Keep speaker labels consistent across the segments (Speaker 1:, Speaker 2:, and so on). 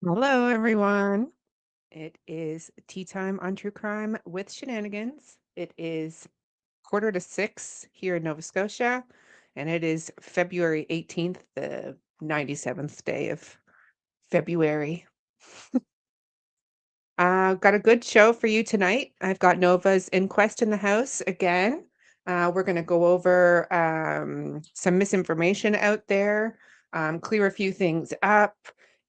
Speaker 1: Hello, everyone. It is tea time on True Crime with Shenanigans. It is 5:45 here in Nova Scotia, and it is February 18th, the 97th day of February. Got a good show for you tonight. I've got Novah's Inquest in the house again. We're going to go over some misinformation out there, clear a few things up,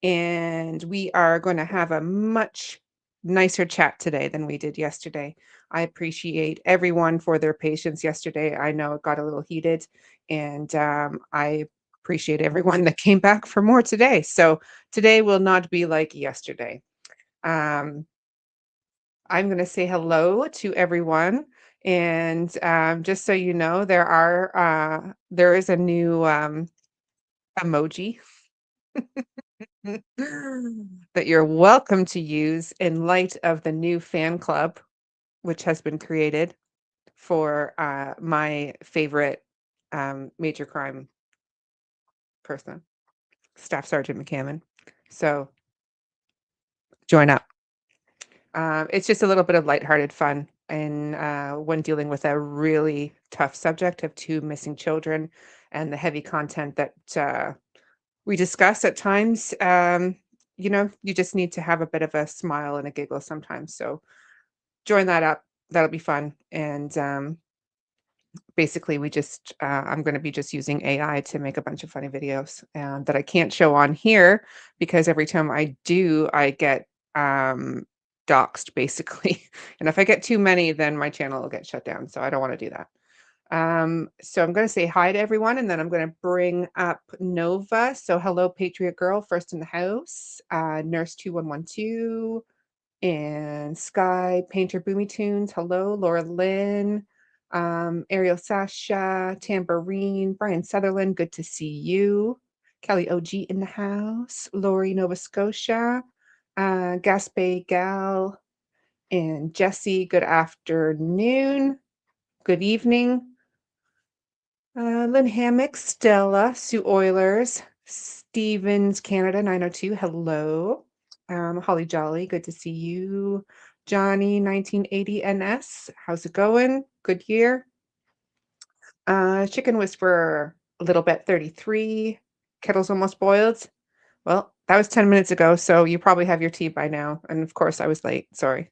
Speaker 1: and we are going to have a much nicer chat today than we did yesterday. I appreciate everyone for their patience yesterday. I know it got a little heated, and I appreciate everyone that came back for more today. So today will not be like yesterday. Um, I'm going to say hello to everyone. And just so you know, there is a new emoji that you're welcome to use in light of the new fan club, which has been created for my favorite major crime person, Staff Sergeant McCammon. So join up. It's just a little bit of lighthearted fun and when dealing with a really tough subject of two missing children and the heavy content that we discuss at times. You just need to have a bit of a smile and a giggle sometimes. So join that up. That'll be fun. And basically, I'm going to be just using AI to make a bunch of funny videos that I can't show on here because every time I do, I get doxed basically. And if I get too many, then my channel will get shut down. So I don't want to do that. So I'm going to say hi to everyone, and then I'm going to bring up Novah. So hello, Patriot Girl, first in the house, Nurse 2112, and Sky Painter Boomy Tunes. Hello, Laura Lynn, Ariel Sasha, Tambourine, Brian Sutherland. Good to see you. Kelly OG in the house. Lori Nova Scotia, Gaspé Gal, and Jesse. Good afternoon. Good evening. Lynn Hammock, Stella, Sue Oilers, Stevens, Canada 902. Hello. Holly Jolly, good to see you. Johnny 1980 NS, how's it going? Good year. Chicken Whisperer, a little bit 33. Kettle's almost boiled. Well, that was 10 minutes ago, so you probably have your tea by now. And of course, I was late. Sorry.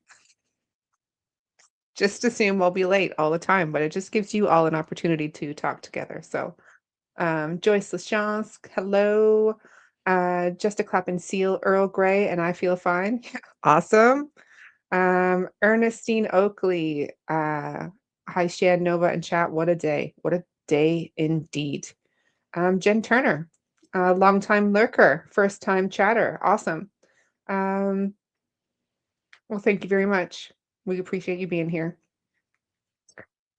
Speaker 1: Just assume we'll be late all the time, but it just gives you all an opportunity to talk together. So Joyce Lachance, hello. Just a clap and seal, Earl Grey, and I feel fine. Awesome. Ernestine Oakley, hi Shan, Nova, and chat. What a day. What a day indeed. Jen Turner, longtime lurker, first time chatter. Awesome. Um, well, thank you very much. We appreciate you being here.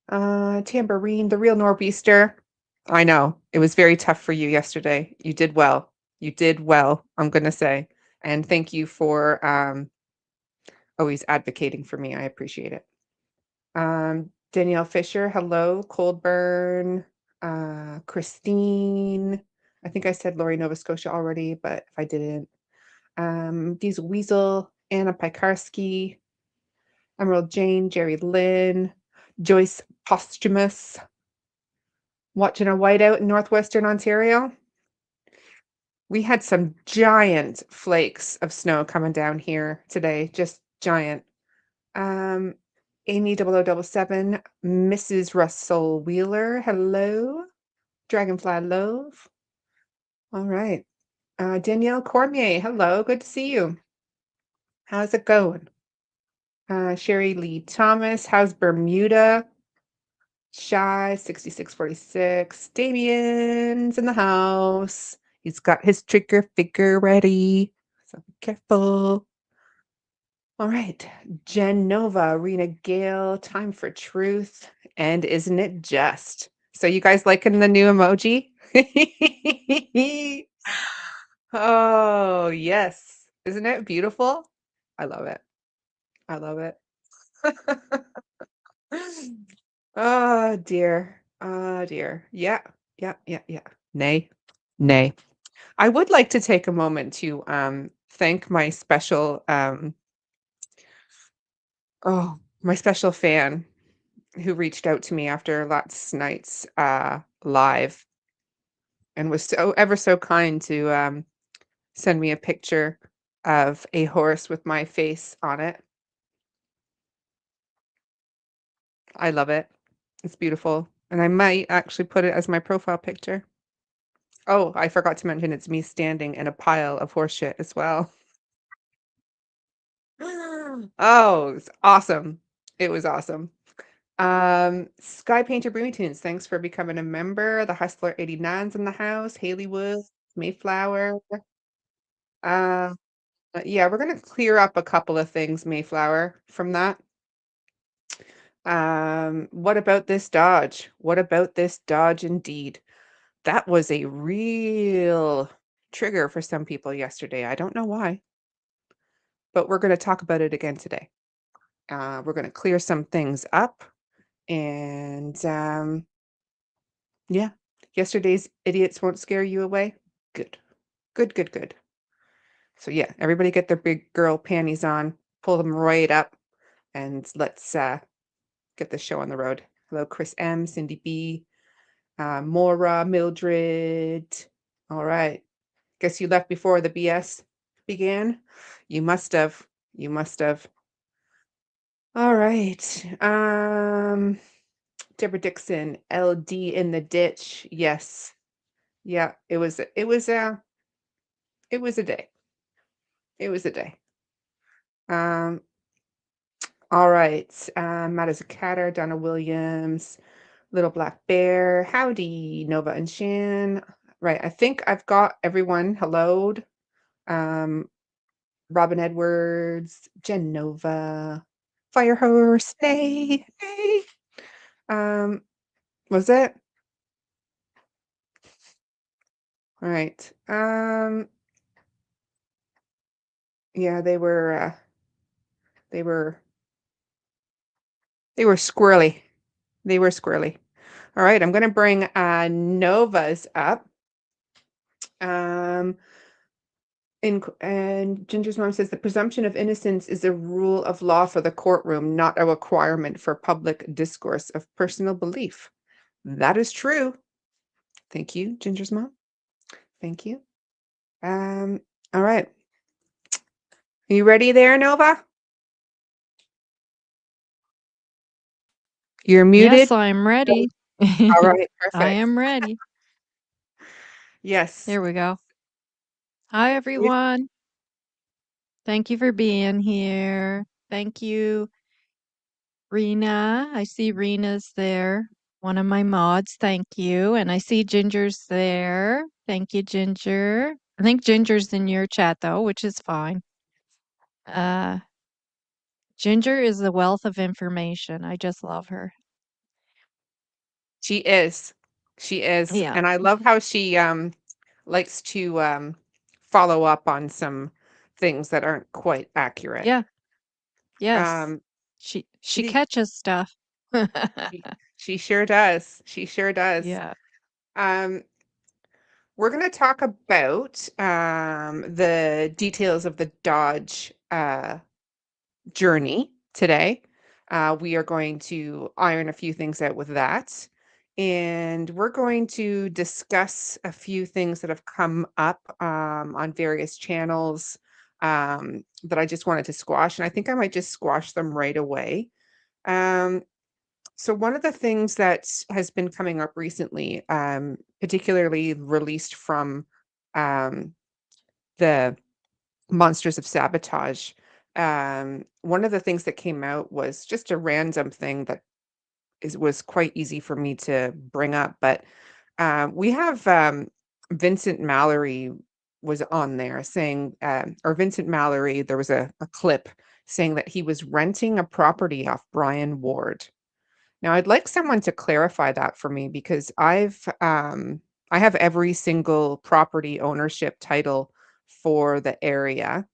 Speaker 1: Tambourine, the real Nor'easter. I know. It was very tough for you yesterday. You did well. You did well, I'm gonna say. And thank you for always advocating for me. I appreciate it. Danielle Fisher, hello. Coldburn, Christine. I think I said Lori Nova Scotia already, but if I didn't. Diesel Weasel, Anna Pikarski, Emerald Jane, Jerry Lynn, Joyce Posthumous, watching a whiteout in northwestern Ontario. We had some giant flakes of snow coming down here today, just giant. Amy 0077, Mrs. Russell Wheeler, hello. Dragonfly Love. All right. Danielle Cormier, hello. Good to see you. How's it going? Sherry Lee Thomas, how's Bermuda? Shy 6646. Damien's in the house. He's got his trigger figure ready. So be careful. All right. Jen Nova, Rena Gale, Time for Truth. And isn't it just? So you guys liking the new emoji? Oh, yes. Isn't it beautiful? I love it. I love it. Oh dear. Oh dear. Yeah. Yeah. Yeah. Yeah. Nay. Nay. I would like to take a moment to thank my special my special fan who reached out to me after last night's live and was so ever so kind to send me a picture of a horse with my face on it. I love it. It's beautiful. And I might actually put it as my profile picture. Oh, I forgot to mention it's me standing in a pile of horse shit as well. Oh, it's awesome. It was awesome. Sky Painter Broomy Tunes, thanks for becoming a member. The Hustler 89's in the house. Haley Woods, Mayflower. Uh, yeah, we're gonna clear up a couple of things, Mayflower, from that. What about this Dodge? What about this Dodge indeed? That was a real trigger for some people yesterday. I don't know why, but we're gonna talk about it again today. We're gonna clear some things up and yeah, yesterday's idiots won't scare you away. Good. Good, good, good. So yeah, everybody get their big girl panties on, pull them right up, and let's get the show on the road. Hello, Chris M, Cindy B, Maura, Mildred. All right. Guess you left before the BS began. You must have. You must have. All right. Deborah Dixon, LD in the ditch. Yes. Yeah, it was a day. It was a day. Um, all right. Matt is a catter, Donna Williams, Little Black Bear. Howdy, Nova and Shan. Right. I think I've got everyone helloed. Um, Robin Edwards, Jen Nova, Firehorse. Hey, hey. Um, was it? All right. Yeah, they were they were squirrely. They were squirrely. All right, I'm gonna bring Novas up. Um, and Ginger's mom says the presumption of innocence is a rule of law for the courtroom, not a requirement for public discourse of personal belief. That is true. Thank you, Ginger's mom. Thank you. All right. Are you ready there, Nova? You're muted.
Speaker 2: Yes, I'm ready.
Speaker 1: All right,
Speaker 2: I
Speaker 1: perfect.
Speaker 2: am ready.
Speaker 1: Yes.
Speaker 2: There we go. Hi, everyone. Thank you for being here. Thank you, Rena. I see Rena's there, one of my mods. Thank you. And I see Ginger's there. Thank you, Ginger. I think Ginger's in your chat, though, which is fine. Ginger is a wealth of information. I just love her.
Speaker 1: She is. She is.
Speaker 2: Yeah.
Speaker 1: And I love how she likes to follow up on some things that aren't quite accurate.
Speaker 2: Yeah. Yes.
Speaker 1: Um
Speaker 2: She
Speaker 1: the,
Speaker 2: catches stuff.
Speaker 1: she sure does. She sure does.
Speaker 2: Yeah.
Speaker 1: Um we're going to talk about the details of the Dodge journey today. We are going to iron a few things out with that. And we're going to discuss a few things that have come up on various channels that I just wanted to squash. And I think I might just squash them right away. So, one of the things that has been coming up recently, particularly released from um, the Monsters of Sabotage. One of the things that came out was just a random thing that was quite easy for me to bring up, but we have Vincent Mallory was on there saying, or Vincent Mallory, there was a clip saying that he was renting a property off Brian Ward. Now, I'd like someone to clarify that for me because I have every single property ownership title for the area.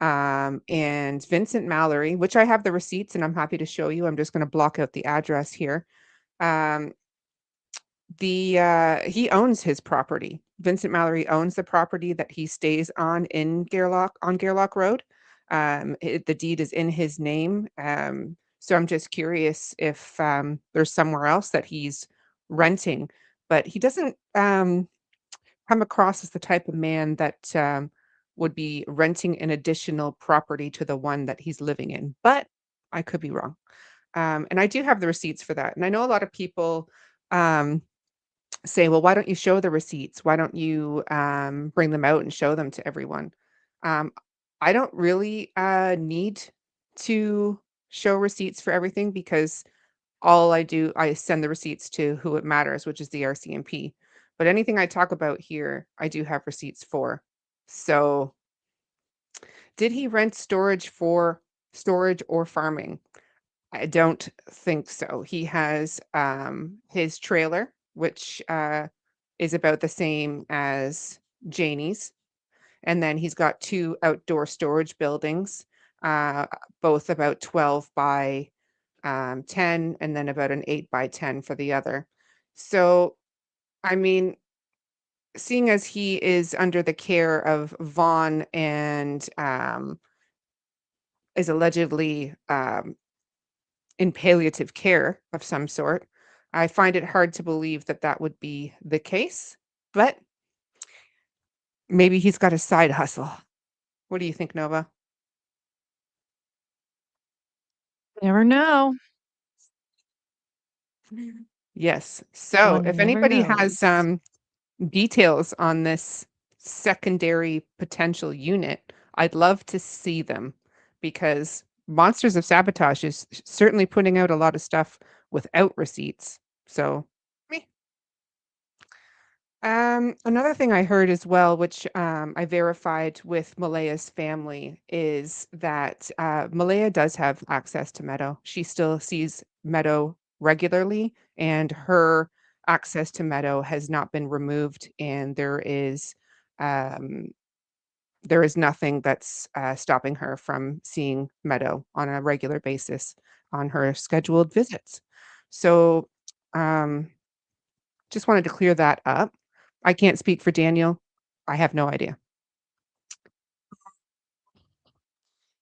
Speaker 1: And Vincent Mallory, which I have the receipts and I'm happy to show you. I'm just going to block out the address here. Um, he owns his property. Vincent Mallory owns the property that he stays on in Gairloch Road. The deed is in his name. So I'm just curious if there's somewhere else that he's renting, but he doesn't come across as the type of man that would be renting an additional property to the one that he's living in. But I could be wrong. And I do have the receipts for that. And I know a lot of people um, say, well, why don't you show the receipts? Why don't you bring them out and show them to everyone? Um, I don't really need to show receipts for everything because all I do, I send the receipts to who it matters, which is the RCMP. But anything I talk about here, I do have receipts for. So, did he rent storage for storage or farming? I don't think so. He has his trailer, which is about the same as Janie's. And then he's got two outdoor storage buildings, uh, both about 12 by 10, and then about an 8 by 10 for the other. So, I mean, seeing as he is under the care of Vaughn and is allegedly in palliative care of some sort, I find it hard to believe that that would be the case. But maybe he's got a side hustle. What do you think, Nova?
Speaker 2: Never know.
Speaker 1: Yes. So,
Speaker 2: One
Speaker 1: if
Speaker 2: never
Speaker 1: anybody has
Speaker 2: knows.
Speaker 1: details on this secondary potential unit, I'd love to see them because Monsters of Sabotage is certainly putting out a lot of stuff without receipts. So, meh. Another thing I heard as well, which I verified with Malaya's family, is that Malaya does have access to Meadow. She still sees Meadow regularly, and her access to Meadow has not been removed, and um, there is nothing that's stopping her from seeing Meadow on a regular basis on her scheduled visits. So, um, just wanted to clear that up. I can't speak for Daniel. I have no idea.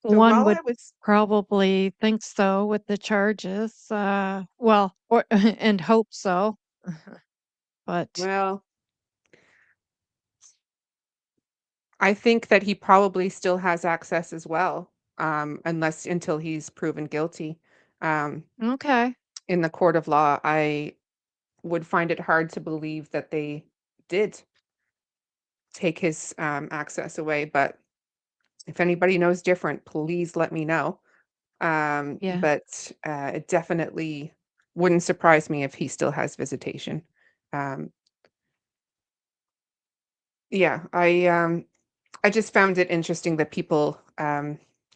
Speaker 1: So
Speaker 2: One
Speaker 1: while
Speaker 2: would
Speaker 1: I was
Speaker 2: probably think so with the charges, well, or and hope so, but
Speaker 1: well, I think that he probably still has access as well, unless until he's proven guilty. Um,
Speaker 2: okay.
Speaker 1: in the court of law, I would find it hard to believe that they did take his access away. But if anybody knows different, please let me know.
Speaker 2: Yeah,
Speaker 1: But it definitely wouldn't surprise me if he still has visitation. Um, yeah, I just found it interesting that people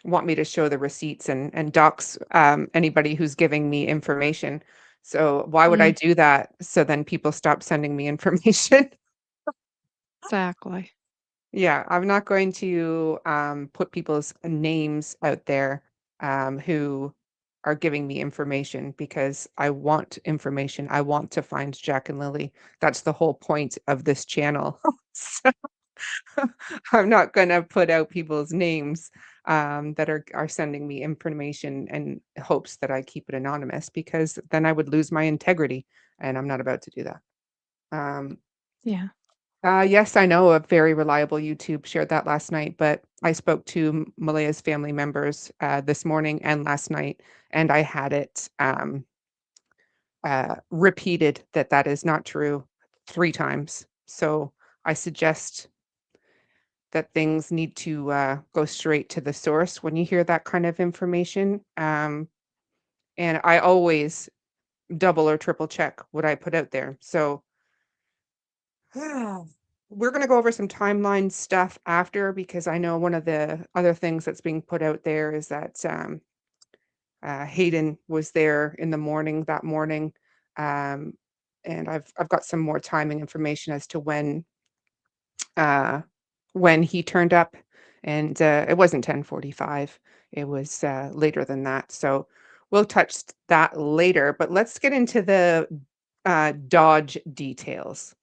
Speaker 1: want me to show the receipts and docs anybody who's giving me information. So why would I
Speaker 2: mm,
Speaker 1: do that? So then people stop sending me information.
Speaker 2: exactly.
Speaker 1: Yeah, I'm not going to put people's names out there who are giving me information because I want information. I want to find Jack and Lily. That's the whole point of this channel. So I'm not going to put out people's names that are sending me information in hopes that I keep it anonymous because then I would lose my integrity, and I'm not about to do that. Um,
Speaker 2: Yeah.
Speaker 1: yes, I know a very reliable YouTube shared that last night, but I spoke to Malaya's family members this morning and last night, and I had it repeated that that is not true 3 times. So I suggest that things need to go straight to the source when you hear that kind of information. And I always double or triple check what I put out there. So we're going to go over some timeline stuff after because I know one of the other things that's being put out there is that Hayden was there in the morning that morning, um, and I've got some more timing information as to uh, when he turned up, and it wasn't 10:45. It was later than that. So we'll touch that later. But let's get into the Dodge details.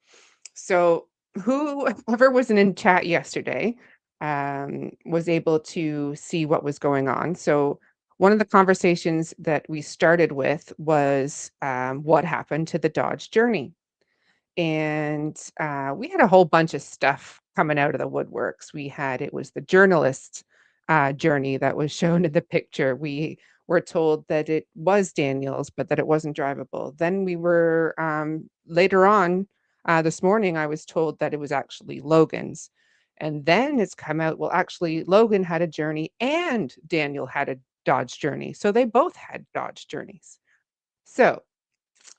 Speaker 1: So whoever was in chat yesterday was able to see what was going on. So one of the conversations that we started with was what happened to the Dodge Journey. And we had a whole bunch of stuff coming out of the woodworks. It was the journalist's journey that was shown in the picture. We were told that it was Daniel's, but that it wasn't drivable. Then we were, later on this morning, I was told that it was actually Logan's. And then it's come out, well, actually, Logan had a journey and Daniel had a Dodge journey. So they both had Dodge journeys. So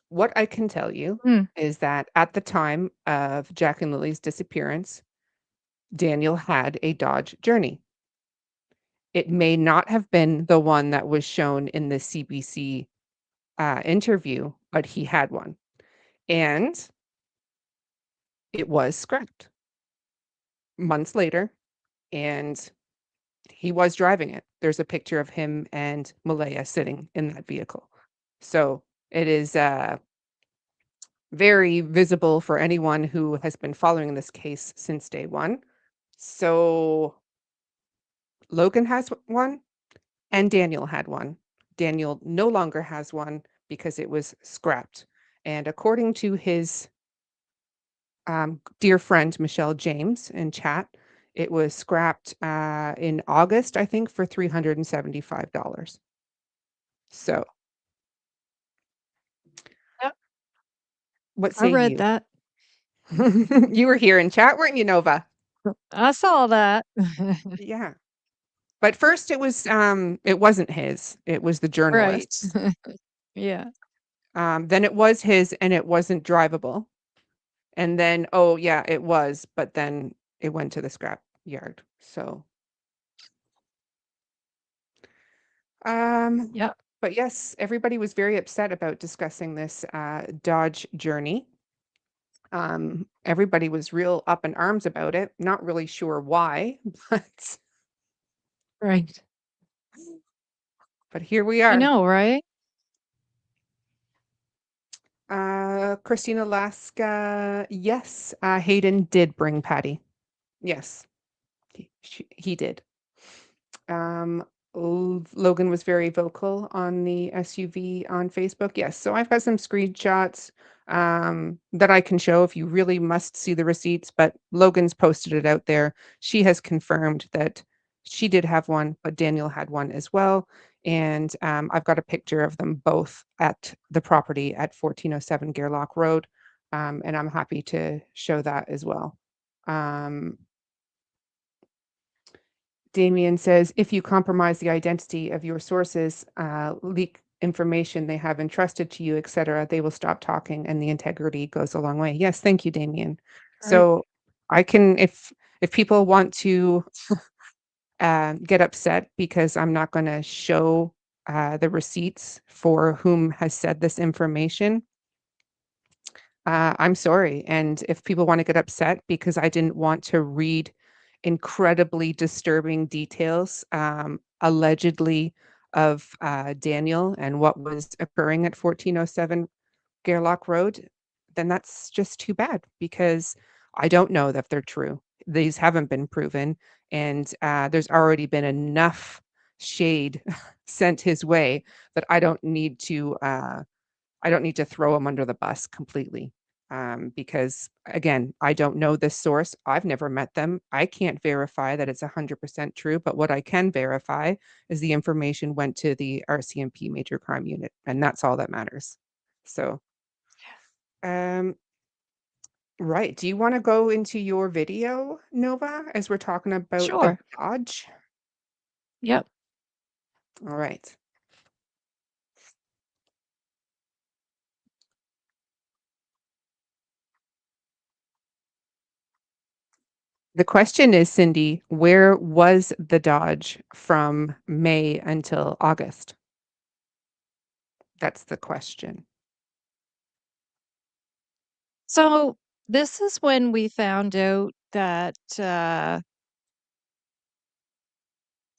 Speaker 1: what I can tell you
Speaker 2: Hmm.
Speaker 1: is that at the time of Jack and Lily's disappearance, Daniel had a Dodge Journey. It may not have been the one that was shown in the CBC interview, but he had one. And it was scrapped months later, and he was driving it. There's a picture of him and Malaya sitting in that vehicle. So it is very visible for anyone who has been following this case since day one. So Logan has one and Daniel had one. Daniel no longer has one because it was scrapped. And according to his dear friend Michelle James in chat, it was scrapped in August, I think, for $375. So,
Speaker 2: Yep,
Speaker 1: what
Speaker 2: I
Speaker 1: say
Speaker 2: read
Speaker 1: you?
Speaker 2: that.
Speaker 1: You were here in chat, weren't you, Nova?
Speaker 2: I saw that.
Speaker 1: Yeah. But first it wasn't his. It was the
Speaker 2: Right.
Speaker 1: journalist's.
Speaker 2: Yeah.
Speaker 1: Then it was his and it wasn't drivable. And then, oh yeah, it was, but then it went to the scrap yard. So, um,
Speaker 2: Yep.
Speaker 1: but yes, everybody was very upset about discussing this Dodge journey. Everybody was real up in arms about it. Not really sure why,
Speaker 2: Right.
Speaker 1: but here we
Speaker 2: I
Speaker 1: are.
Speaker 2: know, right?
Speaker 1: Christina Laska, yes, Hayden did bring Patty. Yes, he did. Um, Logan was very vocal on the SUV on Facebook. Yes, so I've got some screenshots that I can show if you really must see the receipts, but Logan's posted it out there. She has confirmed that she did have one, but Daniel had one as well. And I've got a picture of them both at the property at 1407 Gerlach Road. And I'm happy to show that as well. Um, Damien says, if you compromise the identity of your sources, leak information they have entrusted to you, etc., they will stop talking and the integrity goes a long way. Yes, thank you, Damien.
Speaker 2: Right.
Speaker 1: So I can, if people want to get upset because I'm not going to show the receipts for whom has said this information, I'm sorry. And if people want to get upset because I didn't want to read incredibly disturbing details, allegedly of Daniel and what was occurring at 1407 Gerlach Road, then that's just too bad because I don't know that they're true. These haven't been proven, and there's already been enough shade sent his way that I don't need to throw them under the bus completely. Because again, I don't know this source. I've never met them. I can't verify that it's 100% true, but what I can verify is the information went to the RCMP Major Crime Unit, and that's all that matters. So, um, right. Do you want to go into your video, Nova, as we're talking about the
Speaker 2: Sure.
Speaker 1: Dodge?
Speaker 2: Yep.
Speaker 1: All right. The question is, Cindy, where was the Dodge from May until August? That's the question.
Speaker 2: So this is when we found out that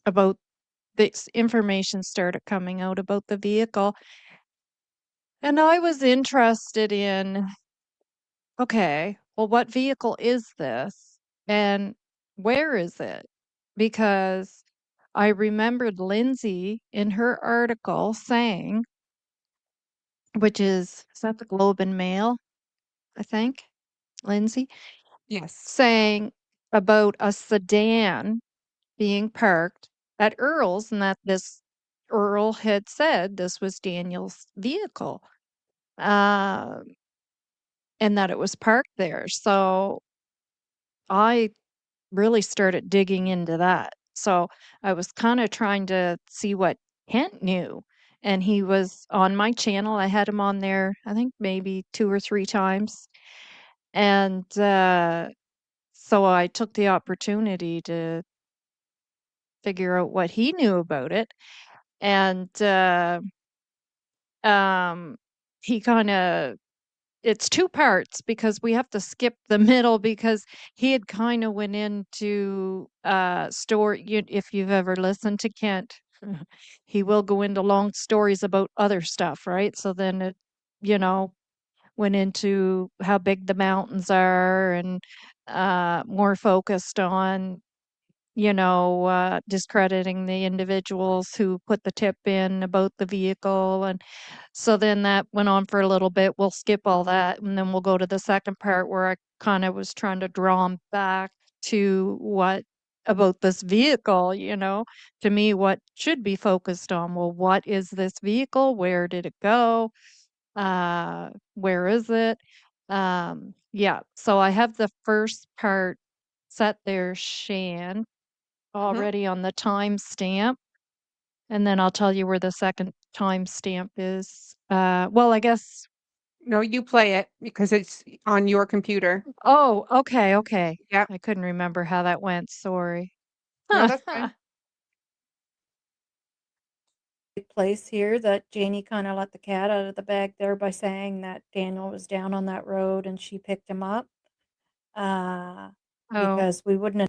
Speaker 2: about this information started coming out about the vehicle. And I was interested in, okay, well, what vehicle is this? And where is it? Because I remembered Lindsay in her article saying, which is that the Globe and Mail, I think, Lindsay,
Speaker 1: Yes.
Speaker 2: saying about a sedan being parked at Earl's and that this Earl had said this was Daniel's vehicle, uh, and that it was parked there. So I really started digging into that. So I was kind of trying to see what Kent knew. And he was on my channel. I had him on there, I think maybe 2 or 3 times. And so I took the opportunity to figure out what he knew about it. And um, he kind of it's 2 parts because we have to skip the middle because he had kinda went into, story you if you've ever listened to Kent, he will go into long stories about other stuff, right? So then it, you know, went into how big the mountains are and, more focused on discrediting the individuals who put the tip in about the vehicle. And so then that went on for a little bit. We'll skip all that and then we'll go to the second part where I kind of was trying to draw 'em back to what about this vehicle, to me, what should be focused on. Well, what is this vehicle? Where did it go? Where is it? Yeah, so I have the first part set there, Shan,
Speaker 1: Mhm.
Speaker 2: already on the timestamp, and then I'll tell you where the second timestamp is. Well, I guess.
Speaker 1: No, you play it because it's on your computer.
Speaker 2: Oh, okay, okay.
Speaker 1: Yeah.
Speaker 2: I couldn't remember how that went, sorry.
Speaker 1: No, that's fine.
Speaker 3: Place here that Janie kind of let the cat out of the bag there by saying that Daniel was down on that road and she picked him up. Uh,
Speaker 2: Oh,
Speaker 3: because we wouldn't have.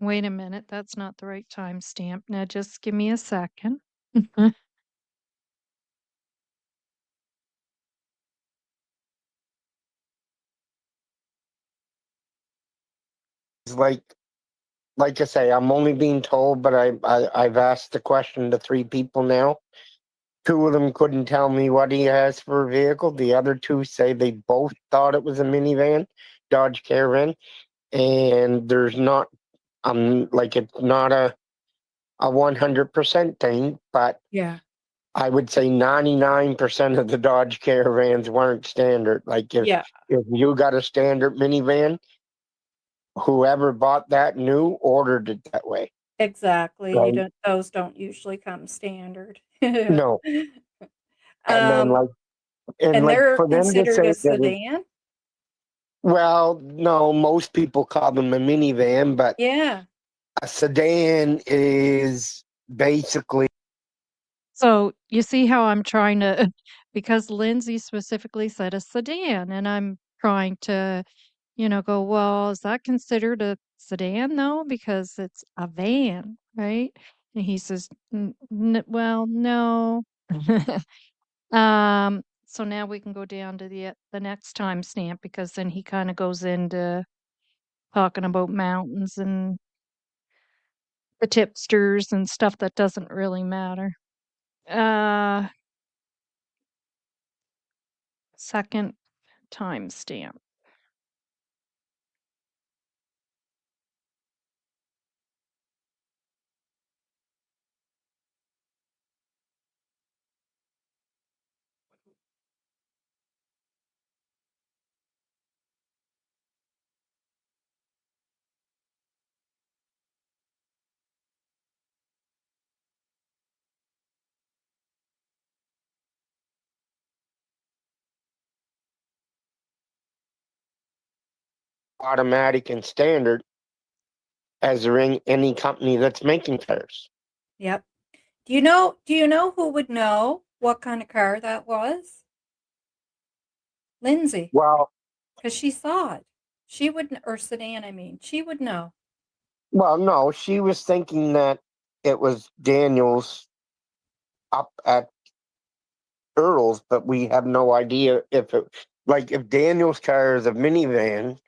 Speaker 2: wait a minute, that's not the right timestamp. Now just give me a second.
Speaker 4: like like I say, I'm only being told, but I've asked the question to 3 people now. 2 of them couldn't tell me what he has for a vehicle. The other 2 say they both thought it was a minivan, Dodge Caravan, and there's not like it's not a 100% thing, but
Speaker 3: Yeah.
Speaker 4: I would say 99% of the Dodge Caravans weren't standard. Like
Speaker 3: Yeah,
Speaker 4: if you got a standard minivan, whoever bought that new ordered it that way.
Speaker 3: exactly.
Speaker 4: Right?
Speaker 3: Those don't usually come standard.
Speaker 4: No. And then
Speaker 3: Um, and
Speaker 4: like
Speaker 3: they're
Speaker 4: for them to
Speaker 3: considered
Speaker 4: say
Speaker 3: a
Speaker 4: that it,
Speaker 3: sedan?
Speaker 4: well, no, most people call them a minivan, but
Speaker 3: Yeah.
Speaker 4: a sedan is basically.
Speaker 2: So you see how I'm trying to, because Lindsay specifically said a sedan, and I'm trying to, go, well, is that considered a sedan though? Because it's a van, right? And he says, well, no. So now we can go down to the next timestamp because then he kind of goes into talking about mountains and the tipsters and stuff that doesn't really matter. Uh, Second timestamp.
Speaker 4: Automatic and standard as there in any company that's making cars.
Speaker 3: Yep. Do you know who would know what kind of car that was? Lindsay,
Speaker 4: Well,
Speaker 3: because she saw it. She would, or sedan, I mean. She would know.
Speaker 4: no, she was thinking that it was Daniel's up at Earl's, but we have no idea if it like if Daniel's car is a minivan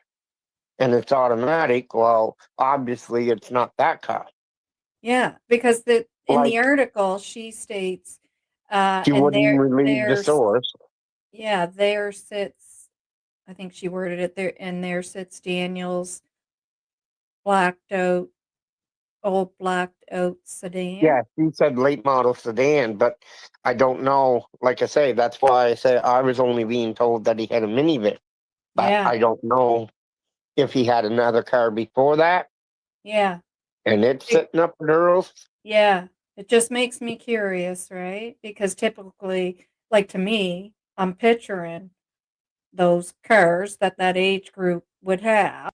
Speaker 4: and it's automatic, well, obviously it's not that car.
Speaker 3: Yeah, because in the
Speaker 4: Like
Speaker 3: article she states,
Speaker 4: she
Speaker 3: and
Speaker 4: wouldn't relieve the
Speaker 3: there's
Speaker 4: source.
Speaker 3: yeah, there sits, I think she worded it there, and there sits Daniel's blacked out, old blacked out sedan.
Speaker 4: Yeah, she said late model sedan, but I don't know. Like I say, that's why I said I was only being told that he had a minivan, but
Speaker 3: Yeah,
Speaker 4: I don't know if he had another car before that
Speaker 3: yeah,
Speaker 4: and it's
Speaker 3: it,
Speaker 4: sitting up at Earl's.
Speaker 3: yeah. It just makes me curious, right? Because typically, like to me, I'm picturing those cars that that age group would have.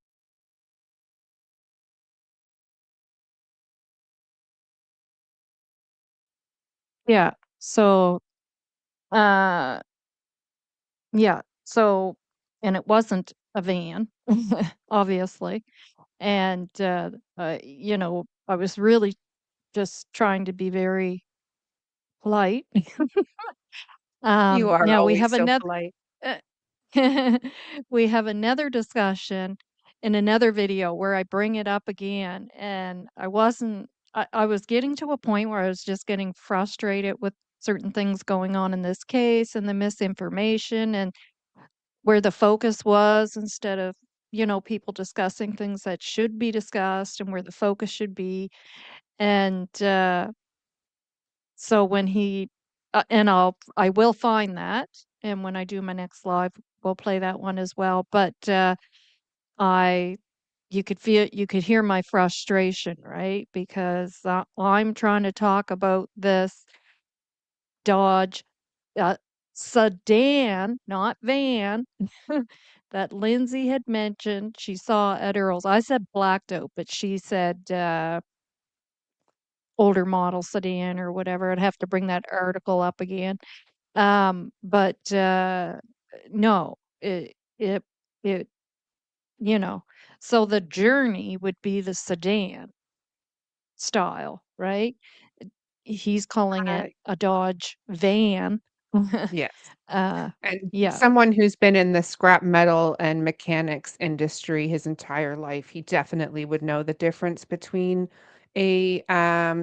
Speaker 2: Yeah. So, uh, yeah. So, and it wasn't a van, obviously. And, I was really just trying to be very polite.
Speaker 1: You are
Speaker 2: Now we
Speaker 1: always
Speaker 2: have
Speaker 1: so
Speaker 2: another,
Speaker 1: polite.
Speaker 2: uh, we have another discussion in another video where I bring it up again. And I was getting to a point where I was just getting frustrated with certain things going on in this case and the misinformation and where the focus was instead of, people discussing things that should be discussed and where the focus should be. And so when and I will find that. And when I do my next live, we'll play that one as well. But I, you could hear my frustration, right? Because I'm trying to talk about this Dodge uh, sedan, not van, that Lindsay had mentioned she saw at Earl's. I said blacked out, but she said older model sedan or whatever. I'd have to bring that article up again. But no, it, it, you know, so the journey would be the sedan style, right? He's calling
Speaker 1: Uh,
Speaker 2: it a Dodge van.
Speaker 1: yes.
Speaker 2: uh,
Speaker 1: And
Speaker 2: yeah,
Speaker 1: someone who's been in the scrap metal and mechanics industry his entire life, he definitely would know the difference between a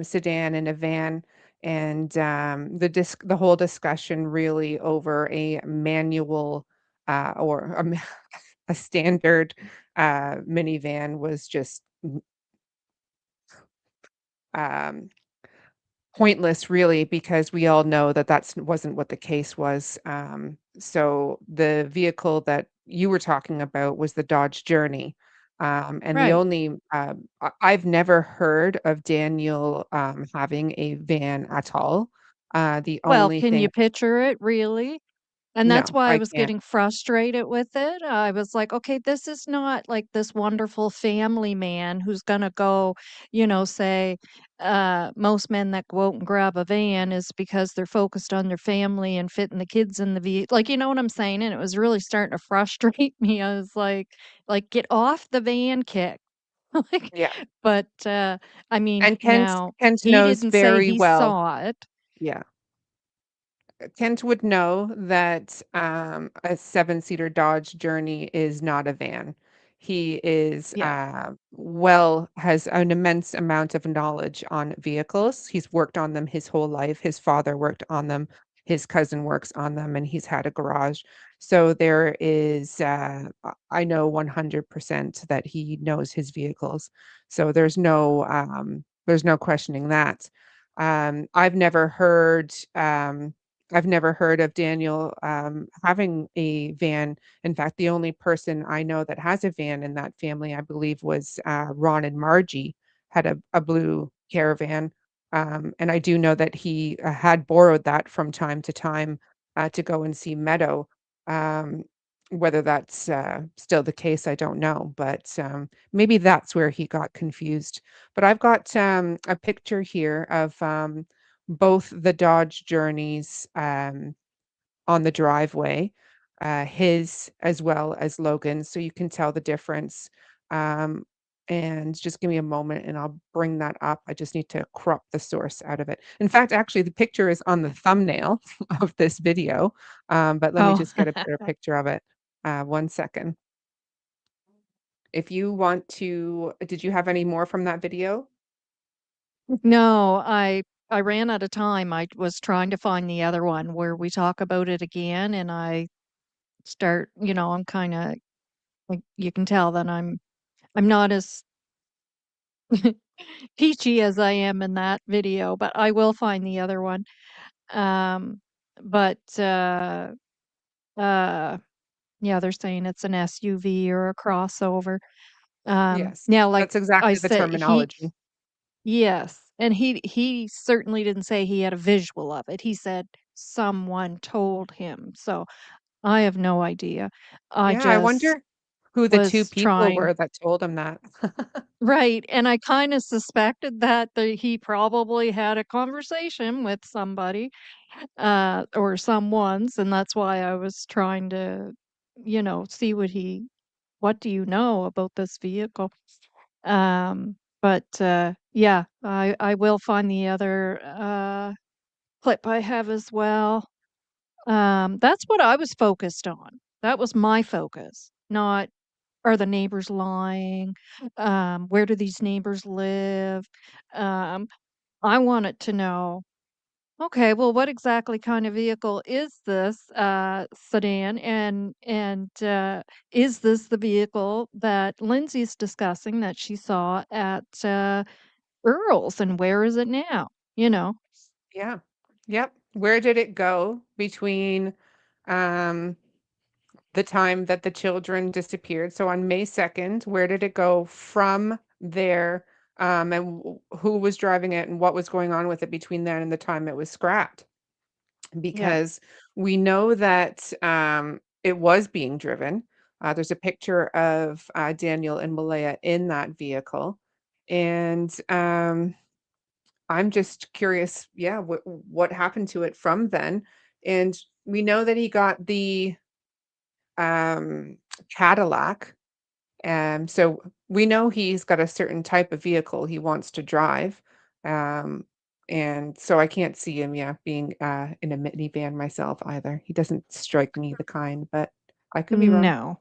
Speaker 1: sedan and a van. And the whole discussion really over a manual or a standard minivan was just um, pointless really because we all know that wasn't what the case was. So the vehicle that you were talking about was the Dodge Journey. And the
Speaker 2: right.
Speaker 1: only I've never heard of Daniel having a van at all. The
Speaker 2: Well,
Speaker 1: only
Speaker 2: can
Speaker 1: thing
Speaker 2: you picture it really? And that's
Speaker 1: no,
Speaker 2: why I
Speaker 1: I
Speaker 2: was
Speaker 1: can't.
Speaker 2: getting frustrated with it. I was like, okay, this is not like this wonderful family man who's going to go, say, most men that go out and grab a van is because they're focused on their family and fitting the kids in the vehicle. Like, you know what I'm saying? And it was really starting to frustrate me. I was like, get off the van kick. Like,
Speaker 1: Yeah.
Speaker 2: but I mean,
Speaker 1: And
Speaker 2: now
Speaker 1: Kent
Speaker 2: he
Speaker 1: knows
Speaker 2: didn't say
Speaker 1: very
Speaker 2: he
Speaker 1: well.
Speaker 2: saw it.
Speaker 1: Yeah. Kent would know that a seven-seater Dodge Journey is not a van. He is
Speaker 2: Yeah.
Speaker 1: has an immense amount of knowledge on vehicles. He's worked on them his whole life. His father worked on them. His cousin works on them, and he's had a garage. So there is, I know 100% that he knows his vehicles. So there's no questioning that. I've never heard. I've never heard of Daniel having a van. In fact, the only person I know that has a van in that family, I believe, was Ron and Margie had a blue caravan. And I do know that he had borrowed that from time to time to go and see Meadow. Um, whether that's still the case, I don't know, but maybe that's where he got confused. But I've got a picture here of both the Dodge Journeys, on the driveway, his as well as Logan's, so you can tell the difference. Um, and just give me a moment and I'll bring that up. I just need to crop the source out of it. In fact, actually, the picture is on the thumbnail of this video, but let me
Speaker 2: Oh,
Speaker 1: just get a better picture of it. 1 second. If you want to did you have any more from that video?
Speaker 2: No, I ran out of time. I was trying to find the other one where we talk about it again, and I start, I'm kinda like, you can tell that I'm not as peachy as I am in that video, but I will find the other one. Um, but, uh, yeah, they're saying it's an SUV or a crossover.
Speaker 1: Yes,
Speaker 2: Now, like
Speaker 1: that's
Speaker 2: I
Speaker 1: exactly the
Speaker 2: said, he
Speaker 1: terminology.
Speaker 2: yes, and he certainly didn't say he had a visual of it. He said someone told him. So, I have no idea. I
Speaker 1: Yeah, I
Speaker 2: just
Speaker 1: wonder who the 2
Speaker 2: was
Speaker 1: people
Speaker 2: trying.
Speaker 1: were that told him that.
Speaker 2: Right, and I kinda suspected that he probably had a conversation with somebody, or someone's, and that's why I was trying to, see what do you know about this vehicle? But, yeah, I will find the other, clip I have as well. That's what I was focused on. That was my focus, not, are the neighbors lying? Where do these neighbors live? Um, I wanted to know, okay, well, what exactly kind of vehicle is this sedan? And is this the vehicle that Lindsay's discussing that she saw at Earl's? And where is it now? You know?
Speaker 1: Yeah. Yep. Where did it go between, um, the time that the children disappeared? So on May 2nd, where did it go from there, and who was driving it and what was going on with it between then and the time it was scrapped?
Speaker 2: Yeah.
Speaker 1: Because we know that, it was being driven. There's a picture of, Daniel and Malaya in that vehicle, and, I'm just curious, yeah, what happened to it from then, and we know that he got the, um, Cadillac, so we know he's got a certain type of vehicle he wants to drive, um, and so I can't see him, yeah, being, in a minivan myself either. He doesn't strike me the kind, but I could be wrong.
Speaker 2: No.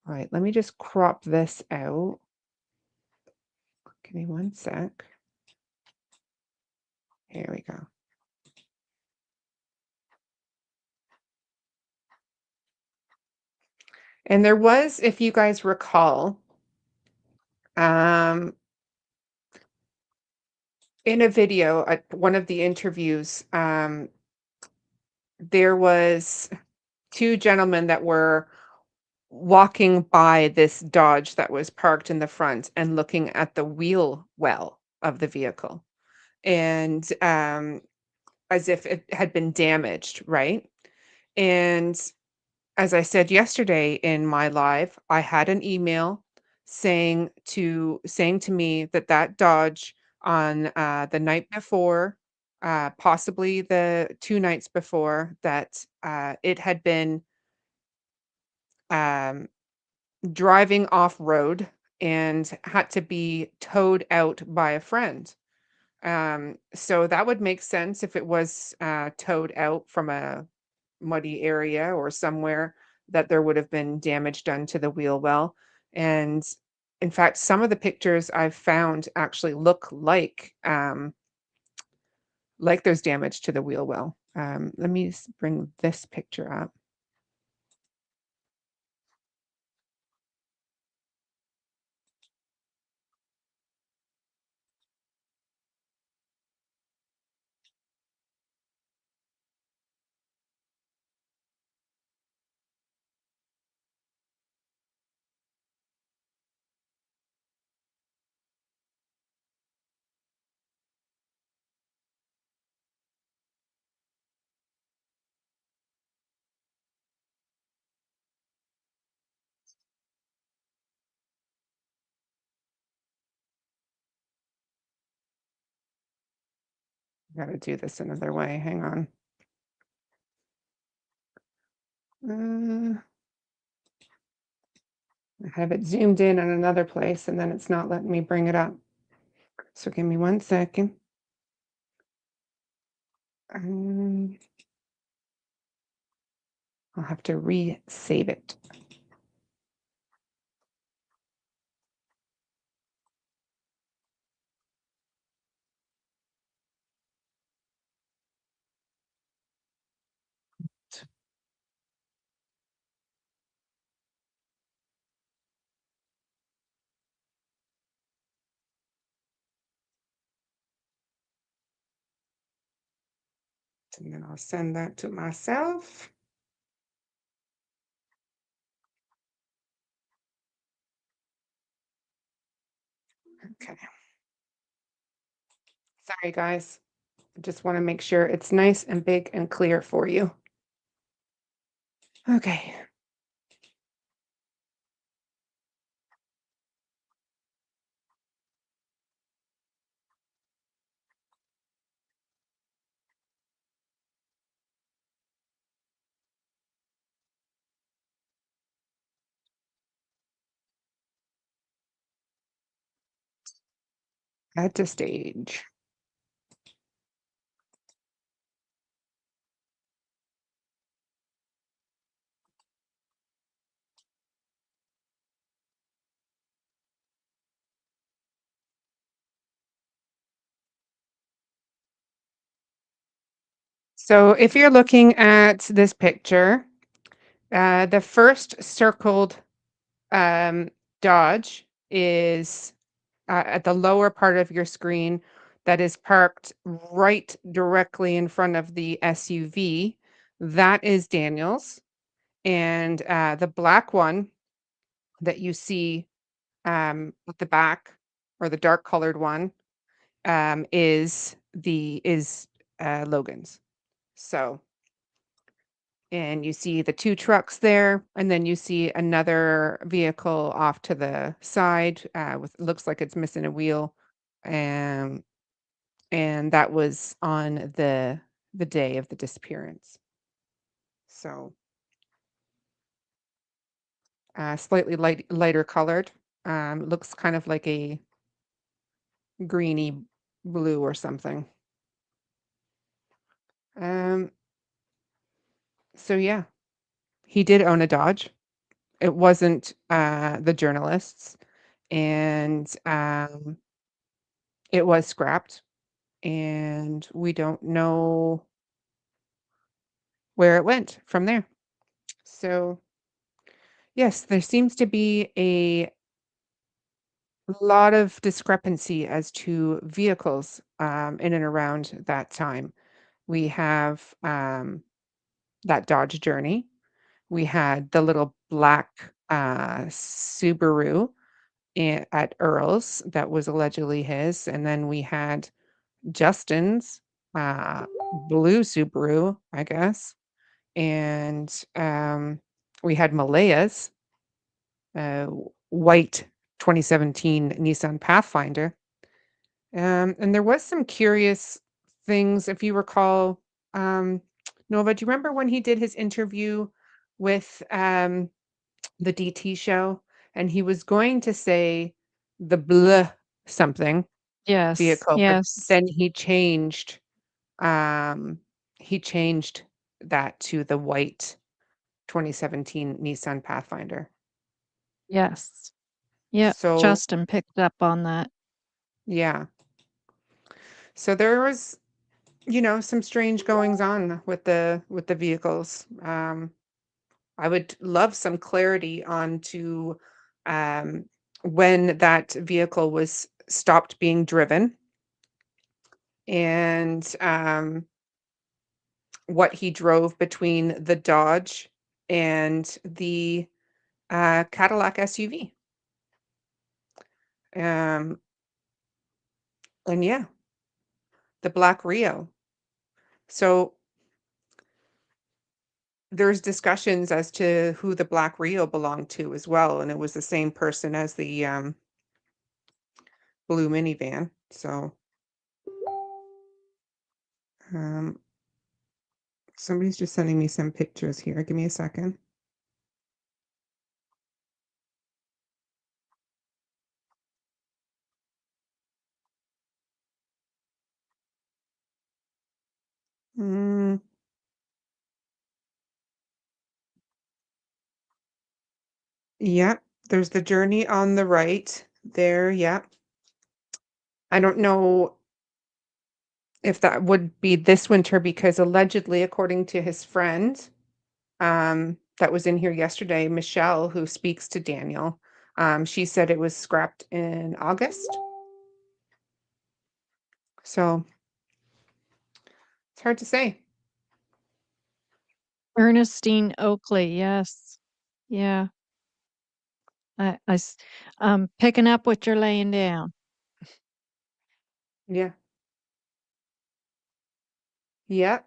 Speaker 1: Alright, let me just crop this out. Give me 1 sec. Here we go. And there was, if you guys recall, um, in a video at one of the interviews, there was 2 gentlemen that were walking by this Dodge that was parked in the front and looking at the wheel well of the vehicle, and, as if it had been damaged, right? And as I said yesterday in my live, I had an email saying to me that that Dodge on, the night before, possibly the 2 nights before, that, it had been, um, driving off-road and had to be towed out by a friend. So that would make sense if it was, towed out from a muddy area or somewhere that there would have been damage done to the wheel well. And in fact, some of the pictures I've found actually look like there's damage to the wheel well. Let me bring this picture up. Got to do this another way. Hang on. Uh, I have it zoomed in on another place and then it's not letting me bring it up. So give me 1 second. Um, I'll have to re-save it. And then I'll send that to myself. Okay. Sorry, guys. I just want to make sure it's nice and big and clear for you. Okay. Add to stage. So if you're looking at this picture, the first circled Dodge is at the lower part of your screen that is parked right directly in front of the SUV. That is Daniel's. And the black one that you see at the back, or the dark colored one, is Logan's. So, and you see the two trucks there, and then you see another vehicle off to the side with looks like it's missing a wheel. Um, and that was on the day of the disappearance. So, slightly lighter colored. Looks kind of like a greeny blue or something. Um, so yeah, he did own a Dodge. It wasn't the journalists, and it was scrapped, and we don't know where it went from there. So yes, there seems to be a lot of discrepancy as to vehicles in and around that time. We have that Dodge Journey. We had the little black Subaru at Earl's that was allegedly his, and then we had Justin's uh, blue Subaru, I guess, and we had Malaya's uh, white 2017 Nissan Pathfinder. And there was some curious things, if you recall. Nova, do you remember when he did his interview with the DT show, and he was going to say the blah something
Speaker 2: Yes,
Speaker 1: vehicle, but
Speaker 2: yes,
Speaker 1: then um he changed that to the white 2017 Nissan Pathfinder.
Speaker 2: yes. Yep,
Speaker 1: So
Speaker 2: Justin picked up on that.
Speaker 1: yeah. So there was, some strange goings on with the vehicles. I would love some clarity on to um when that vehicle was stopped being driven, and what he drove between the Dodge and the Cadillac SUV. Um, and yeah, the Black Rio. So there's discussions as to who the Black Rio belonged to as well, and it was the same person as the blue minivan. So um, somebody's just sending me some pictures here. Give me a second. Mm, Yeah, there's the journey on the right there, yeah. I don't know if that would be this winter because allegedly, according to his friend, that was in here yesterday, Michelle, who speaks to Daniel, she said it was scrapped in August. So it's hard to say.
Speaker 2: Ernestine Oakley, yes. Yeah. I'm picking up what you're laying down.
Speaker 1: Yeah. Yeah.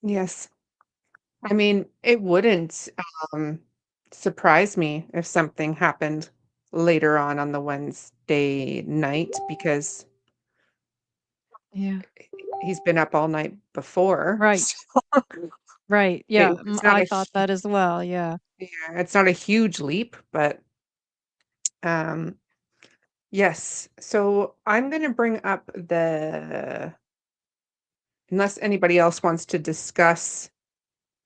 Speaker 1: Yes. I mean, it wouldn't um, surprise me if something happened later on the Wednesday night because
Speaker 2: Yeah.
Speaker 1: he's been up all night before.
Speaker 2: Right. Right. Yeah.
Speaker 1: It's not
Speaker 2: I
Speaker 1: a
Speaker 2: thought that as well. Yeah.
Speaker 1: yeah, it's not a huge leap, but um yes. So I'm going to bring up the unless anybody else wants to discuss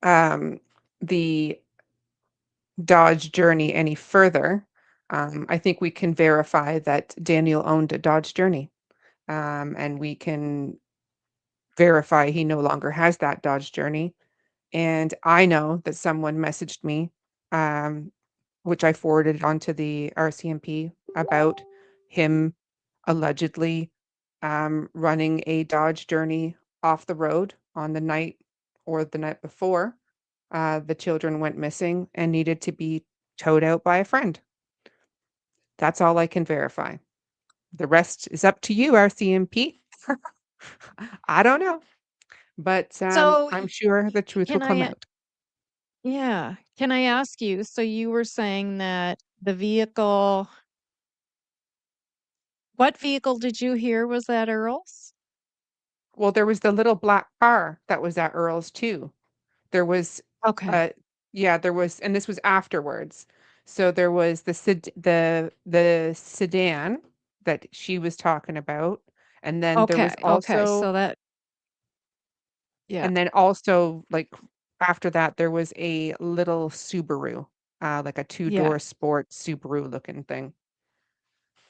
Speaker 1: um the Dodge Journey any further. I think we can verify that Daniel owned a Dodge Journey. And we can verify he no longer has that Dodge Journey. And I know that someone messaged me, um, which I forwarded onto the RCMP about him allegedly running a Dodge Journey off the road on the night or the night before. The children went missing and needed to be towed out by a friend. That's all I can verify. The rest is up to you, RCMP. I don't know, but
Speaker 2: So
Speaker 1: I'm sure the truth will
Speaker 2: can
Speaker 1: come
Speaker 2: I,
Speaker 1: out.
Speaker 2: yeah. Can I ask you? So you were saying that the vehicle, what vehicle did you hear was that Earl's?
Speaker 1: Well, there was the little black car that was at Earl's too. There was,
Speaker 2: Okay.
Speaker 1: uh, yeah, there was, and this was afterwards. So there was the sedan that she was talking about, and then there
Speaker 2: Okay.
Speaker 1: was
Speaker 2: Okay.
Speaker 1: also,
Speaker 2: So that, yeah.
Speaker 1: and then also like after that there was a little Subaru, like a
Speaker 2: Yeah.
Speaker 1: two-door sport Subaru looking thing.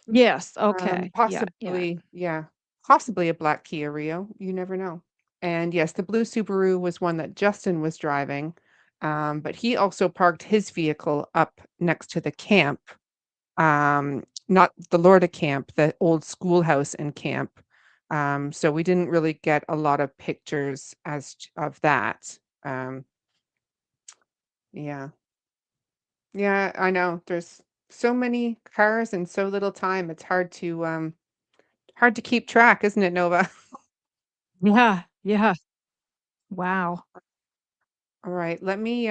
Speaker 2: Yes. Okay. Yeah. Yeah.
Speaker 1: Possibly, yeah, possibly a black Kia Rio. You never know. And yes, the blue Subaru was one that Justin was driving, but he also parked his vehicle up next to the camp, not the Lorda camp, the old schoolhouse and camp. So we didn't really get a lot of pictures of that. Yeah, yeah, I know. There's so many cars and so little time. It's hard to keep track, isn't it, Nova?
Speaker 2: Yeah. Yeah. Wow.
Speaker 1: All right, let me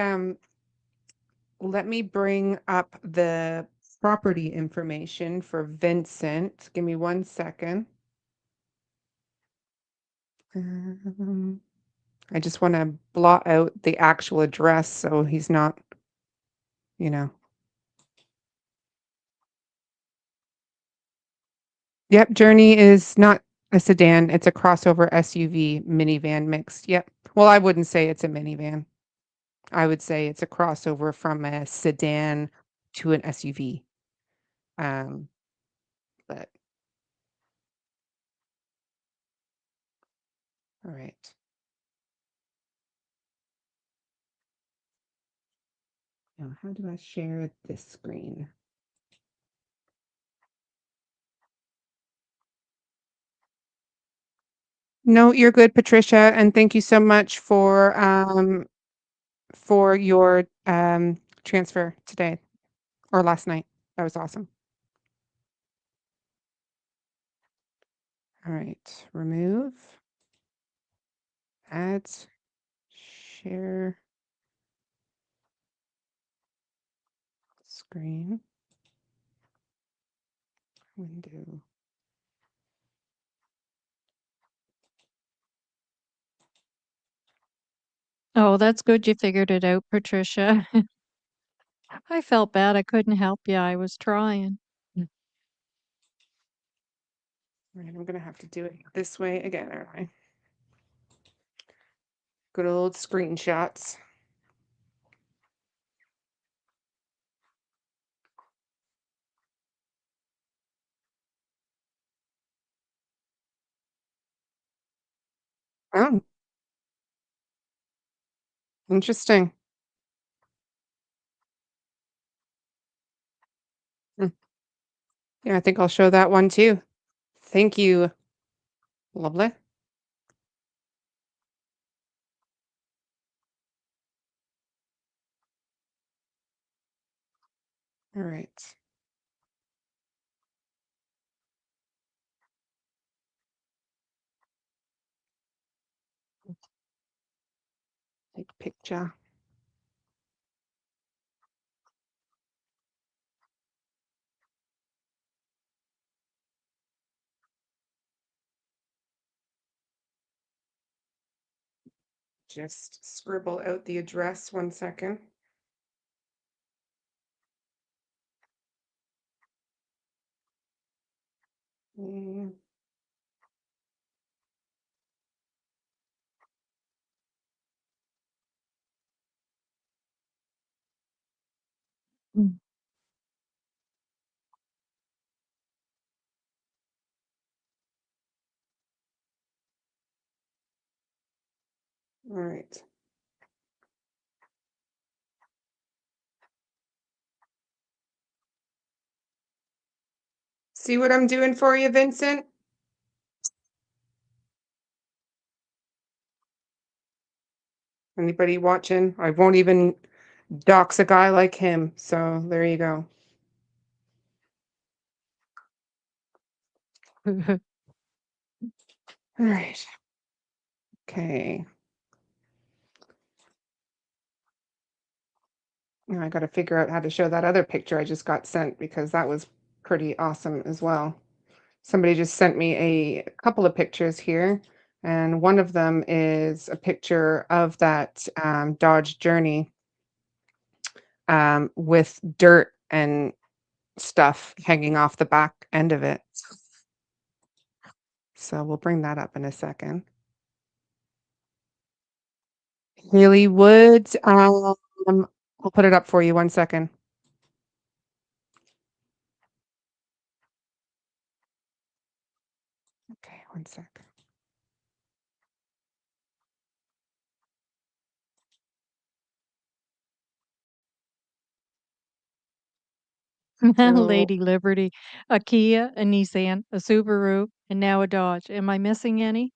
Speaker 1: bring up the property information for Vincent. Give me 1 second. Um, I just want to blot out the actual address so he's not, you know. Yep, Journey is not a sedan, it's a crossover SUV minivan mixed. Yep. Well, I wouldn't say it's a minivan. I would say it's a crossover from a sedan to an SUV. Um, but all right. Now, how do I share this screen? No, you're good, Patricia, and thank you so much for your transfer today or last night. That was awesome. All right, remove, add, share screen, window.
Speaker 2: Oh, that's good you figured it out, Patricia. I felt bad I couldn't help you. I was trying.
Speaker 1: All right, I'm gonna have to do it this way again, aren't I? Good old screenshots. Oh, interesting. Mm. Yeah, I think I'll show that one too. Thank you. Lovely. All right. Take picture. Just scribble out the address 1 second. Mm,
Speaker 2: Mm.
Speaker 1: all right. See what I'm doing for you, Vincent? Anybody watching? I won't even dox a guy like him. So there you go. All right. Okay. Now I got to figure out how to show that other picture I just got sent because that was pretty awesome as well. Somebody just sent me a couple of pictures here, and one of them is a picture of that Dodge Journey with dirt and stuff hanging off the back end of it. So we'll bring that up in a second. Haley Woods, I'll put it up for you 1 second. Okay, 1 sec. So
Speaker 2: Lady Liberty, a Kia, a Nissan, a Subaru, and now a Dodge. Am I missing any?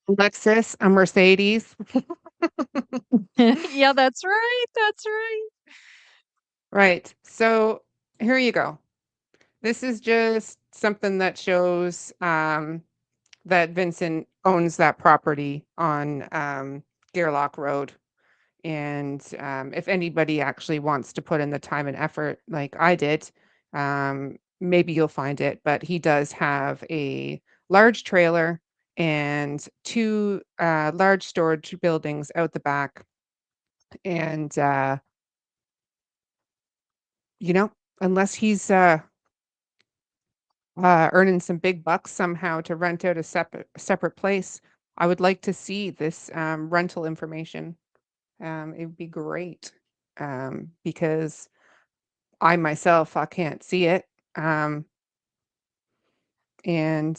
Speaker 1: Lexus, a Mercedes.
Speaker 2: Yeah, that's right. That's right.
Speaker 1: Right. So here you go. This is just something that shows that Vincent owns that property on Gairloch Road. And if anybody actually wants to put in the time and effort like I did, maybe you'll find it. But he does have a large trailer and two large storage buildings out the back. And, you know, unless he's earning some big bucks somehow to rent out a separate place, I would like to see this rental information. It would be great because I myself, I can't see it. Um, and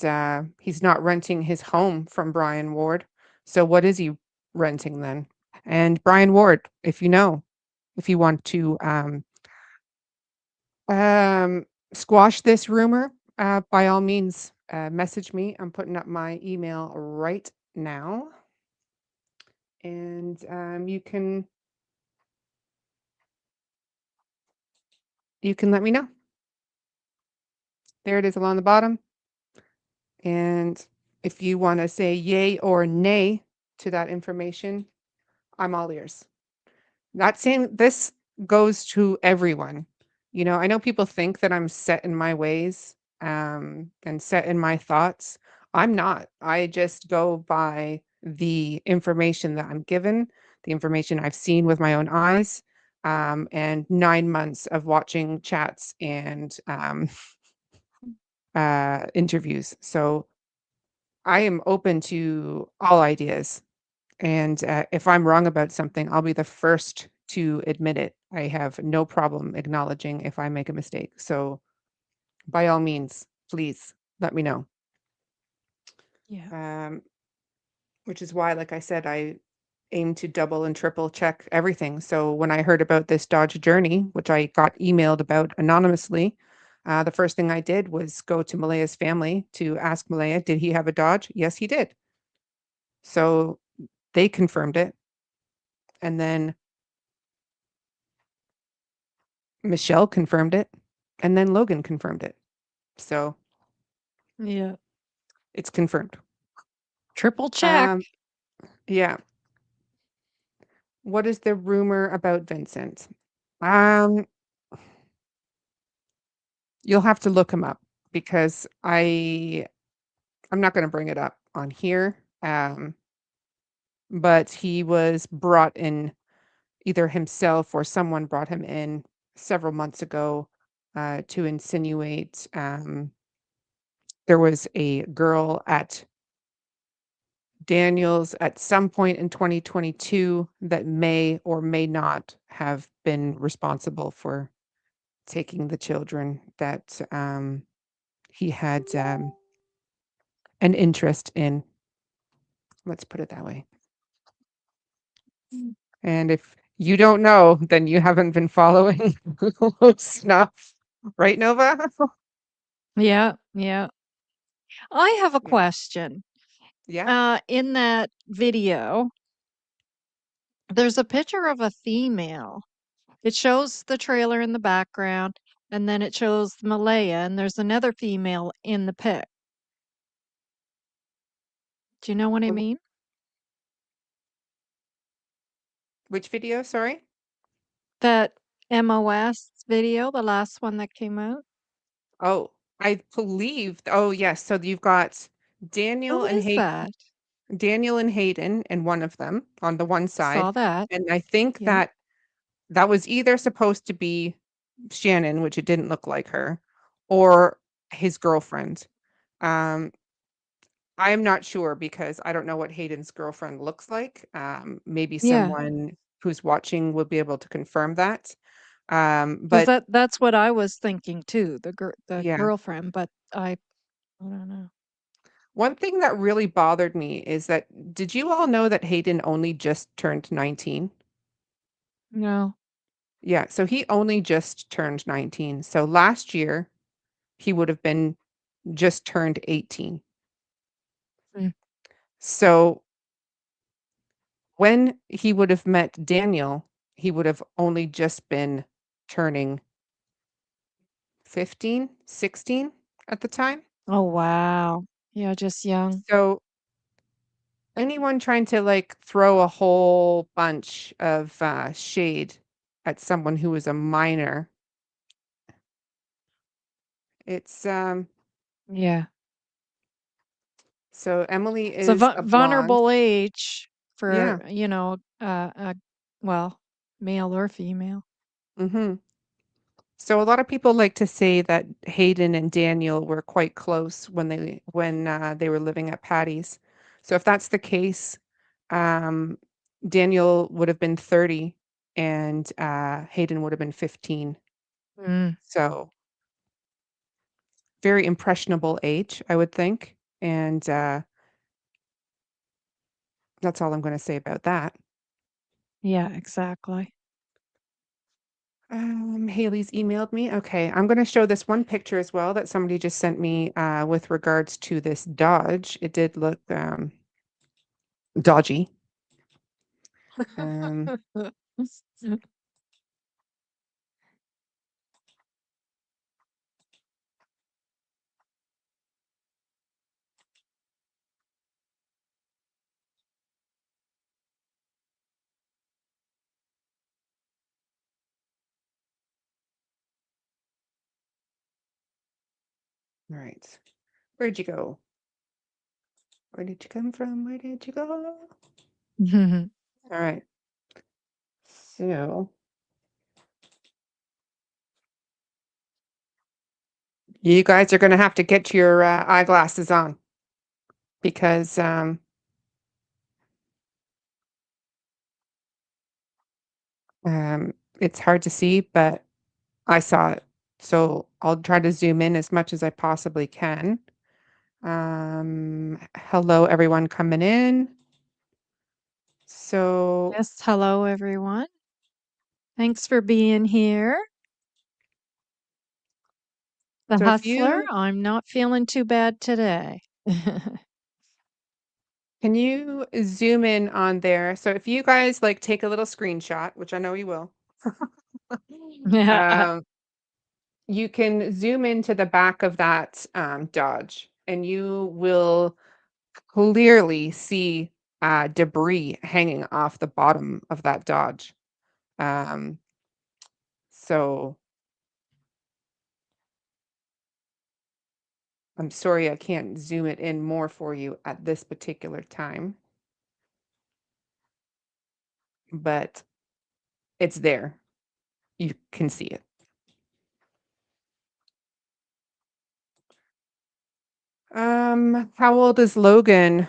Speaker 1: he's not renting his home from Brian Ward. So what is he renting then? And Brian Ward, if you know, if you want to squash this rumor, by all means, message me. I'm putting up my email right now. And you can let me know. There it is along the bottom. And if you want to say yay or nay to that information, I'm all ears. Not saying this goes to everyone. You know, I know people think that I'm set in my ways and set in my thoughts. I'm not. I just go by the information that I'm given, the information I've seen with my own eyes, and 9 months of watching chats and interviews. So I am open to all ideas. And if I'm wrong about something, I'll be the first to admit it. I have no problem acknowledging if I make a mistake. So by all means, please let me know.
Speaker 2: Yeah.
Speaker 1: Which is why, like I said, I aim to double and triple check everything. So when I heard about this Dodge Journey, which I got emailed about anonymously, the first thing I did was go to Malaya's family to ask Malaya, did he have a Dodge? Yes, he did. So they confirmed it. And then Michelle confirmed it. And then Logan confirmed it. So
Speaker 2: Yeah.
Speaker 1: it's confirmed.
Speaker 2: Triple check.
Speaker 1: Um, yeah. What is the rumor about Vincent? Um, you'll have to look him up because I'm not going to bring it up on here. But he was brought in, either himself or someone brought him in several months ago to insinuate there was a girl at Daniel's at some point in 2022 that may or may not have been responsible for taking the children that he had an interest in. Let's put it that way. And if you don't know, then you haven't been following close enough. Right, Nova?
Speaker 2: Yeah. Yeah. I have a
Speaker 1: Yeah.
Speaker 2: question.
Speaker 1: Yeah.
Speaker 2: In that video, there's a picture of a female. It shows the trailer in the background, and then it shows Malaya, and there's another female in the pic. Do you know what I
Speaker 1: The-
Speaker 2: mean?
Speaker 1: Which video? Sorry.
Speaker 2: That MOS video, the last one that came out?
Speaker 1: Oh, I believe. Oh, yes. So you've got
Speaker 2: Who is that?
Speaker 1: Daniel and Hayden, and one of them on the one side,
Speaker 2: Saw that.
Speaker 1: and I think
Speaker 2: Yeah.
Speaker 1: that was either supposed to be Shannon, which it didn't look like her, or his girlfriend. Um, I'm not sure because I don't know what Hayden's girlfriend looks like. Maybe
Speaker 2: Yeah.
Speaker 1: someone who's watching will be able to confirm that.
Speaker 2: Because
Speaker 1: But
Speaker 2: that's what I was thinking too, the
Speaker 1: yeah,
Speaker 2: girlfriend, but I don't know.
Speaker 1: one thing that really bothered me is that did you all know that Hayden only just turned 19?
Speaker 2: No.
Speaker 1: Yeah, so he only just turned 19. So last year he would have been just turned 18.
Speaker 2: Mm.
Speaker 1: So when he would have met Daniel, he would have only just been turning 15, 16 at the time.
Speaker 2: Oh, wow. Yeah, just young.
Speaker 1: So anyone trying to like throw a whole bunch of shade at someone who is a minor, it's
Speaker 2: Yeah.
Speaker 1: so Emily
Speaker 2: It's a
Speaker 1: is a blonde.
Speaker 2: vulnerable age for,
Speaker 1: Yeah.
Speaker 2: well, male or female.
Speaker 1: Hmm. So a lot of people like to say that Hayden and Daniel were quite close when they were living at Patty's. So if that's the case, um, Daniel would have been 30 and Hayden would have been 15.
Speaker 2: Mm.
Speaker 1: So very impressionable age, I would think. And that's all I'm going to say about that.
Speaker 2: Yeah, exactly.
Speaker 1: Haley's emailed me. Okay, I'm going to show this one picture as well that somebody just sent me with regards to this Dodge. It did look dodgy. Um, all right. Where'd you go? Where did you come from? Where did you go? All right. So you guys are going to have to get your eyeglasses on because it's hard to see, but I saw it. So I'll try to zoom in as much as I possibly can. Hello, everyone coming in. So,
Speaker 2: Yes, hello everyone. Thanks for being here. The
Speaker 1: so if
Speaker 2: hustler,
Speaker 1: you
Speaker 2: I'm not feeling too bad today.
Speaker 1: can you zoom in on there? So if you guys like take a little screenshot, which I know you will,
Speaker 2: Yeah.
Speaker 1: um, you can zoom into the back of that Dodge, and you will clearly see debris hanging off the bottom of that Dodge. Um, so I'm sorry I can't zoom it in more for you at this particular time, but it's there. You can see it. How old is Logan?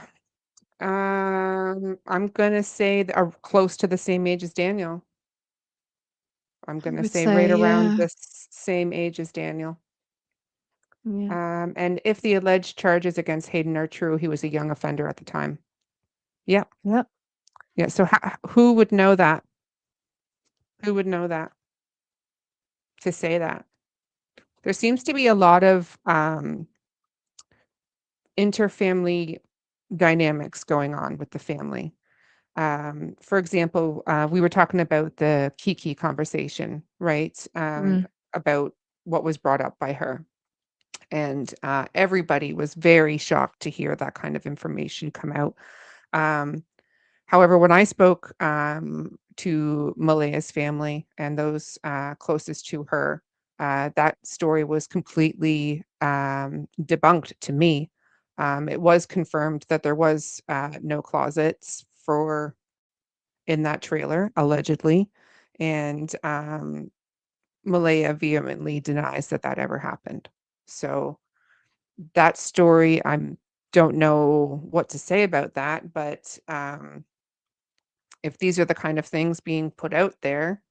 Speaker 1: I'm gonna say close to the same age as Daniel. I'm
Speaker 2: I
Speaker 1: gonna
Speaker 2: would
Speaker 1: say right
Speaker 2: say,
Speaker 1: around
Speaker 2: yeah.
Speaker 1: the same age as Daniel.
Speaker 2: Yeah.
Speaker 1: And if the alleged charges against Hayden are true, he was a young offender at the time. Yeah,
Speaker 2: Yep.
Speaker 1: yeah. So who would know that? Who would know that to say that? There seems to be a lot of interfamily dynamics going on with the family. For example, we were talking about the Kiki conversation, right?
Speaker 2: Mm.
Speaker 1: About what was brought up by her. And everybody was very shocked to hear that kind of information come out. Um, However, when I spoke to Malaya's family and those closest to her, that story was completely debunked to me. It was confirmed that there was no closets for in that trailer, allegedly, and Malaya vehemently denies that that ever happened. So that story, don't know what to say about that, but if these are the kind of things being put out there,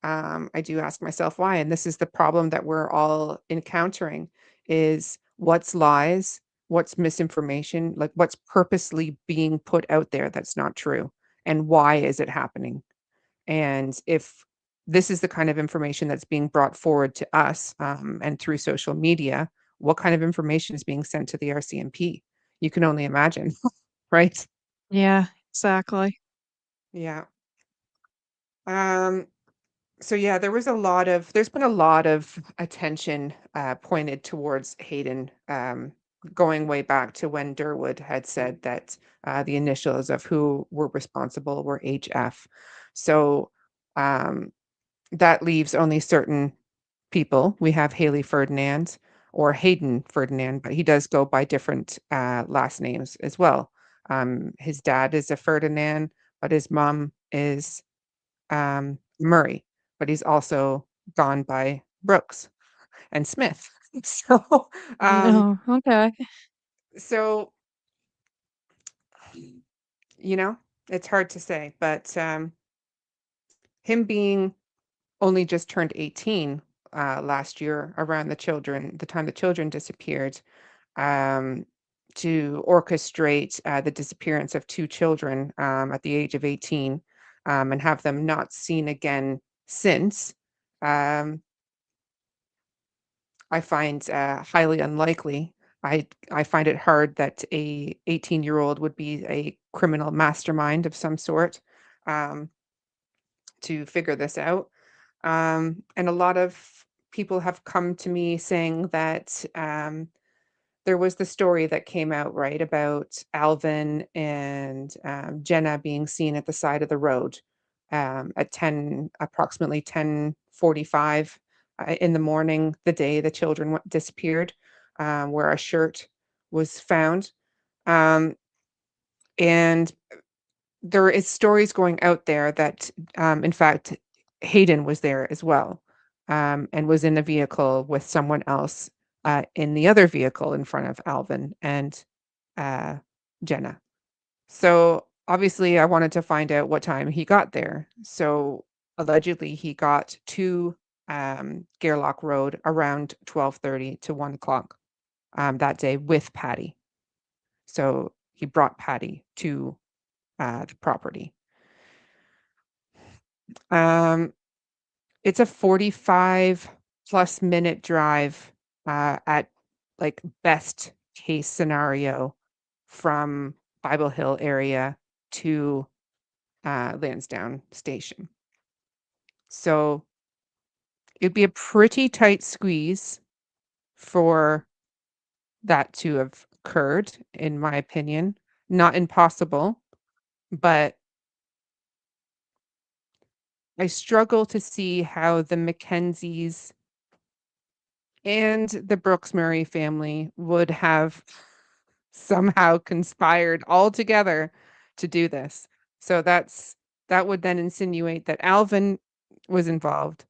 Speaker 1: I do ask myself why. And this is the problem that we're all encountering is what's lies, what's misinformation, like what's purposely being put out there that's not true, and why is it happening? And if this is the kind of information that's being brought forward to us and through social media, what kind of information is being sent to the RCMP? You can only imagine, right?
Speaker 2: Yeah, exactly.
Speaker 1: Yeah. Um, so yeah, there's been a lot of attention pointed towards Hayden, going way back to when Durwood had said that the initials of who were responsible were HF. So um, that leaves only certain people. We have Haley Ferdinand or Hayden Ferdinand, but he does go by different last names as well. His dad is a Ferdinand, but his mom is Murray, but he's also gone by Brooks and Smith. So, um,
Speaker 2: No, okay.
Speaker 1: so you know, it's hard to say, but him being only just turned 18 last year, around the time the children disappeared, um, to orchestrate the disappearance of two children at the age of 18 and have them not seen again since. Um, I find highly unlikely. I find it hard that a 18-year-old would be a criminal mastermind of some sort um, to figure this out. And a lot of people have come to me saying that there was the story that came out, right, about Alvin and Jenna being seen at the side of the road at approximately 10:45 in the morning, the day the children disappeared, where a shirt was found. Um, and there is stories going out there that, in fact, Hayden was there as well, and was in a vehicle with someone else in the other vehicle in front of Alvin and uh, Jenna. So obviously, I wanted to find out what time he got there. So allegedly, he got to Gairloch Road around 12:30 to 1 o'clock that day with Patty. So he brought Patty to the property. It's a 45+ minute drive at like best case scenario from Bible Hill area to Lansdowne Station. So it'd be a pretty tight squeeze for that to have occurred, in my opinion. Not impossible, but I struggle to see how the Mackenzies and the Brooks-Murray family would have somehow conspired all together to do this. So that would then insinuate that Alvin was involved.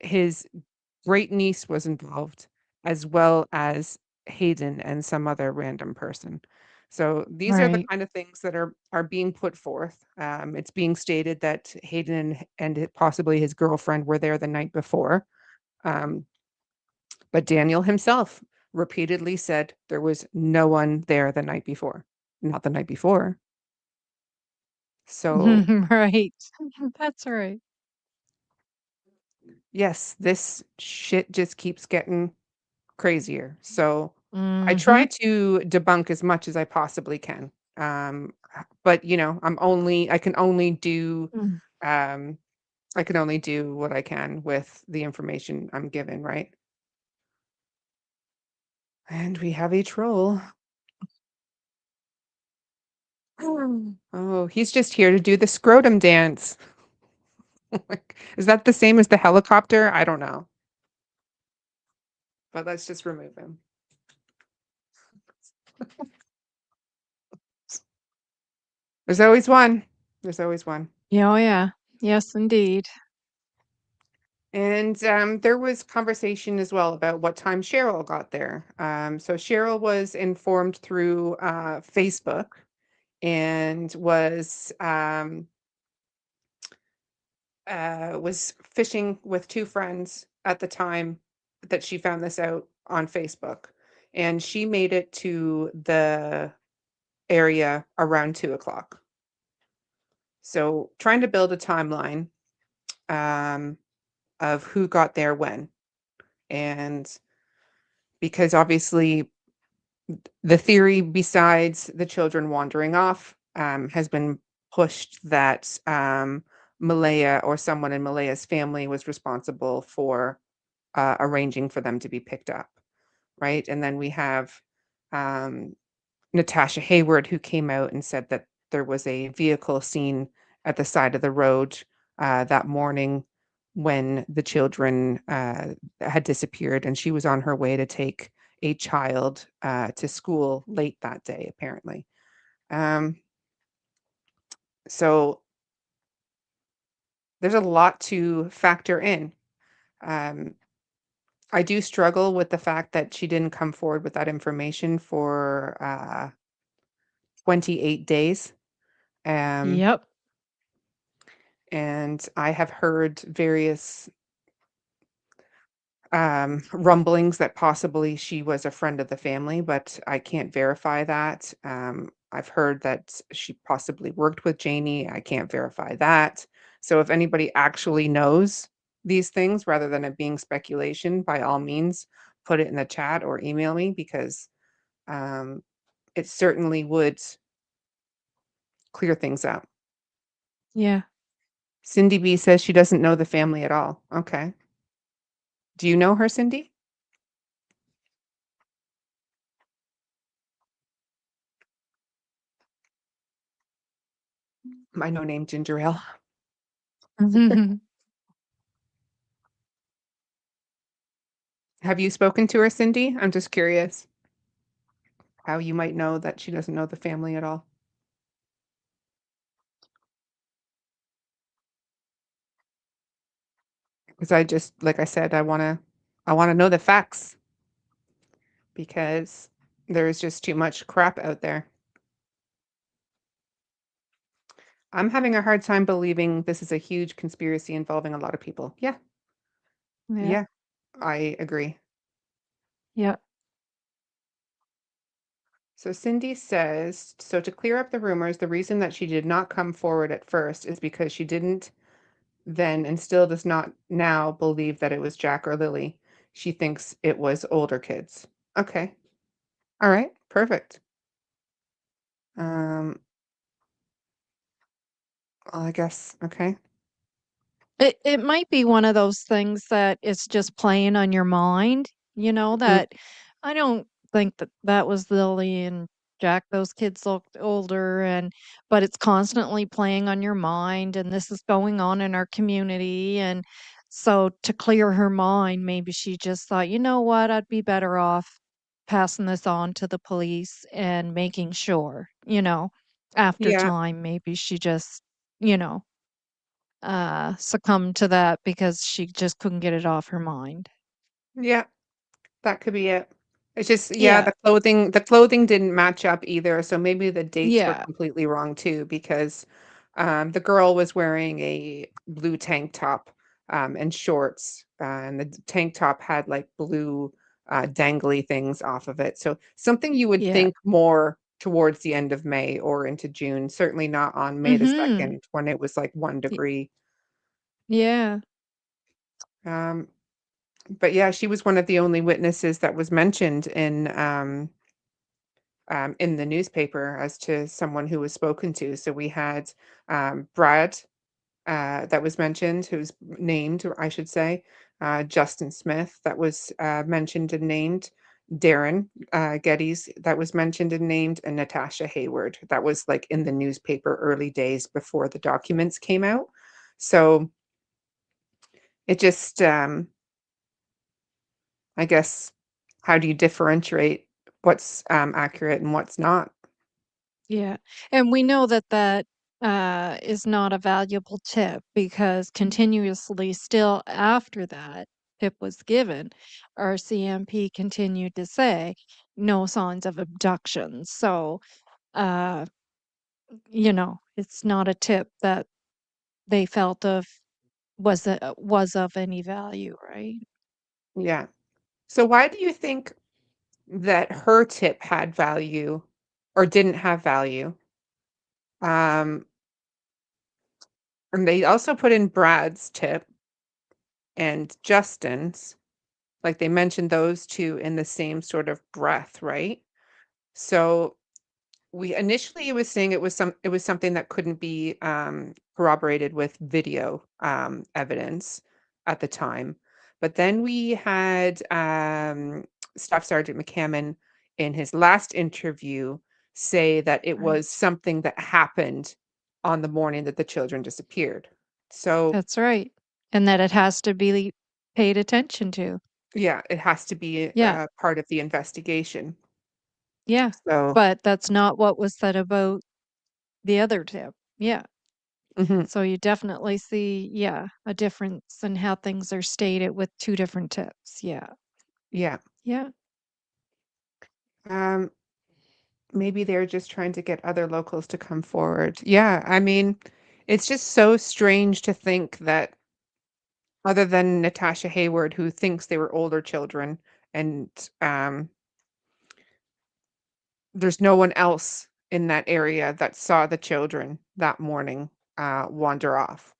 Speaker 1: His great niece was involved, as well as Hayden and some other random person. So these are the
Speaker 2: Right.
Speaker 1: kind of things that are being put forth. It's being stated that Hayden and possibly his girlfriend were there the night before. But Daniel himself repeatedly said there was no one there the night before. Not the night before. So,
Speaker 2: Right. That's right.
Speaker 1: yes, this shit just keeps getting crazier. So, I try
Speaker 2: Mhm.
Speaker 1: to debunk as much as I possibly can. But, you know, I can only do
Speaker 2: Mm.
Speaker 1: um, I can only do what I can with the information I'm given, right? And we have a troll. Oh, he's just here to do the scrotum dance. Like, is that the same as the helicopter? I don't know. But let's just remove him. There's always one. There's always one.
Speaker 2: Yeah, oh, yeah. Yes, indeed.
Speaker 1: And there was conversation as well about what time Cheryl got there. So Cheryl was informed through Facebook and was fishing with two friends at the time that she found this out on Facebook, and she made it to the area around 2 o'clock. So trying to build a timeline um, of who got there when, and because obviously the theory besides the children wandering off has been pushed that Malaya or someone in Malaya's family was responsible for arranging for them to be picked up, right? And then we have um, Natasha Hayward, who came out and said that there was a vehicle seen at the side of the road that morning when the children had disappeared, and she was on her way to take a child to school late that day, apparently. Um, so there's a lot to factor in. Um, I do struggle with the fact that she didn't come forward with that information for 28 days. Um,
Speaker 2: Yep.
Speaker 1: and I have heard various rumblings that possibly she was a friend of the family, but I can't verify that. I've heard that she possibly worked with Janie. I can't verify that. So if anybody actually knows these things, rather than it being speculation, by all means, put it in the chat or email me, because um, it certainly would clear things up.
Speaker 2: Yeah.
Speaker 1: Cindy B says she doesn't know the family at all. Okay. Do you know her, Cindy? My no-name ginger ale. Have you spoken to her, Cindy? I'm just curious how you might know that she doesn't know the family at all. Because I just, like I said, I wanna know the facts, because there's just too much crap out there. I'm having a hard time believing this is a huge conspiracy involving a lot of people. Yeah,
Speaker 2: Yeah.
Speaker 1: yeah, I agree.
Speaker 2: Yeah.
Speaker 1: So Cindy says, so to clear up the rumors, the reason that she did not come forward at first is because she didn't then and still does not now believe that it was Jack or Lily. She thinks it was older kids. Okay. All right. Perfect. Well, I guess. Okay.
Speaker 2: It might be one of those things that it's just playing on your mind,
Speaker 1: Mhm.
Speaker 2: that I don't think that that was Lily and Jack. Those kids looked older, but it's constantly playing on your mind, and this is going on in our community. And so to clear her mind, maybe she just thought, you know what, I'd be better off passing this on to the police and making sure, after
Speaker 1: Yeah.
Speaker 2: time, maybe she just, you know succumbed to that because she just couldn't get it off her mind.
Speaker 1: Yeah. That could be it. It's just yeah,
Speaker 2: Yeah,
Speaker 1: the clothing didn't match up either, so maybe the dates were
Speaker 2: yeah,
Speaker 1: completely wrong too because, the girl was wearing a blue tank top, and shorts, and the tank top had, like, blue, dangly things off of it, so something you would
Speaker 2: yeah.
Speaker 1: think more towards the end of May or into June, certainly not on May the
Speaker 2: Mhm.
Speaker 1: 2nd when it was, like, 1
Speaker 2: Y
Speaker 1: degree.
Speaker 2: yeah,
Speaker 1: Um, but yeah, she was one of the only witnesses that was mentioned in the newspaper as to someone who was spoken to. So we had Brad that was mentioned, who's named, or I should say, Justin Smith that was mentioned and named, Darren Geddes that was mentioned and named, and Natasha Hayward that was like in the newspaper early days before the documents came out. So it just, I guess, how do you differentiate what's accurate and what's not?
Speaker 2: yeah, and we know that is not a valuable tip because continuously still after that tip was given, our CMP continued to say, "No signs of abduction." So, uh, it's not a tip that they felt was of any value, right?
Speaker 1: Yeah. So why do you think that her tip had value or didn't have value? Um, and they also put in Brad's tip and Justin's, like they mentioned those two in the same sort of breath, right? So we initially it was saying it was something that couldn't be corroborated with video evidence at the time. But then we had Staff Sergeant McCammon in his last interview say that it was
Speaker 2: Right.
Speaker 1: something that happened on the morning that the children disappeared. So
Speaker 2: That's right. And that it has to be paid attention to.
Speaker 1: yeah, it has to be
Speaker 2: Yeah.
Speaker 1: part of the investigation.
Speaker 2: Yeah.
Speaker 1: So
Speaker 2: But that's not what was said about the other tip. Yeah.
Speaker 1: mhm,
Speaker 2: So you definitely see, yeah, a difference in how things are stated with two different tips. Yeah.
Speaker 1: yeah.
Speaker 2: Yeah.
Speaker 1: Um, Maybe they're just trying to get other locals to come forward. Yeah, I mean, it's just so strange to think that other than Natasha Hayward, who thinks they were older children, and um, there's no one else in that area that saw the children that morning wander off.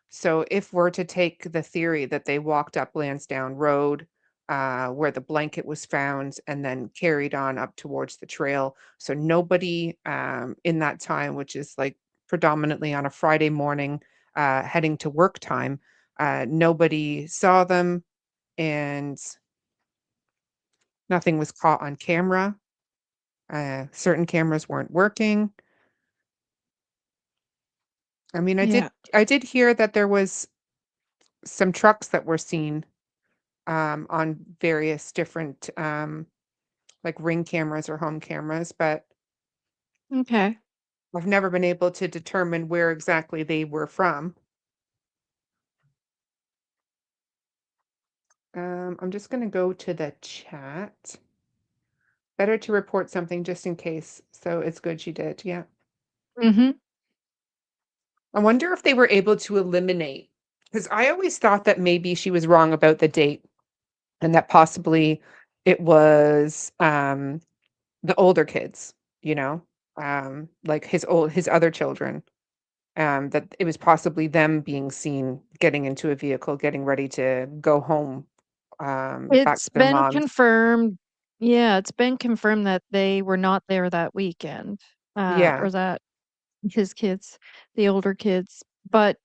Speaker 1: So if we're to take the theory that they walked up Lansdowne Road, where the blanket was found, and then carried on up towards the trail, so nobody in that time, which is like predominantly on a Friday morning, heading to work time, nobody saw them, and nothing was caught on camera. Certain cameras weren't working. I mean,
Speaker 2: Yeah.
Speaker 1: I did hear that there was some trucks that were seen on various different, like, Ring cameras or home cameras, but
Speaker 2: Okay.
Speaker 1: I've never been able to determine where exactly they were from. I'm just gonna go to the chat. Better to report something just in case, so it's good she did, yeah.
Speaker 2: Mhm.
Speaker 1: I wonder if they were able to eliminate, because I always thought that maybe she was wrong about the date and that possibly it was, the older kids, like his other children, that it was possibly them being seen getting into a vehicle, getting ready to go home, back
Speaker 2: It's
Speaker 1: to their
Speaker 2: been
Speaker 1: moms.
Speaker 2: confirmed. Yeah, it's been confirmed that they were not there that weekend,
Speaker 1: Yeah.
Speaker 2: or that his kids, the older kids. But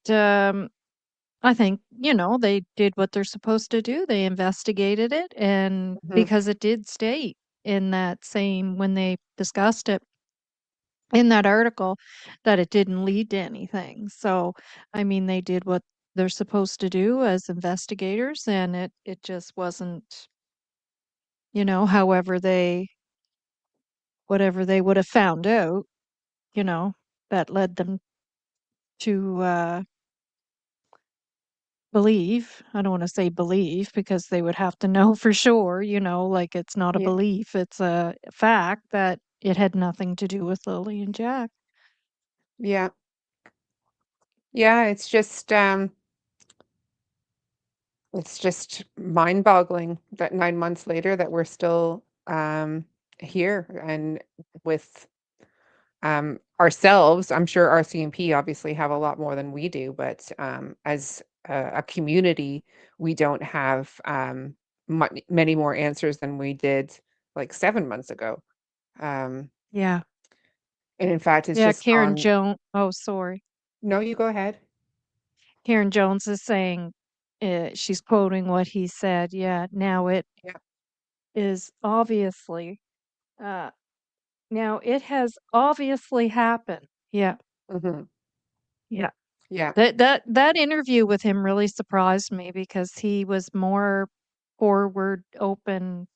Speaker 2: I think, they did what they're supposed to do. They investigated it, and
Speaker 1: Mhm.
Speaker 2: because it did state in that same, when they discussed it in that article, that it didn't lead to anything. So, I mean, they did what they're supposed to do as investigators, and it just wasn't, however whatever they would have found out, you know, that led them to believe. I don't want to say believe because they would have to know for sure, like it's not a
Speaker 1: Yeah.
Speaker 2: belief, it's a fact that it had nothing to do with Lily and Jack.
Speaker 1: Yeah. Yeah, it's just mind-boggling that 9 months later that we're still, here and with, ourselves. I'm sure RCMP obviously have a lot more than we do, but, as a community, we don't have, many more answers than we did, like, 7 months ago. Um,
Speaker 2: Yeah.
Speaker 1: and in fact, it's
Speaker 2: Yeah,
Speaker 1: just
Speaker 2: Karen
Speaker 1: gone.
Speaker 2: Jones. Oh, sorry.
Speaker 1: No, you go ahead.
Speaker 2: Karen Jones is saying, she's quoting what he said. Yeah, now it
Speaker 1: Yeah.
Speaker 2: is obviously, uh, now it has obviously happened. Yeah,
Speaker 1: Mhm.
Speaker 2: yeah.
Speaker 1: Yeah.
Speaker 2: That interview with him really surprised me because he was more forward, open,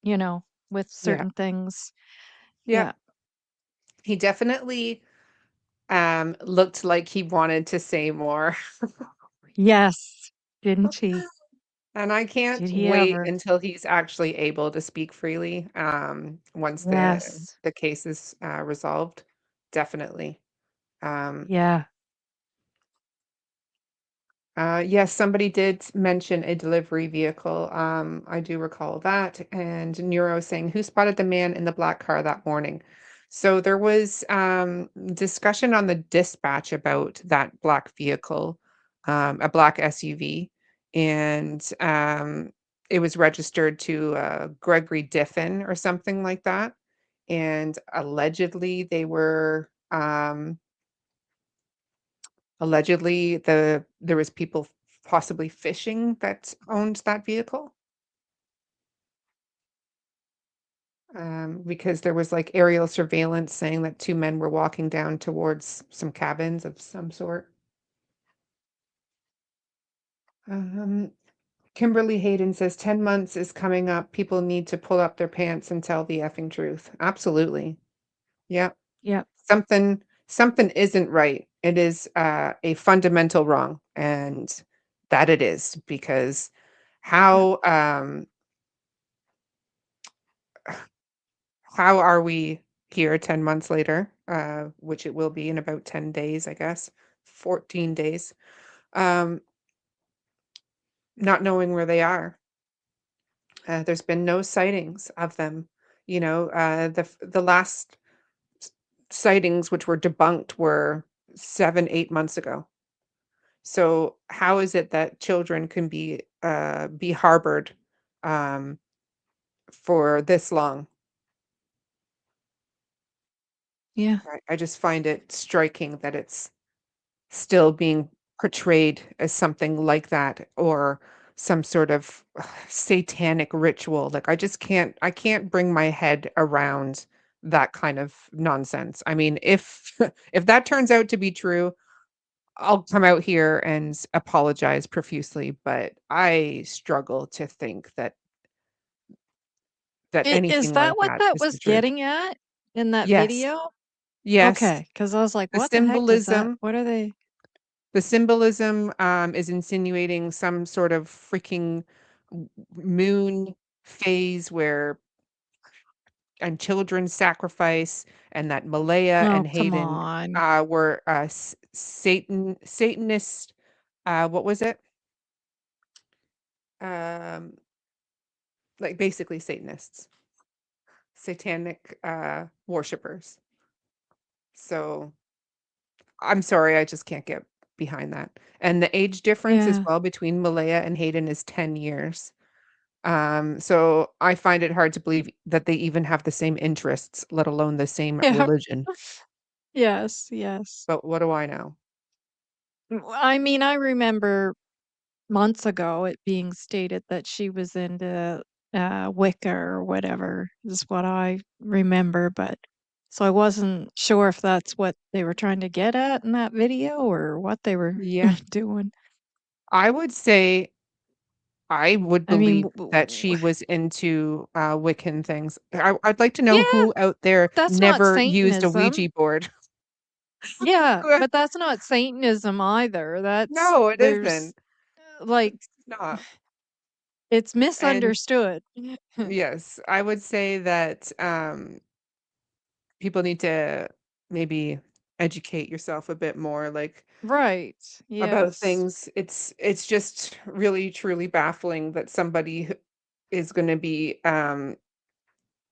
Speaker 2: with
Speaker 1: Yeah.
Speaker 2: certain things.
Speaker 1: Yeah.
Speaker 2: Yeah.
Speaker 1: He definitely, looked like he wanted to say more.
Speaker 2: Yes. Didn't he?
Speaker 1: And I can't
Speaker 2: Did he
Speaker 1: wait
Speaker 2: ever?
Speaker 1: until he's actually able to speak freely, once the
Speaker 2: Yes.
Speaker 1: the case is, resolved. Definitely. Um,
Speaker 2: Yeah.
Speaker 1: yes, somebody did mention a delivery vehicle. I do recall that. And Neuro saying, "Who spotted the man in the black car that morning?" So there was discussion on the dispatch about that black vehicle, a black SUV, and it was registered to Gregory Diffin or something like that. And allegedly, there was people possibly fishing that owned that vehicle, because there was, like, aerial surveillance saying that 2 men were walking down towards some cabins of some sort. Um, Kimberly Hayden says, "10 months is coming up. People need to pull up their pants and tell the effing truth." Absolutely. Yeah.
Speaker 2: Yep.
Speaker 1: Something isn't right. It is, a fundamental wrong, and that it is, because
Speaker 2: Yep.
Speaker 1: how, how are we here 10 months later, which it will be in about 10 days, I guess, 14 days, um, not knowing where they are. There's been no sightings of them. The last s- sightings, which were debunked, were 7, 8 months ago. So how is it that children can be harbored, um, for this long?
Speaker 2: Yeah.
Speaker 1: I just find it striking that it's still being portrayed as something like that, or some sort of satanic ritual. Like, I can't bring my head around that kind of nonsense. I mean, if if that turns out to be true, I'll come out here and apologize profusely, but I struggle to think that
Speaker 2: Is
Speaker 1: anything
Speaker 2: that
Speaker 1: like
Speaker 2: what
Speaker 1: that
Speaker 2: that
Speaker 1: is the
Speaker 2: was
Speaker 1: truth.
Speaker 2: getting at in that
Speaker 1: Yes.
Speaker 2: video?
Speaker 1: Yes.
Speaker 2: Okay, because I was like,
Speaker 1: The
Speaker 2: what the heck does that?
Speaker 1: symbolism
Speaker 2: What are they?
Speaker 1: The symbolism, is insinuating some sort of freaking moon phase where and children sacrifice, and that Malaya
Speaker 2: Oh,
Speaker 1: and
Speaker 2: come
Speaker 1: Hayden,
Speaker 2: on.
Speaker 1: were, Satanist, what was it? Um, like, basically Satanists. satanic worshippers. So I'm sorry, I just can't get behind that. And the age difference as
Speaker 2: Yeah.
Speaker 1: well between Malaya and Hayden is 10 years. So I find it hard to believe that they even have the same interests, let alone the same
Speaker 2: Yeah.
Speaker 1: religion.
Speaker 2: Yes, yes.
Speaker 1: But what do I know?
Speaker 2: I mean, I remember months ago it being stated that she was into Wicca or whatever is what I remember, but so I wasn't sure if that's what they were trying to get at in that video or what they were
Speaker 1: Yeah.
Speaker 2: doing.
Speaker 1: I would say I would
Speaker 2: I mean,
Speaker 1: believe that she was into Wiccan things. I'd like to know
Speaker 2: yeah,
Speaker 1: who out there
Speaker 2: that's not
Speaker 1: never used a
Speaker 2: Satanism.
Speaker 1: Ouija board.
Speaker 2: Yeah, but that's not Satanism either. That's
Speaker 1: No, it
Speaker 2: there's
Speaker 1: isn't.
Speaker 2: like
Speaker 1: It's not.
Speaker 2: it's
Speaker 1: And
Speaker 2: misunderstood.
Speaker 1: yes, I would say that people need to maybe educate yourself a bit more, like
Speaker 2: Right.
Speaker 1: about
Speaker 2: Yes.
Speaker 1: things. It's just really truly baffling that somebody is going to be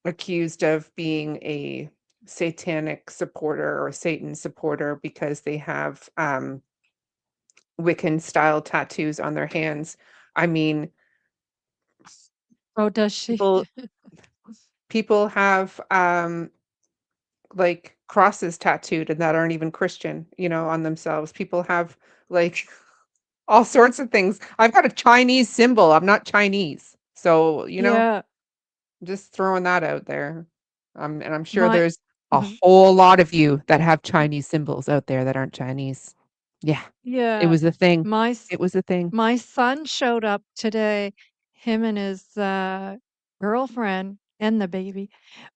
Speaker 1: accused of being a satanic supporter or Satan supporter because they have Wiccan style tattoos on their hands. I mean,
Speaker 2: Oh, does she?
Speaker 1: people people have like crosses tattooed and that aren't even Christian, on themselves. People have like all sorts of things. I've got a Chinese symbol. I'm not Chinese. So,
Speaker 2: Yeah.
Speaker 1: just throwing that out there. And I'm sure
Speaker 2: My
Speaker 1: there's a
Speaker 2: Mhm.
Speaker 1: whole lot of you that have Chinese symbols out there that aren't Chinese. Yeah, it
Speaker 2: Yeah.
Speaker 1: was a thing.
Speaker 2: My s
Speaker 1: It was a thing.
Speaker 2: my son showed up today, him and his, girlfriend and the baby,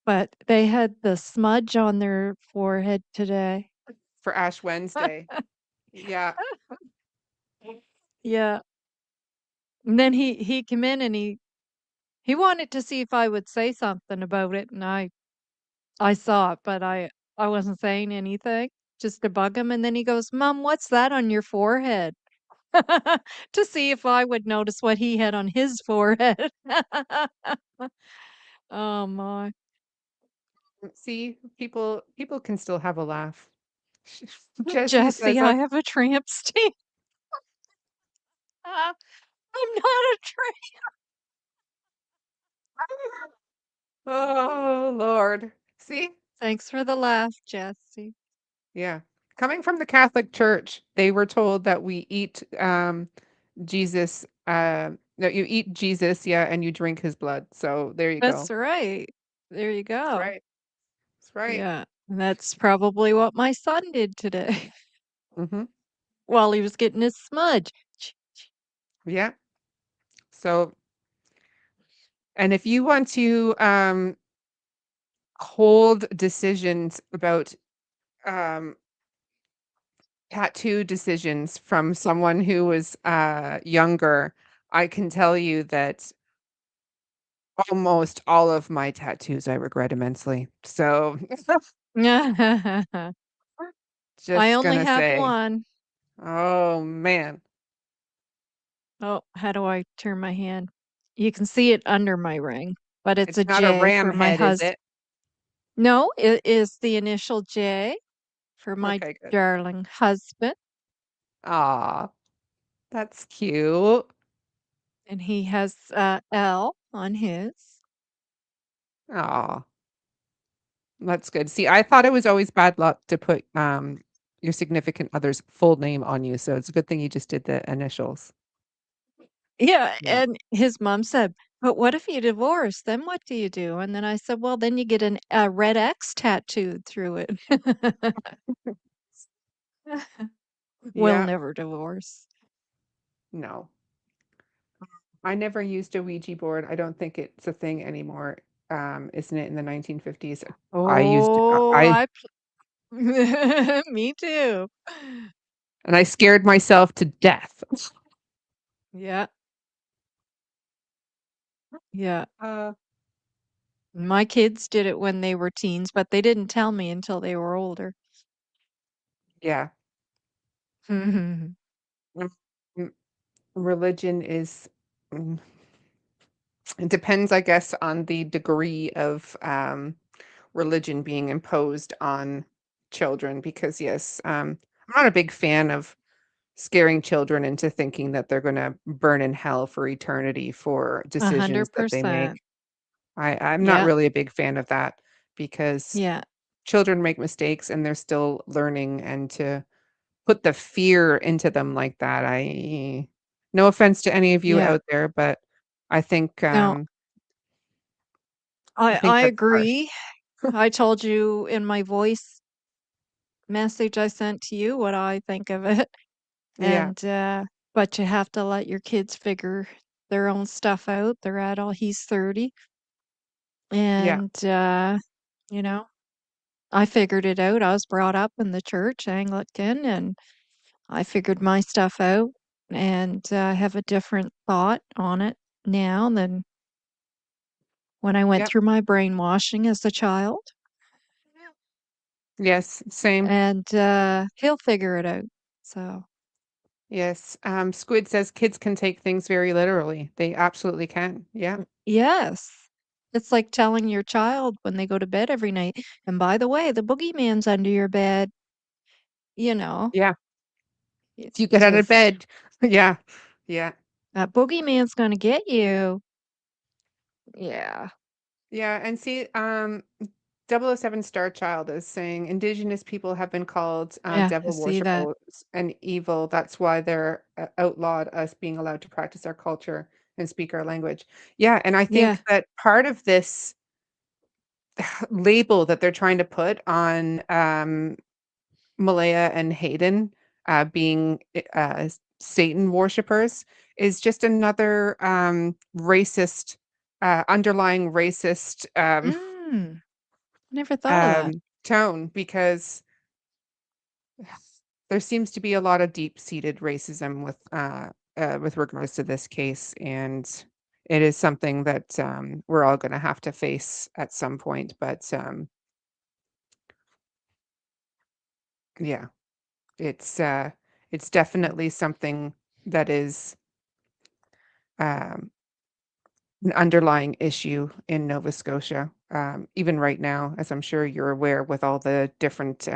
Speaker 2: but they had the smudge on their forehead today.
Speaker 1: For Ash Wednesday. Yeah.
Speaker 2: Yeah. And then he came in and he wanted to see if I would say something about it, and I saw it, but I wasn't saying anything just to bug him, and then he goes, "Mom, what's that on your forehead?" To see if I would notice what he had on his forehead. Oh my.
Speaker 1: See, people can still have a laugh. Jesse
Speaker 2: Jesse,
Speaker 1: says,
Speaker 2: I have a tramp stamp. I'm not a tramp.
Speaker 1: "Oh, Lord." See?
Speaker 2: Thanks for the laugh, Jesse.
Speaker 1: Yeah. Coming from the Catholic Church, they were told that we eat Jesus that you eat Jesus, yeah, and you drink his blood. So there you
Speaker 2: That's
Speaker 1: go.
Speaker 2: right. There you
Speaker 1: That's
Speaker 2: go.
Speaker 1: right. That's right.
Speaker 2: Yeah. And that's probably what my son did today
Speaker 1: Mhm.
Speaker 2: while he was getting his smudge.
Speaker 1: Yeah. So, and if you want to hold decisions about um tattoo decisions from someone who was younger, I can tell you that almost all of my tattoos I regret immensely. So,
Speaker 2: I
Speaker 1: just
Speaker 2: only
Speaker 1: gonna
Speaker 2: have
Speaker 1: say,
Speaker 2: one.
Speaker 1: oh man,
Speaker 2: Oh, how do I turn my hand? You can see it under my ring, but it's a
Speaker 1: it's not a
Speaker 2: J
Speaker 1: ram
Speaker 2: for my
Speaker 1: head, is
Speaker 2: husband.
Speaker 1: it?
Speaker 2: No, it is the initial J for my
Speaker 1: Okay, good.
Speaker 2: darling husband,
Speaker 1: Aw, that's cute.
Speaker 2: and he has L on his.
Speaker 1: Aw, that's good. See, I thought it was always bad luck to put your significant other's full name on you, so it's a good thing you just did the initials.
Speaker 2: Yeah,
Speaker 1: Yeah.
Speaker 2: and his mom said, "But what if you divorce? Then what do you do?" And then I said, "Well, then you get a red X tattooed through it." We'll
Speaker 1: Yeah,
Speaker 2: never divorce.
Speaker 1: no. I never used a Ouija board. I don't think it's a thing anymore. Isn't it in the 1950s? I used
Speaker 2: Oh,
Speaker 1: I
Speaker 2: me too.
Speaker 1: and I scared myself to death.
Speaker 2: Yeah, yeah.
Speaker 1: Uh,
Speaker 2: My kids did it when they were teens, but they didn't tell me until they were older.
Speaker 1: yeah. Mm, mm, Religion is mm, It depends, I guess, on the degree of religion being imposed on children. Because yes, I'm not a big fan of scaring children into thinking that they're going to burn in hell for eternity for decisions that they make.
Speaker 2: 100%.
Speaker 1: I'm not
Speaker 2: Yeah.
Speaker 1: really a big fan of that, because
Speaker 2: Yeah.
Speaker 1: children make mistakes and they're still learning, and to put the fear into them like that, no offense to any of you
Speaker 2: Yeah.
Speaker 1: out there, but I think
Speaker 2: No,
Speaker 1: I think
Speaker 2: I
Speaker 1: that's harsh.
Speaker 2: agree. I told you in my voice message I sent to you what I think of it.
Speaker 1: Yeah,
Speaker 2: And but you have to let your kids figure their own stuff out. They're adult. He's 30.
Speaker 1: yeah,
Speaker 2: And you know, I figured it out. I was brought up in the church, Anglican, and I figured my stuff out and have a different thought on it now than when I went
Speaker 1: yep,
Speaker 2: through my brainwashing as a child.
Speaker 1: yes, same.
Speaker 2: And he'll figure it out. So,
Speaker 1: Yes, Squid says kids can take things very literally. They absolutely can. Yeah,
Speaker 2: yes. It's like telling your child when they go to bed every night, and by the way, the boogeyman's under your bed, you know,
Speaker 1: yeah. If you get out of
Speaker 2: because
Speaker 1: bed, yeah, yeah,
Speaker 2: that boogeyman's going to get you. Yeah.
Speaker 1: yeah. And see, 007 Star Child is saying Indigenous people have been called
Speaker 2: Yeah, I
Speaker 1: devil
Speaker 2: see that.
Speaker 1: worshippers and evil. That's why they're outlawed us being allowed to practice our culture and speak our language. Yeah, and I
Speaker 2: Yeah.
Speaker 1: think that part of this label that they're trying to put on Malaya and Hayden being Satan worshippers is just another racist, underlying racist
Speaker 2: Mm, never thought of that.
Speaker 1: tone, because there seems to be a lot of deep-seated racism with regards to this case, and it is something that we're all going to have to face at some point. But yeah, it's definitely something that is um, an underlying issue in Nova Scotia, even right now, as I'm sure you're aware, with all the different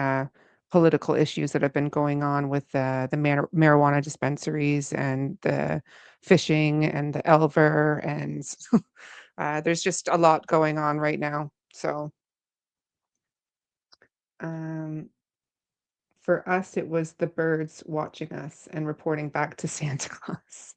Speaker 1: political issues that have been going on with the marijuana dispensaries and the fishing and the Elver, and there's just a lot going on right now. So um, for us, it was the birds watching us and reporting back to Santa Claus.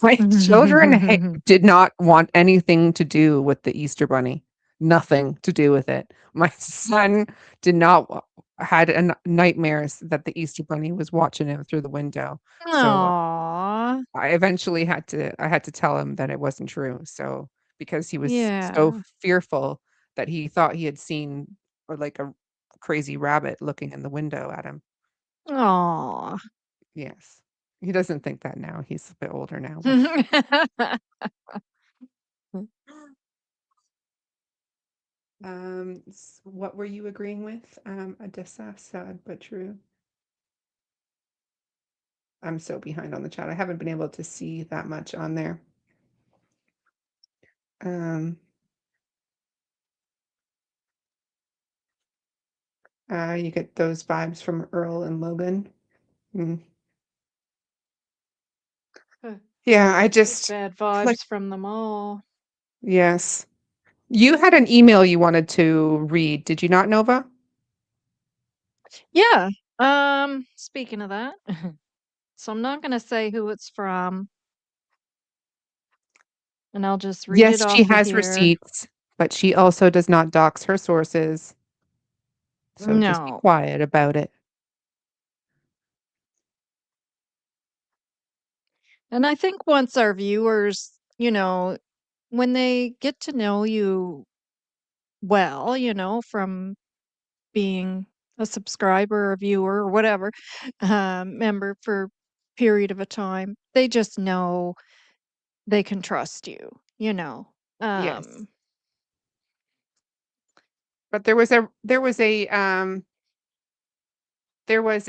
Speaker 1: My children did not want anything to do with the Easter Bunny. Nothing to do with it. My son did not had nightmares that the Easter Bunny was watching him through the window. So
Speaker 2: Aw.
Speaker 1: I had to tell him that it wasn't true. So because he was so
Speaker 2: Yeah.
Speaker 1: fearful that he thought he had seen, or like a crazy rabbit looking in the window at him.
Speaker 2: Aw.
Speaker 1: Yes. He doesn't think that now. He's a bit older now, but what were you agreeing with? Adessa, sad but true. I'm so behind on the chat. I haven't been able to see that much on there. Um, you get those vibes from Earl and Logan. Mm. Yeah, I
Speaker 2: Get
Speaker 1: just
Speaker 2: bad
Speaker 1: like,
Speaker 2: vibes from them all.
Speaker 1: yes. You had an email you wanted to read, did you not, Nova?
Speaker 2: Yeah. Speaking of that, so I'm not gonna say who it's from, and I'll just read it
Speaker 1: Yes, she
Speaker 2: off of
Speaker 1: has
Speaker 2: here.
Speaker 1: receipts, but she also does not dox her sources. So just be
Speaker 2: No.
Speaker 1: quiet about it.
Speaker 2: And I think once our viewers, when they get to know you well, from being a subscriber, a viewer, or whatever, member for period of a time, they just know they can trust you.
Speaker 1: Yes.
Speaker 2: Um,
Speaker 1: But there was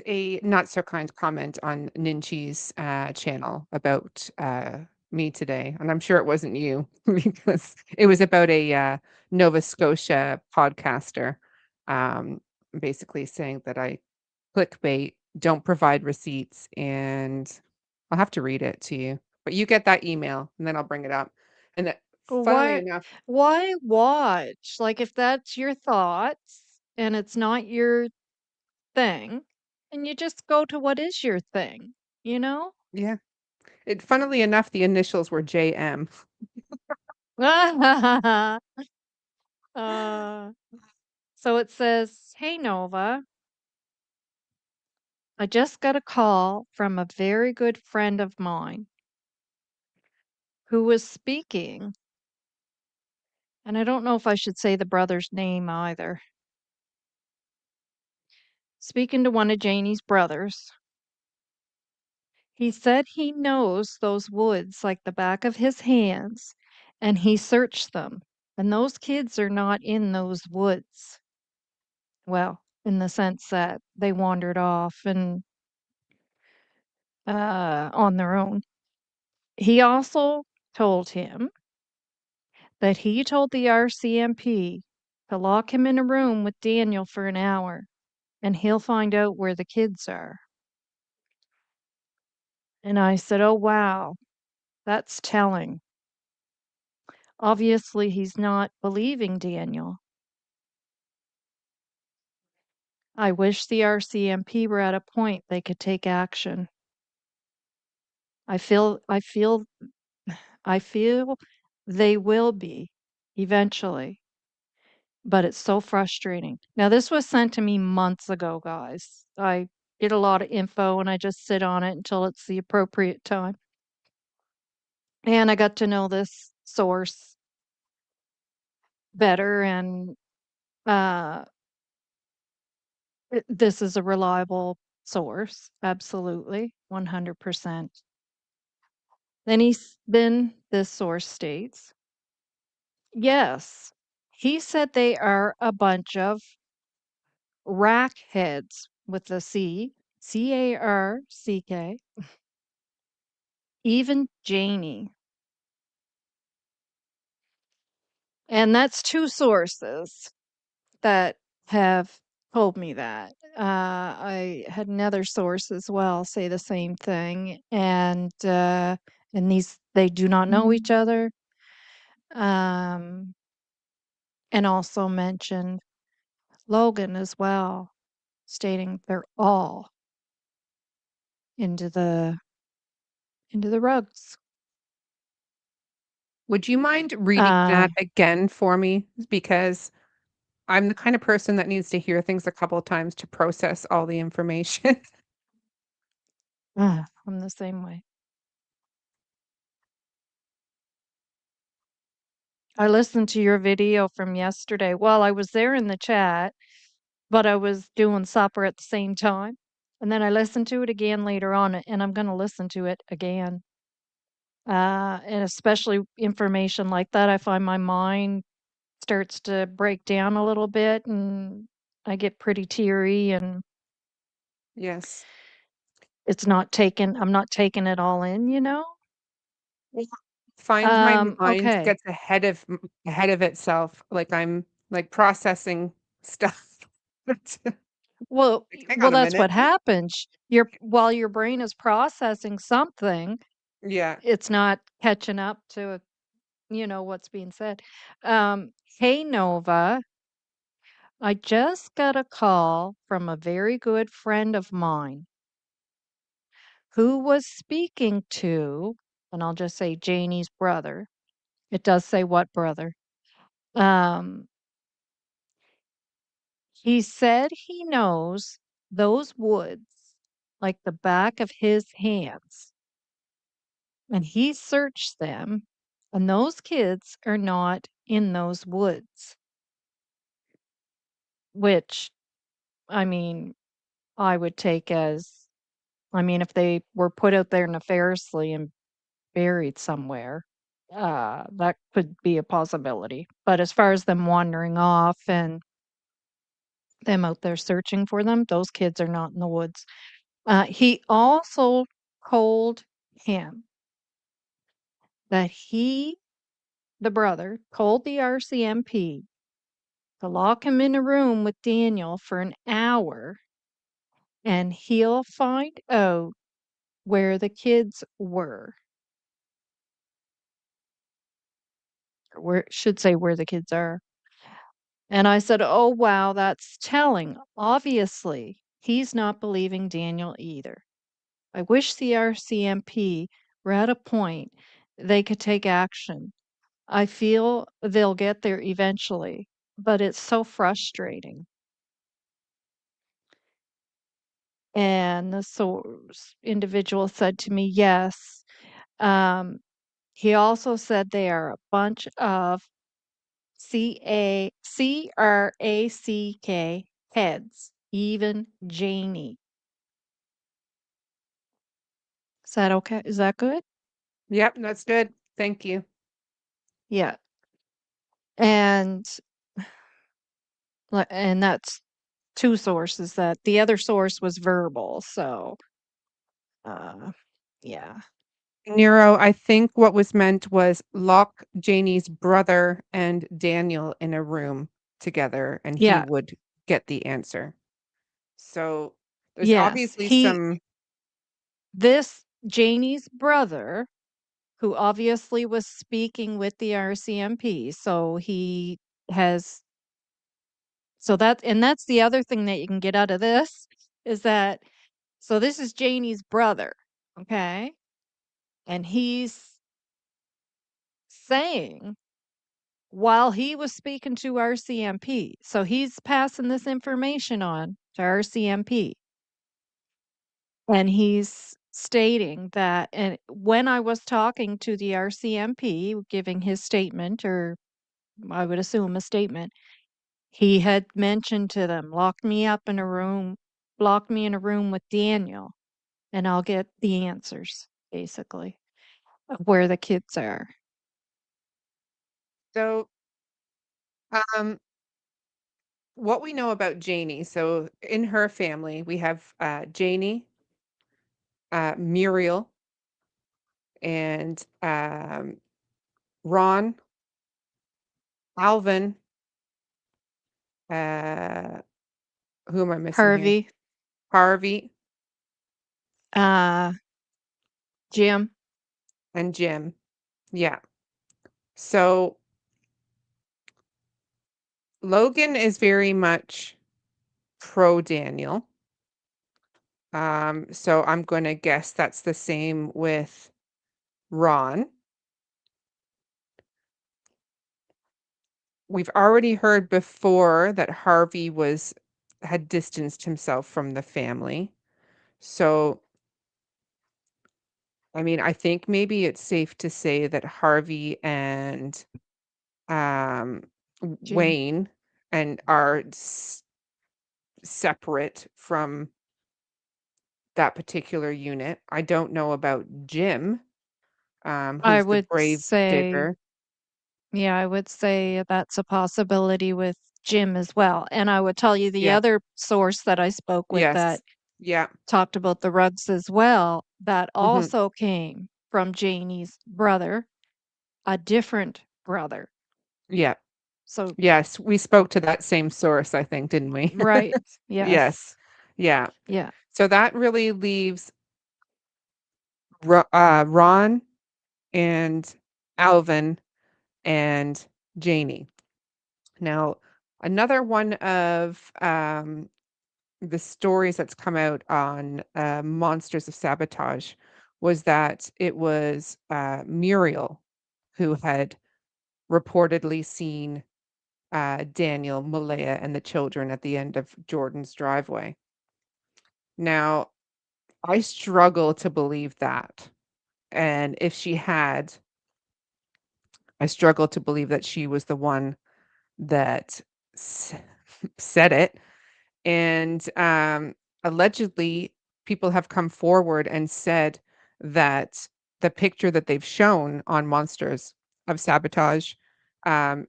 Speaker 1: a not so kind comment on Ninchi's channel about me today, and I'm sure it wasn't you because it was about a Nova Scotia podcaster, um, basically saying that I clickbait, don't provide receipts, and I'll have to read it to you. But you get that email, and then I'll bring it up. And that,
Speaker 2: Well,
Speaker 1: funnily enough,
Speaker 2: why watch? Like, if that's your thoughts and it's not your thing, and you just go to what is your thing, you know?
Speaker 1: yeah, funnily enough, the initials were JM.
Speaker 2: Uh, so it says, "Hey Nova, I just got a call from a very good friend of mine who was speaking, and I don't know if I should say the brother's name either. Speaking to one of Janie's brothers. He said he knows those woods like the back of his hands, and he searched them, and those kids are not in those woods. Well, in the sense that they wandered off and on their own. He also told him that he told the RCMP to lock him in a room with Daniel for an hour, and he'll find out where the kids are." And I said, "Oh, wow, that's telling." Obviously, he's not believing Daniel. I wish the RCMP were at a point they could take action. I feel I feel I feel they will be eventually, but it's so frustrating. Now, this was sent to me months ago, guys. I get a lot of info and I just sit on it until it's the appropriate time. And I got to know this source better, and uh this is a reliable source, absolutely, 100%. Then this source states, yes, he said they are a bunch of rackheads with a C, Carck, even Janie. And that's two sources that have told me that. I had another source as well say the same thing, and these they do not know each other. Um, and also mentioned Logan as well, stating they're all into the rugs.
Speaker 1: Would you mind reading
Speaker 2: Uh,
Speaker 1: that again for me? Because I'm the kind of person that needs to hear things a couple of times to process all the information.
Speaker 2: I'm the same way. I listened to your video from yesterday. Well, I was there in the chat, but I was doing supper at the same time. And then I listened to it again later on, and I'm going to listen to it again. And especially information like that, I find my mind starts to break down a little bit, and I get pretty teary, and
Speaker 1: Yes.
Speaker 2: I'm not taking it all in, you know?
Speaker 1: Well, find my mind
Speaker 2: Okay.
Speaker 1: gets ahead of itself, like I'm, like, processing stuff.
Speaker 2: Well,
Speaker 1: Like, "Hang
Speaker 2: well,
Speaker 1: on a
Speaker 2: that's
Speaker 1: minute."
Speaker 2: what happens. While your brain is processing something,
Speaker 1: Yeah.
Speaker 2: it's not catching up to, what's being said. Hey Nova, I just got a call from a very good friend of mine who was speaking to, and I'll just say Janie's brother. It does say what brother. Um, he said he knows those woods like the back of his hands, and he searched them, and those kids are not in those woods, which, I mean, I would take as, if they were put out there nefariously and buried somewhere, that could be a possibility. But as far as them wandering off and them out there searching for them, those kids are not in the woods. He also told him that he, the brother, told the RCMP to lock him in a room with Daniel for an hour and he'll find out where the kids were. Or where should say where the kids are. And I said, "Oh, wow, that's telling. Obviously, he's not believing Daniel either. I wish the RCMP were at a point they could take action. I feel they'll get there eventually, but it's so frustrating." And the individual said to me, yes. He also said they are a bunch of CRACK heads, even Janie. Is that okay? Is that good?
Speaker 1: Yep, that's good. Thank you.
Speaker 2: Yeah. And that's two sources. That the other source was verbal. So, yeah.
Speaker 1: Nero, I think what was meant was lock Janie's brother and Daniel in a room together and he
Speaker 2: Yeah.
Speaker 1: would get the answer. So there's
Speaker 2: Yes.
Speaker 1: obviously some
Speaker 2: This Janie's brother, who obviously was speaking with the RCMP, so he has that's the other thing that you can get out of this is that so this is Janie's brother, okay? And he's saying while he was speaking to RCMP, so he's passing this information on to RCMP. And he's stating that, and when I was talking to the RCMP, giving his statement, or I would assume a statement, he had mentioned to them, lock me in a room with Daniel, and I'll get the answers, basically, of where the kids are.
Speaker 1: so what we know about Janie. So in her family, we have Janie, Muriel, and Ron, Alvin, uh, who am I missing here?
Speaker 2: Harvey,
Speaker 1: Harvey
Speaker 2: uh, Jim.
Speaker 1: and Jim. Yeah. So Logan is very much pro Daniel. So I'm going to guess that's the same with Ron. We've already heard before that Harvey had distanced himself from the family. So, I mean, I think maybe it's safe to say that Harvey and um,
Speaker 2: Jim.
Speaker 1: Wayne and are separate from that particular unit. I don't know about Jim,
Speaker 2: I
Speaker 1: who's the
Speaker 2: would
Speaker 1: grave
Speaker 2: say,
Speaker 1: digger.
Speaker 2: yeah, I would say that's a possibility with Jim as well. And I would tell you the
Speaker 1: Yeah.
Speaker 2: other source that I spoke with that
Speaker 1: Yes. Yeah.
Speaker 2: talked about the rugs as well, that
Speaker 1: Mhm.
Speaker 2: also came from Janie's brother, a different brother.
Speaker 1: Yeah.
Speaker 2: So,
Speaker 1: Yes, we spoke to that same source, I think, didn't we?
Speaker 2: right. Yes.
Speaker 1: Yes. Yeah.
Speaker 2: Yeah.
Speaker 1: So that really leaves Ron and Alvin and Janie. Now, another one of the stories that's come out on Monsters of Sabotage was that it was Muriel who had reportedly seen Daniel, Malaya, and the children at the end of Jordan's driveway. Now, I struggle to believe that. And if she had, I struggle to believe that she was the one that said it. And allegedly, people have come forward and said that the picture that they've shown on Monsters of Sabotage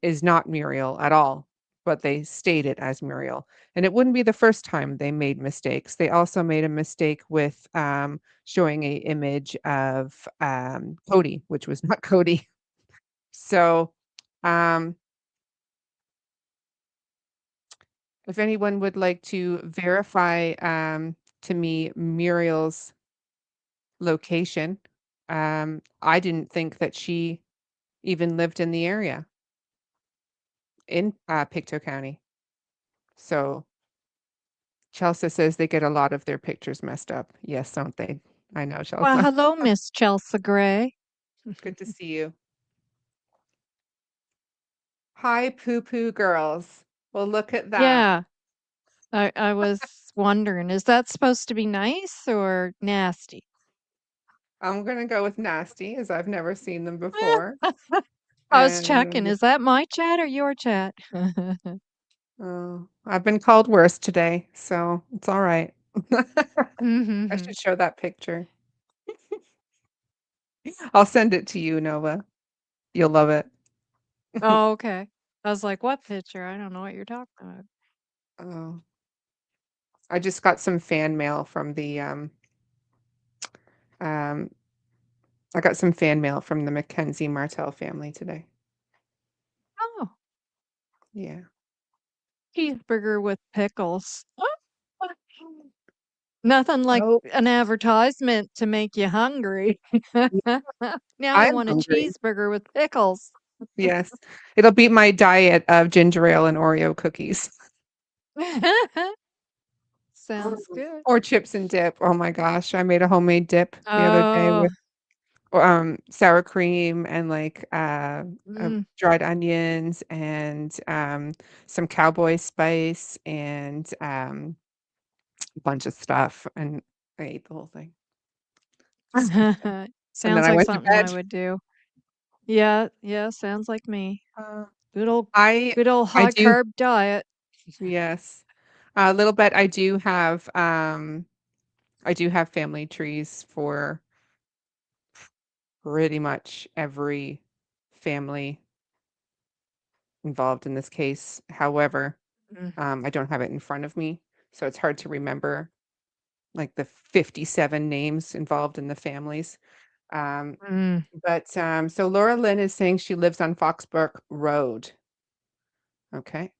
Speaker 1: is not Muriel at all, but they state it as Muriel. And it wouldn't be the first time they made mistakes. They also made a mistake with showing a image of Cody, which was not Cody. So um, if anyone would like to verify to me Muriel's location, I didn't think that she even lived in the area in Pictou County. So Chelsea says they get a lot of their pictures messed up. Yes, don't they? I know,
Speaker 2: Well,
Speaker 1: Chelsea.
Speaker 2: hello, Miss Chelsea Gray.
Speaker 1: Good to see you. Hi, poo poo girls. Well, look at that.
Speaker 2: Yeah, I was wondering, is that supposed to be nice or nasty?
Speaker 1: I'm gonna go with nasty, as I've never seen them before.
Speaker 2: I was checking.
Speaker 1: And
Speaker 2: Is that my chat or your chat?
Speaker 1: I've been called worse today, so it's all right. I
Speaker 2: Mhm.
Speaker 1: should show that picture. I'll send it to you, Nova. You'll love it.
Speaker 2: Oh, okay. I was like, what picture? I don't know what you're talking about.
Speaker 1: Oh, I just got some fan mail from the um I got some fan mail from the Mackenzie Martell family today.
Speaker 2: Oh,
Speaker 1: Yeah.
Speaker 2: cheeseburger with pickles. Nothing like
Speaker 1: Oh,
Speaker 2: an advertisement to make you hungry. Now I
Speaker 1: I'm
Speaker 2: want a
Speaker 1: hungry.
Speaker 2: cheeseburger with pickles.
Speaker 1: Yes. It'll beat my diet of ginger ale and Oreo cookies.
Speaker 2: Sounds good.
Speaker 1: Or chips and dip. Oh my gosh, I made a homemade dip the other day
Speaker 2: Oh,
Speaker 1: with sour cream and like
Speaker 2: mm.
Speaker 1: dried onions and some cowboy spice and a bunch of stuff, and I ate the whole thing. Disgusting. And then
Speaker 2: Sounds
Speaker 1: I
Speaker 2: like
Speaker 1: went to
Speaker 2: something
Speaker 1: bed.
Speaker 2: I would do. Yeah, yeah, sounds like me.
Speaker 1: Uh,
Speaker 2: Good old
Speaker 1: I
Speaker 2: good old
Speaker 1: I
Speaker 2: high
Speaker 1: do,
Speaker 2: carb diet.
Speaker 1: yes. A little bit. I do have family trees for pretty much every family involved in this case. However,
Speaker 2: Mm.
Speaker 1: I don't have it in front of me, so it's hard to remember like the 57 names involved in the families. Um,
Speaker 2: Mm.
Speaker 1: so Laura Lynn is saying she lives on Foxbrook Road. Okay,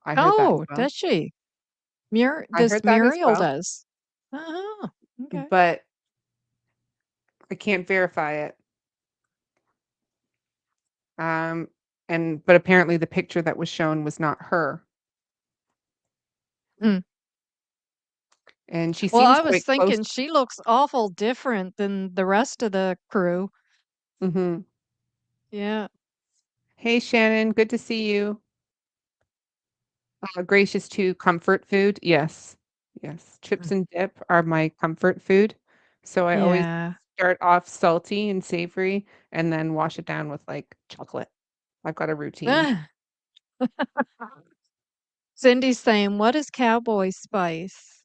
Speaker 1: I heard that as
Speaker 2: Oh,
Speaker 1: well.
Speaker 2: does she?
Speaker 1: I
Speaker 2: This
Speaker 1: heard that as
Speaker 2: Muriel
Speaker 1: well,
Speaker 2: does. Oh, okay.
Speaker 1: but I can't verify it. Um, but apparently the picture that was shown was not her,
Speaker 2: Mm.
Speaker 1: and she
Speaker 2: Well,
Speaker 1: seems
Speaker 2: I was
Speaker 1: quite close.
Speaker 2: thinking she looks awful different than the rest of the crew.
Speaker 1: Hmm.
Speaker 2: Yeah.
Speaker 1: Hey Shannon, good to see you. Gracious to comfort food. Yes. Yes. Chips
Speaker 2: Mm.
Speaker 1: and dip are my comfort food. So I always
Speaker 2: Yeah.
Speaker 1: start off salty and savory and then wash it down with like chocolate. I've got a routine.
Speaker 2: Cindy's saying, "What is cowboy spice?"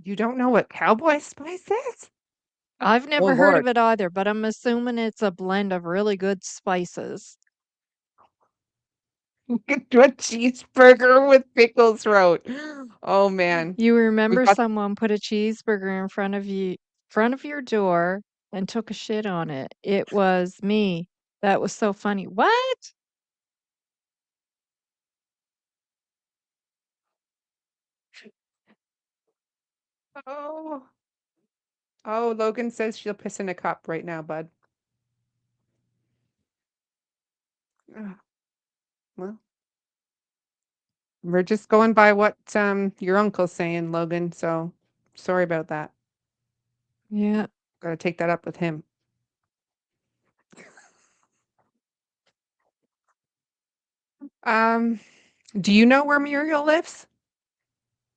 Speaker 1: You don't know what cowboy spice is?
Speaker 2: I've
Speaker 1: Oh
Speaker 2: never heard
Speaker 1: Lord.
Speaker 2: of it either, but I'm assuming it's a blend of really good spices.
Speaker 1: Do a cheeseburger with pickles wrote. Oh man.
Speaker 2: You
Speaker 1: We've
Speaker 2: remember
Speaker 1: got
Speaker 2: someone put a cheeseburger in front of your door and took a shit on it. It was me. That was so funny. What?
Speaker 1: oh. Oh, Logan says she'll piss in a cup right now, bud. Ugh, well, we're just going by what your uncle's saying, Logan, so sorry about that.
Speaker 2: Yeah.
Speaker 1: Gotta take that up with him. Um, do you know where Muriel lives?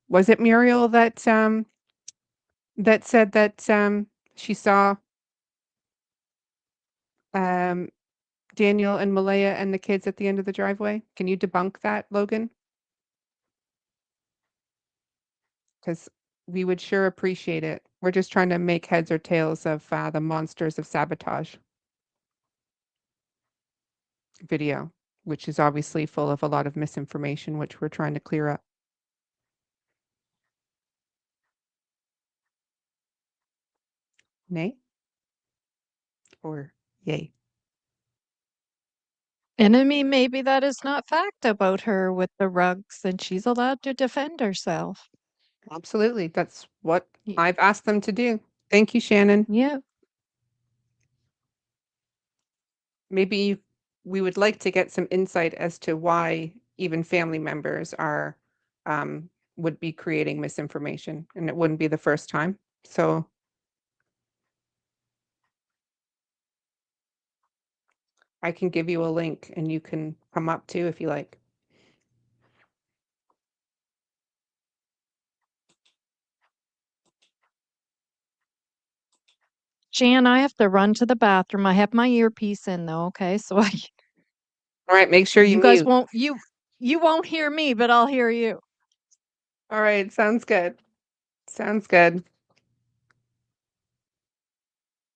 Speaker 1: Was it Muriel that said that she saw um Daniel and Malaya and the kids at the end of the driveway? Can you debunk that, Logan? Because we would sure appreciate it. We're just trying to make heads or tails of the monsters of sabotage video. which is obviously full of a lot of misinformation, which we're trying to clear up. Nay? Or yay?
Speaker 2: And I mean, maybe that is not fact about her with the rugs, and she's allowed to defend herself.
Speaker 1: Absolutely. That's what
Speaker 2: Y-
Speaker 1: I've asked them to do. Thank you, Shannon.
Speaker 2: Yeah.
Speaker 1: Maybe we would like to get some insight as to why even family members are would be creating misinformation, and it wouldn't be the first time. So I can give you a link and you can come up too if you like.
Speaker 2: Jan, I have to run to the bathroom. I have my earpiece in though, okay? So
Speaker 1: All right, make sure you
Speaker 2: you guys
Speaker 1: mute.
Speaker 2: won't you won't hear me, but I'll hear you.
Speaker 1: All right, sounds good. Sounds good.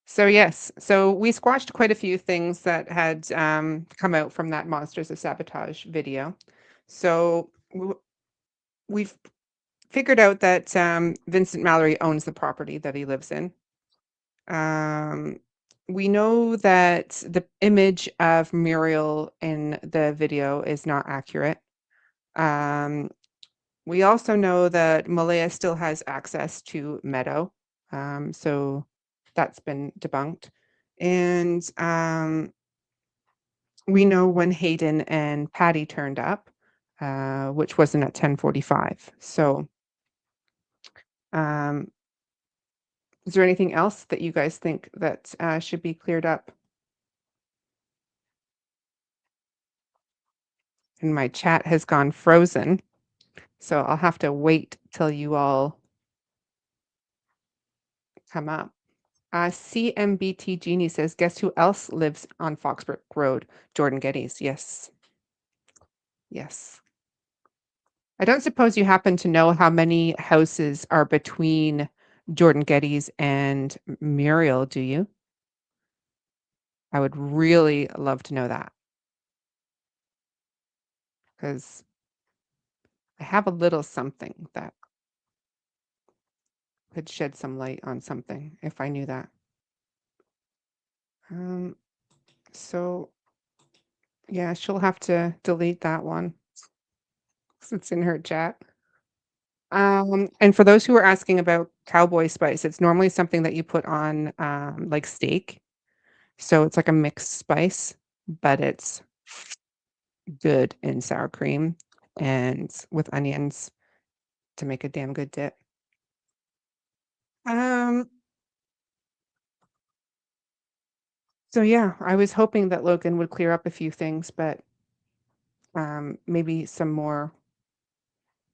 Speaker 1: So yes, so we squashed quite a few things that had come out from that Monsters of Sabotage video. So we've figured out that Vincent Mallory owns the property that he lives in. We know that the image of Muriel in the video is not accurate. We also know that Malaya still has access to Meadow. So that's been debunked. And we know when Hayden and Patty turned up, which wasn't at 10:45. So is there anything else that you guys think that should be cleared up? And my chat has gone frozen. So I'll have to wait till you all come up. CMBT Genie says, guess who else lives on Foxbrook Road? Jordan Geddes. Yes. Yes. I don't suppose you happen to know how many houses are between Jordan Geddes and Muriel, do you? I would really love to know that. Because I have a little something that could shed some light on something if I knew that. So yeah, she'll have to delete that one. It's in her chat. And for those who are asking about cowboy spice, it's normally something that you put on like steak. So it's like a mixed spice, but it's good in sour cream and with onions to make a damn good dip. So yeah, I was hoping that Logan would clear up a few things, but maybe some more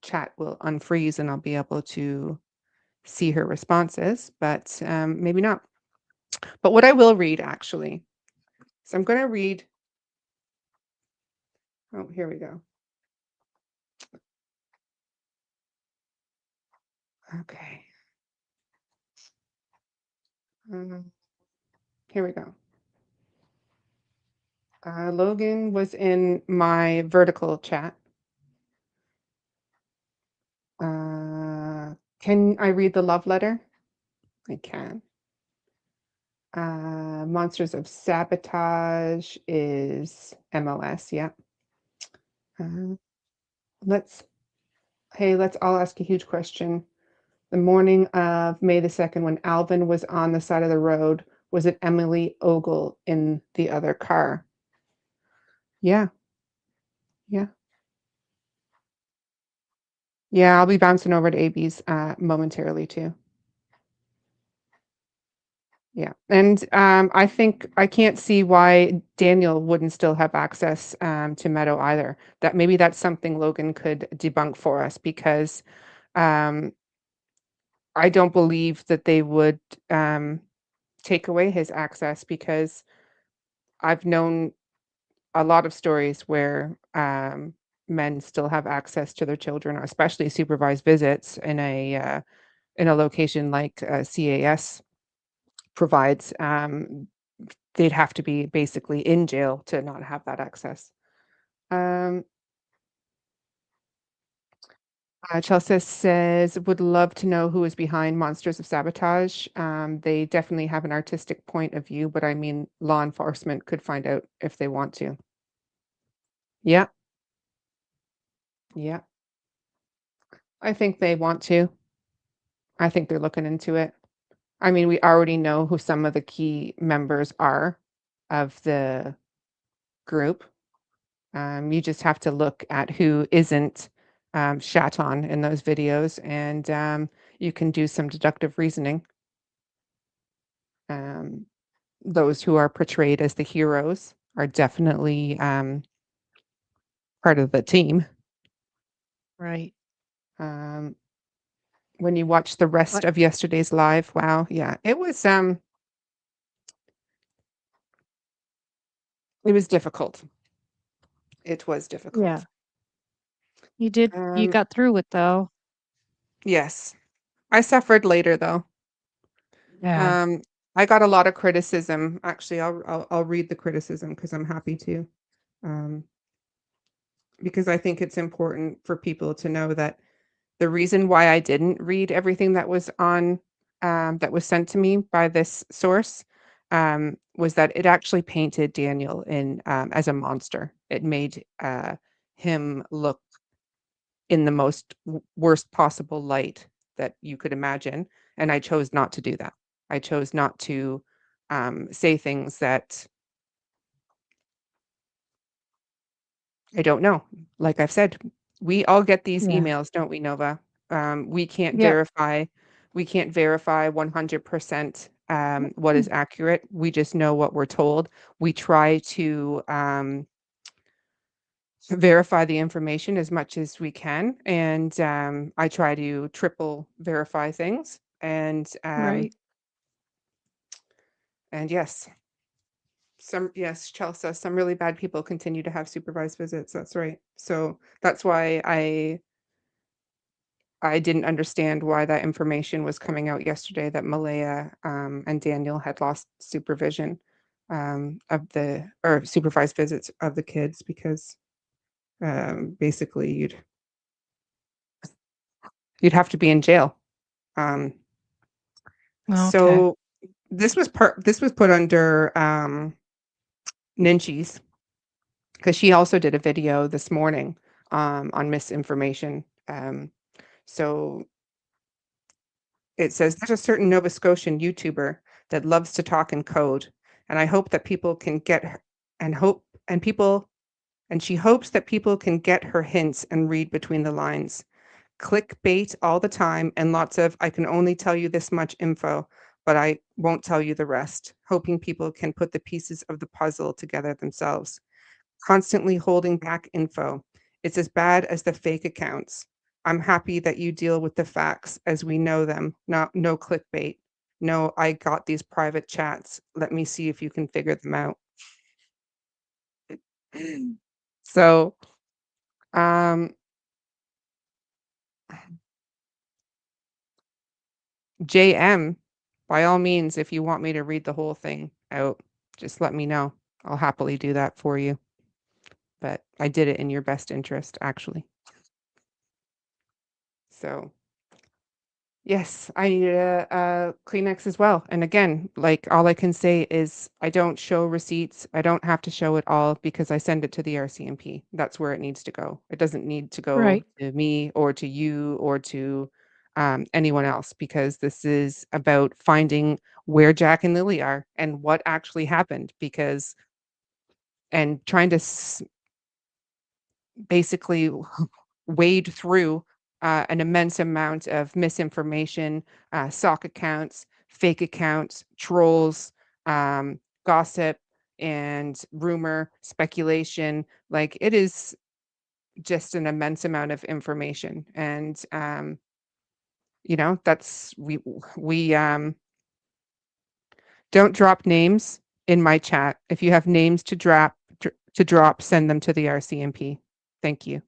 Speaker 1: chat will unfreeze and I'll be able to see her responses, but maybe not. But what I will read actually, so I'm going to read. Oh, here we go. Okay. Here we go. Logan was in my vertical chat. Can I read the love letter? I can. Monsters of Sabotage is MOS, yeah. Let's all ask a huge question. The morning of May the 2nd, when Alvin was on the side of the road, was it Emily Ogle in the other car? Yeah. Yeah. Yeah, I'll be bouncing over to AB's momentarily too. Yeah. And I think I can't see why Daniel wouldn't still have access to Meadow either. That maybe that's something Logan could debunk for us because I don't believe that they would take away his access because I've known a lot of stories where men still have access to their children, especially supervised visits in a location like CAS provides. They'd have to be basically in jail to not have that access. Um, Chelsea says, would love to know who is behind Monsters of Sabotage. They definitely have an artistic point of view, but I mean, law enforcement could find out if they want to. Yeah, yeah. I think they want to. I think they're looking into it. I mean, we already know who some of the key members are of the group. You just have to look at who isn't shat on in those videos, and you can do some deductive reasoning. Those who are portrayed as the heroes are definitely part of the team.
Speaker 2: Right.
Speaker 1: Um, when you watch the rest
Speaker 2: But
Speaker 1: of yesterday's live, wow, yeah, it was difficult. It was
Speaker 2: yeah,
Speaker 1: difficult.
Speaker 2: you
Speaker 1: Um,
Speaker 2: got through it though.
Speaker 1: yes, I suffered later though.
Speaker 2: Yeah.
Speaker 1: Um, I got a lot of criticism. Actually, I'll read the criticism because I'm happy to. Um, because I think it's important for people to know that the reason why I didn't read everything that was on that was sent to me by this source was that it actually painted Daniel in as a monster. It made him look in the most worst possible light that you could imagine, and I chose not to do that. I chose not to say things that I don't know. Like I've said, we all get these
Speaker 2: Yeah.
Speaker 1: emails, don't we, Nova? We can't
Speaker 2: Yep.
Speaker 1: verify 100% what is accurate. We just know what we're told. We try to verify the information as much as we can, and I try to triple verify things.
Speaker 2: Right.
Speaker 1: And yes, Chelsea, some really bad people continue to have supervised visits. That's right. So that's why I didn't understand why that information was coming out yesterday that Malaya and Daniel had lost supervision of the or supervised visits of the kids because basically you'd have to be in jail. Um,
Speaker 2: Okay.
Speaker 1: so this was put under Ninchi's because she also did a video this morning on misinformation. So it says there's a certain Nova Scotian YouTuber that loves to talk in code, and I hope that people can get her, and hope and people and she hopes that people can get her hints and read between the lines. Clickbait all the time and lots of I can only tell you this much info, but I won't tell you the rest, hoping people can put the pieces of the puzzle together themselves. Constantly holding back info. It's as bad as the fake accounts. I'm happy that you deal with the facts as we know them, not no clickbait. No, I got these private chats. Let me see if you can figure them out. So, um, JM, by all means, if you want me to read the whole thing out, just let me know. I'll happily do that for you. But I did it in your best interest, actually. So, yes, I need a Kleenex as well. And again, like all I can say is I don't show receipts. I don't have to show it all because I send it to the RCMP. That's where it needs to go. It doesn't need to go
Speaker 2: Right.
Speaker 1: to me or to you or to anyone else because this is about finding where Jack and Lily are and what actually happened because and trying to basically wade through an immense amount of misinformation, sock accounts, fake accounts, trolls, gossip, and rumor, speculation. Like it is just an immense amount of information, and that's we don't drop names in my chat. If you have names to drop, send them to the RCMP. Thank you.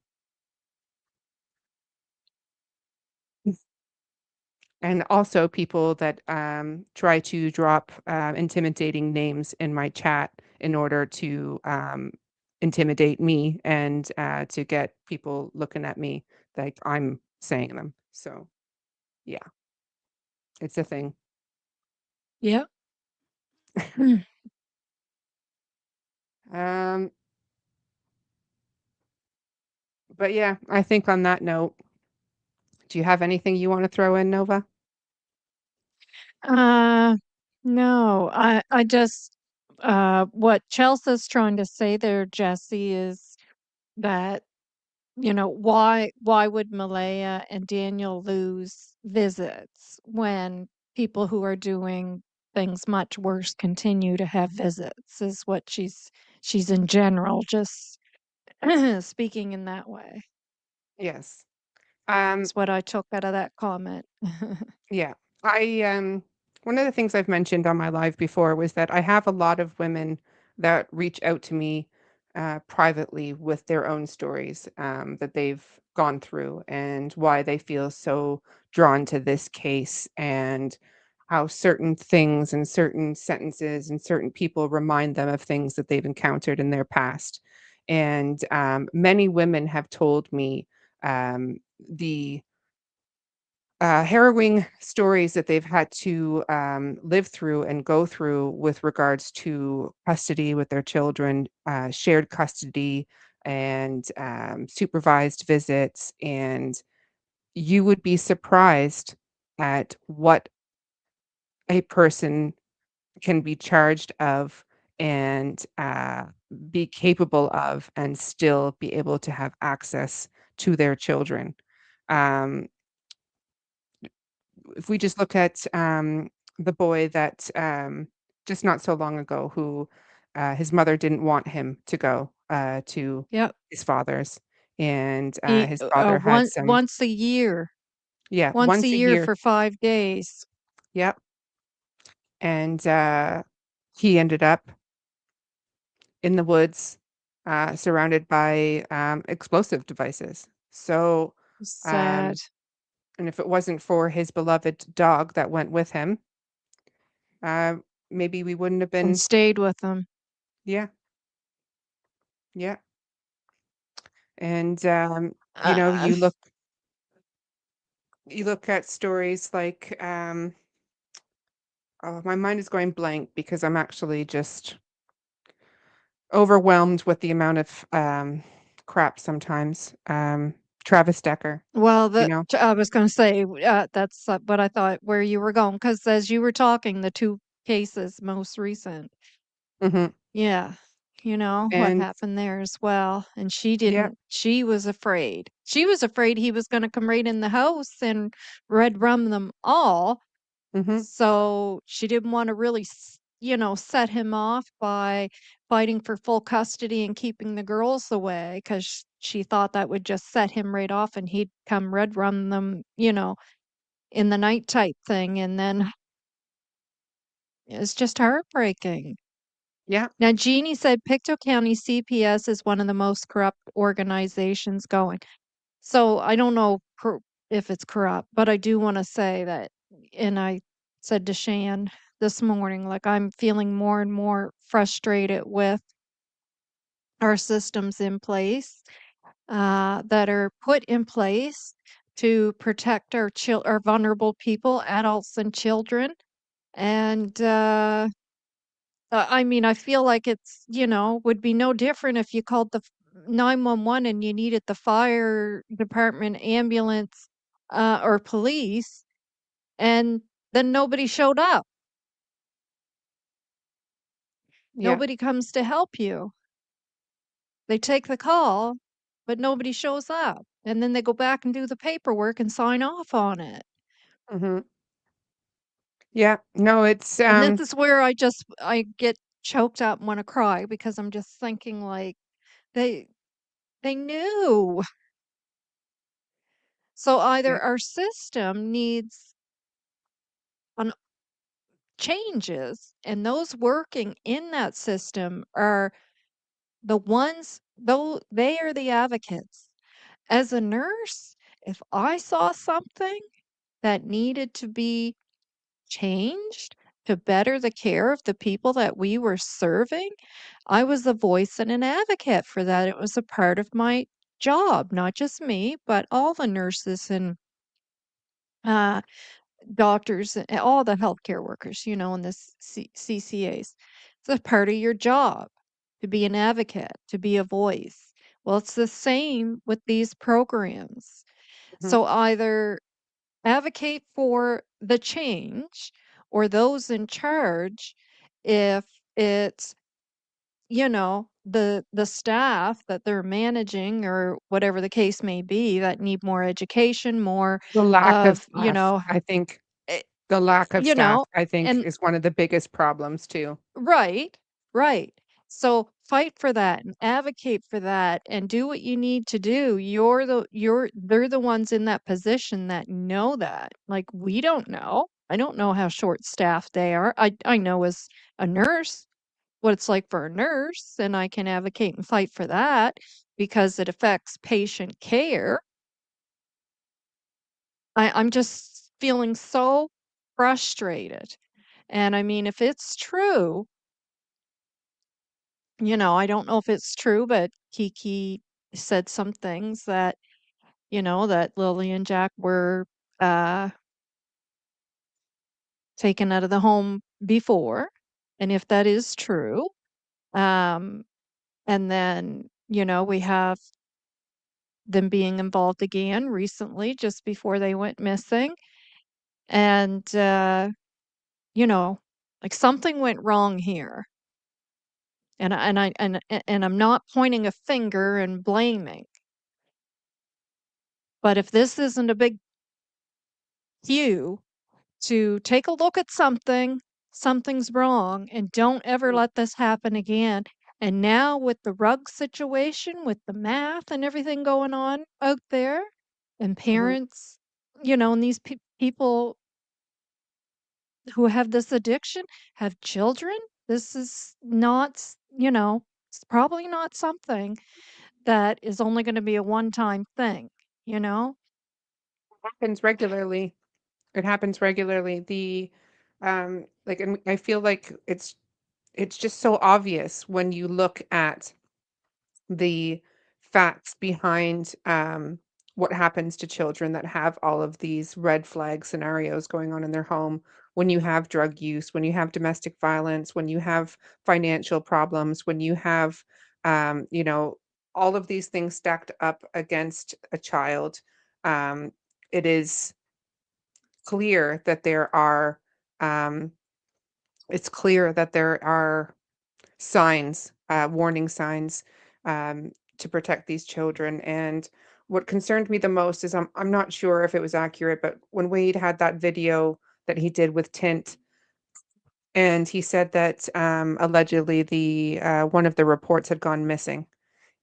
Speaker 1: And also people that try to drop intimidating names in my chat in order to intimidate me and to get people looking at me like I'm saying them. So yeah, it's a thing.
Speaker 2: Yeah. Mm.
Speaker 1: Um, but yeah, I think on that note, do you have anything you want to throw in, Nova?
Speaker 2: Uh, no, I just what Chelsea's trying to say there, Jesse, is that, why would Malaya and Daniel lose visits when people who are doing things much worse continue to have visits, is what she's in general just speaking in that way.
Speaker 1: Yes. Um,
Speaker 2: Is what I took out of that comment.
Speaker 1: Yeah. One of the things I've mentioned on my live before was that I have a lot of women that reach out to me privately with their own stories that they've gone through and why they feel so drawn to this case and how certain things and certain sentences and certain people remind them of things that they've encountered in their past. And many women have told me the harrowing stories that they've had to live through and go through with regards to custody with their children, shared custody, and supervised visits. And you would be surprised at what a person can be charged of and be capable of, and still be able to have access to their children. Um, if we just look at the boy that just not so long ago, who his mother didn't want him to go to
Speaker 2: Yep.
Speaker 1: his father's, and
Speaker 2: He,
Speaker 1: his father had
Speaker 2: one
Speaker 1: some,
Speaker 2: once a year.
Speaker 1: yeah,
Speaker 2: Once a
Speaker 1: once a
Speaker 2: year
Speaker 1: year,
Speaker 2: for 5 days.
Speaker 1: yep, and he ended up in the woods, surrounded by explosive devices. So,
Speaker 2: Sad.
Speaker 1: um, and if it wasn't for his beloved dog that went with him, uh, maybe we wouldn't have
Speaker 2: And
Speaker 1: been.
Speaker 2: stayed with him.
Speaker 1: Yeah, yeah. And,
Speaker 2: Uh,
Speaker 1: you look at stories like, oh, my mind is going blank because I'm actually just overwhelmed with the amount of, crap sometimes. Travis Decker,
Speaker 2: well,
Speaker 1: you know?
Speaker 2: I was gonna say, that's what I thought where you were going, because as you were talking, the 2 cases most recent.
Speaker 1: Mhm.
Speaker 2: Yeah, what
Speaker 1: And
Speaker 2: happened there as well, and
Speaker 1: yeah,
Speaker 2: she was afraid. She was afraid he was gonna come right in the house and red rum them all.
Speaker 1: mhm,
Speaker 2: So she didn't want to really, set him off by fighting for full custody and keeping the girls away because she thought that would just set him right off and he'd come red run them, in the night type thing. And then it's just heartbreaking.
Speaker 1: yeah,
Speaker 2: Now, Jeannie said Pictou County CPS is one of the most corrupt organizations going. So I don't know if it's corrupt, but I do want to say that, and I said to Shan this morning, like I'm feeling more and more frustrated with our systems in place that are put in place to protect our vulnerable people, adults and children. And I mean, I feel like it's, would be no different if you called the 911 and you needed the fire department, ambulance, or police, and then nobody showed up.
Speaker 1: yeah,
Speaker 2: Nobody comes to help you. They take the call, but nobody shows up. And then they go back and do the paperwork and sign off on it.
Speaker 1: mhm, yeah. No, it's,
Speaker 2: And this is where I get choked up and want to cry because I'm just thinking like they they knew. So
Speaker 1: yeah,
Speaker 2: either our system needs an changes, and those working in that system are the ones, though they are the advocates. As a nurse, if I saw something that needed to be changed to better the care of the people that we were serving, I was a voice and an advocate for that. It was a part of my job, not just me, but all the nurses and uh, doctors and all the healthcare workers, and the CCAs. It's a part of your job to be an advocate, to be a voice. Well, it's the same with these programs.
Speaker 1: Mhm.
Speaker 2: So either advocate for the change or those in charge if it's the staff that they're managing or whatever the case may be that need more education, more
Speaker 1: The lack of
Speaker 2: of
Speaker 1: staff, I think
Speaker 2: eh,
Speaker 1: the lack of
Speaker 2: you
Speaker 1: staff,
Speaker 2: know
Speaker 1: I think,
Speaker 2: and
Speaker 1: is one of the biggest problems too.
Speaker 2: right, right. So fight for that and advocate for that and do what you need to do. They're the ones in that position that know that. Like we don't know. I don't know how short staffed they are. I know as a nurse what it's like for a nurse, and I can advocate and fight for that because it affects patient care. I'm just feeling so frustrated. And I mean, if it's true, I don't know if it's true, but Kiki said some things that Lily and Jack were uh, taken out of the home before. And if that is true, um, and then, we have them being involved again recently, just before they went missing. And, you know, like something went wrong here. And I'm not pointing a finger and blaming. But if this isn't a big cue to take a look at something, something's wrong, and don't ever let this happen again. And now with the rug situation, with the math and everything going on out there, and
Speaker 1: Mhm.
Speaker 2: parents, and these people who have this addiction have children, this is not, it's probably not something that is only going to be a one-time thing, you know?
Speaker 1: Happens regularly. It happens regularly. Like, and I feel like it's just so obvious when you look at the facts behind what happens to children that have all of these red flag scenarios going on in their home. When you have drug use, when you have domestic violence, when you have financial problems, when you have, you know, all of these things stacked up against a child, um, it is clear that there are, um, it's clear that there are signs, warning signs, to protect these children. And what concerned me the most is I'm not sure if it was accurate, but when Wade had that video that he did with Tint, and he said that allegedly the one of the reports had gone missing,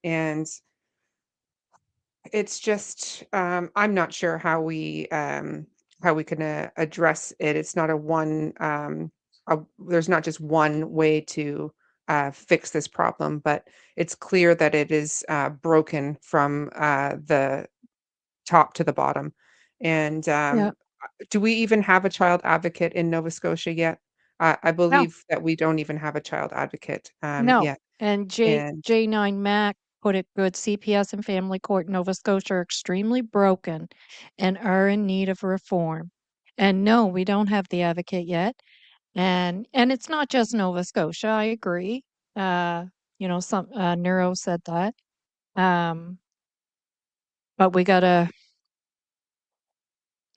Speaker 1: and it's just, I'm not sure how we can, address it. It's not there's not just one way to, fix this problem, but it's clear that it is, broken from, the top to the bottom. And,
Speaker 2: Yeah.
Speaker 1: do we even have a child advocate in Nova Scotia yet? I
Speaker 2: No.
Speaker 1: believe that we don't even have a child advocate,
Speaker 2: No.
Speaker 1: yet,
Speaker 2: And
Speaker 1: and
Speaker 2: J9 Mac put it good. CPS and family court in Nova Scotia are extremely broken and are in need of reform. And no, we don't have the advocate yet. And it's not just Nova Scotia. I agree. Some neuro said that. Um, but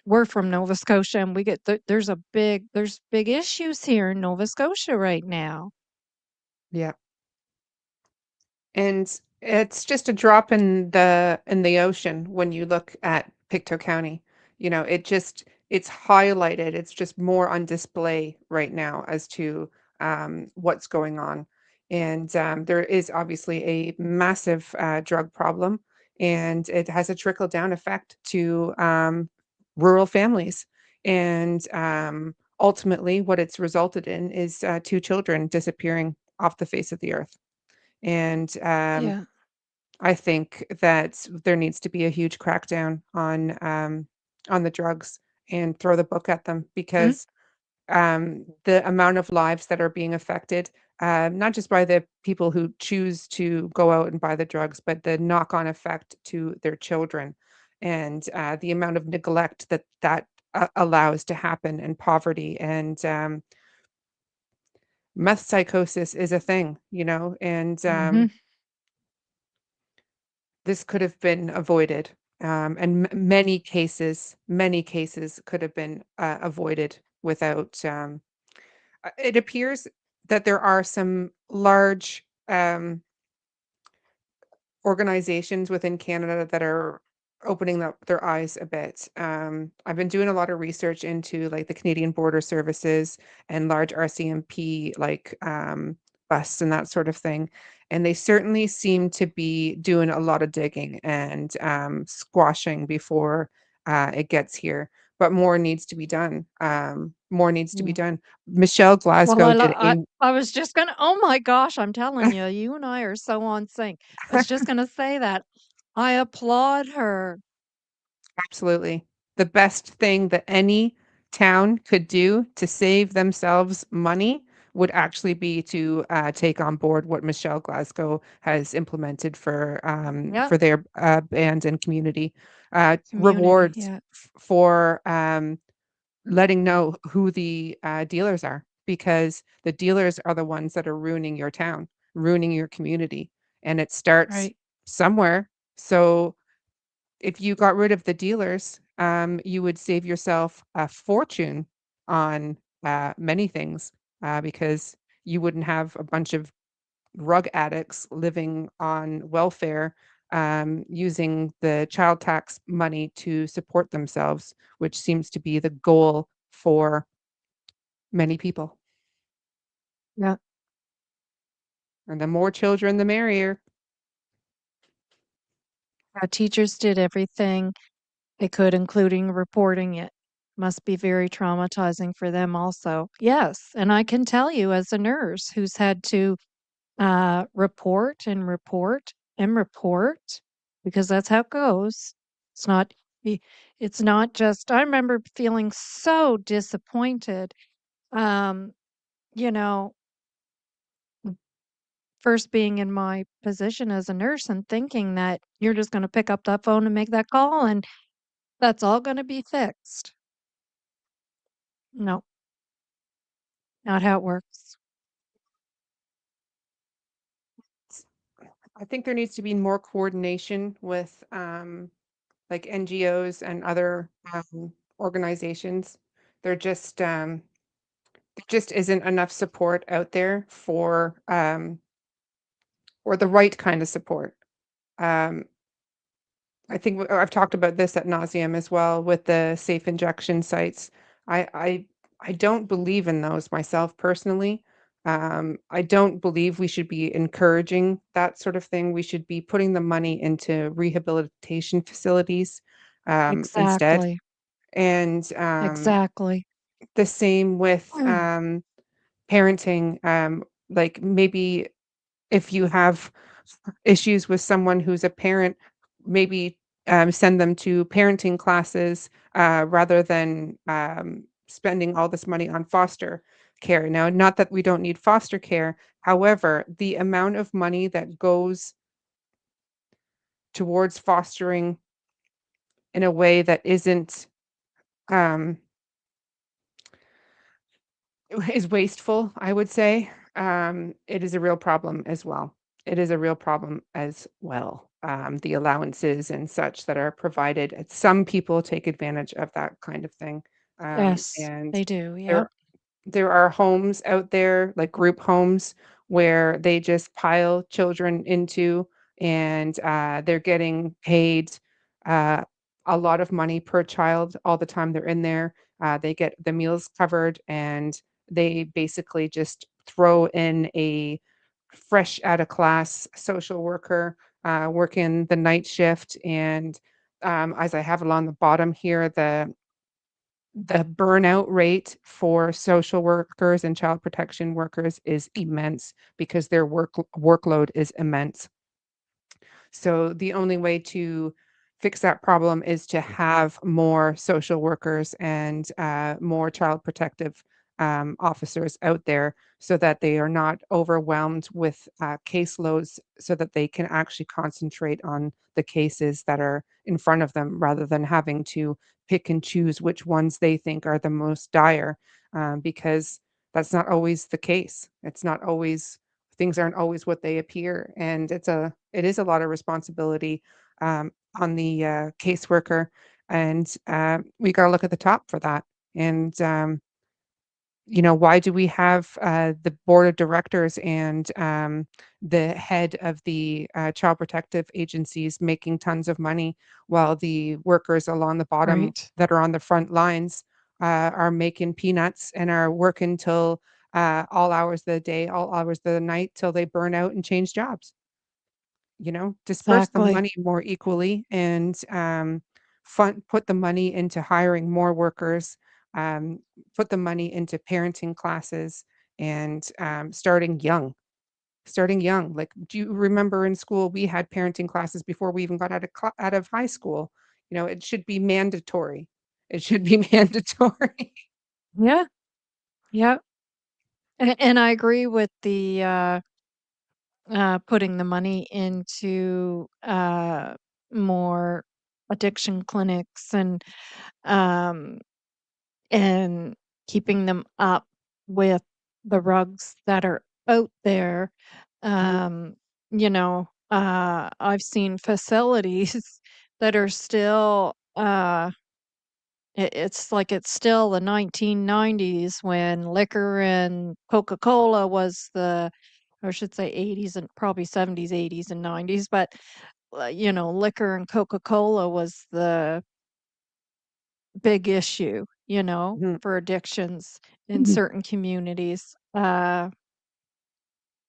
Speaker 2: we're from Nova Scotia, and there's big issues here in Nova Scotia right now.
Speaker 1: yeah. And it's just a drop in the ocean when you look at Pictou County. It's highlighted. It's just more on display right now as to what's going on. And there is obviously a massive drug problem, and it has a trickle down effect to rural families. And ultimately, what it's resulted in is two children disappearing off the face of the earth. And,
Speaker 2: Yeah.
Speaker 1: I think that there needs to be a huge crackdown on the drugs and throw the book at them
Speaker 2: Mm,
Speaker 1: because the amount of lives that are being affected, not just by the people who choose to go out and buy the drugs, but the knock-on effect to their children, and the amount of neglect that allows to happen, and poverty, and meth psychosis is a thing, and this could have been avoided, and many cases could have been avoided without. It appears that there are some large organizations within Canada that are opening up their eyes a bit. I've been doing a lot of research into like the Canadian Border Services and large RCMP like busts and that sort of thing. And they certainly seem to be doing a lot of digging and squashing before it gets here. But more needs to be done. More needs to be
Speaker 2: Yeah.
Speaker 1: done. Michelle
Speaker 2: Well,
Speaker 1: Glasgow did a
Speaker 2: I was just gonna oh my gosh, I'm telling you, you and I are so on sync. I was just gonna say that. I applaud her.
Speaker 1: Absolutely. The best thing that any town could do to save themselves money would actually be to take on board what Michelle Glasgow has implemented
Speaker 2: Yeah,
Speaker 1: for their band and community.
Speaker 2: community,
Speaker 1: Rewards
Speaker 2: yeah,
Speaker 1: for letting know who the dealers are, because the dealers are the ones that are ruining your town, ruining your community, and it starts
Speaker 2: right.
Speaker 1: somewhere. So if you got rid of the dealers, you would save yourself a fortune on many things, because you wouldn't have a bunch of drug addicts living on welfare, using the child tax money to support themselves, which seems to be the goal for many people.
Speaker 2: Yeah.
Speaker 1: And the more children, the merrier.
Speaker 2: Our teachers did everything they could, including reporting it. Must be very traumatizing for them also. Yes, and I can tell you as a nurse who's had to report and report and report, because that's how it goes. It's not i- it's not just I remember feeling so disappointed. Um, you know, first being in my position as a nurse and thinking that you're just going to pick up that phone and make that call and that's all going to be fixed. No, not how it works.
Speaker 1: I think there needs to be more coordination with like NGOs and other organizations. There just there just isn't enough support out there for or the right kind of support. Um, I think I've talked about this at nauseum as well with the safe injection sites. I I I don't believe in those myself personally. I don't believe we should be encouraging that sort of thing. We should be putting the money into rehabilitation facilities instead.
Speaker 2: Exactly.
Speaker 1: And
Speaker 2: Exactly.
Speaker 1: the same with parenting. Like maybe if you have issues with someone who's a parent, maybe send them to parenting classes rather than spending all this money on foster care. Now, not that we don't need foster care, however, the amount of money that goes towards fostering in a way that isn't um, is wasteful, I would say. It is a real problem as well. It is a real problem as well. The allowances and such that are provided, some people take advantage of that kind of thing.
Speaker 2: Yes,
Speaker 1: And
Speaker 2: they do. Yep.
Speaker 1: there there are homes out there, like group homes, where they just pile children into, and they're getting paid uh, a lot of money per child all the time they're in there. They get the meals covered, and they basically just throw in a fresh out of class social worker working the night shift. And as I have along the bottom here, the burnout rate for social workers and child protection workers is immense because their workload is immense. So the only way to fix that problem is to have more social workers and more child protective officers out there so that they are not overwhelmed with caseloads so that they can actually concentrate on the cases that are in front of them rather than having to pick and choose which ones they think are the most dire because that's not always the case. It's not always things aren't always what they appear, and it is a lot of responsibility on the caseworker, and we got to look at the top for that. And why do we have the board of directors and the head of the child protective agencies making tons of money while the workers along the bottom
Speaker 2: Right.
Speaker 1: that are on the front lines are making peanuts and are working till all hours of the day, all hours of the night till they burn out and change jobs? Disperse the
Speaker 2: Exactly.
Speaker 1: money more equally and put the money into hiring more workers, um, put the money into parenting classes and starting young. Starting young. Like, do you remember in school we had parenting classes before we even got out of high school? It should be mandatory. It should be mandatory.
Speaker 2: Yeah. Yeah. And I agree with the putting the money into more addiction clinics um, and keeping them up with the rugs that are out there.
Speaker 1: Mhm,
Speaker 2: Um, I've seen facilities that are still, it's like it's still the 1990s when liquor and Coca-Cola was or I should say 80s and probably 70s, 80s, and 90s, but liquor and Coca-Cola was the big issue,
Speaker 1: mhm,
Speaker 2: for addictions in
Speaker 1: mhm.
Speaker 2: certain communities.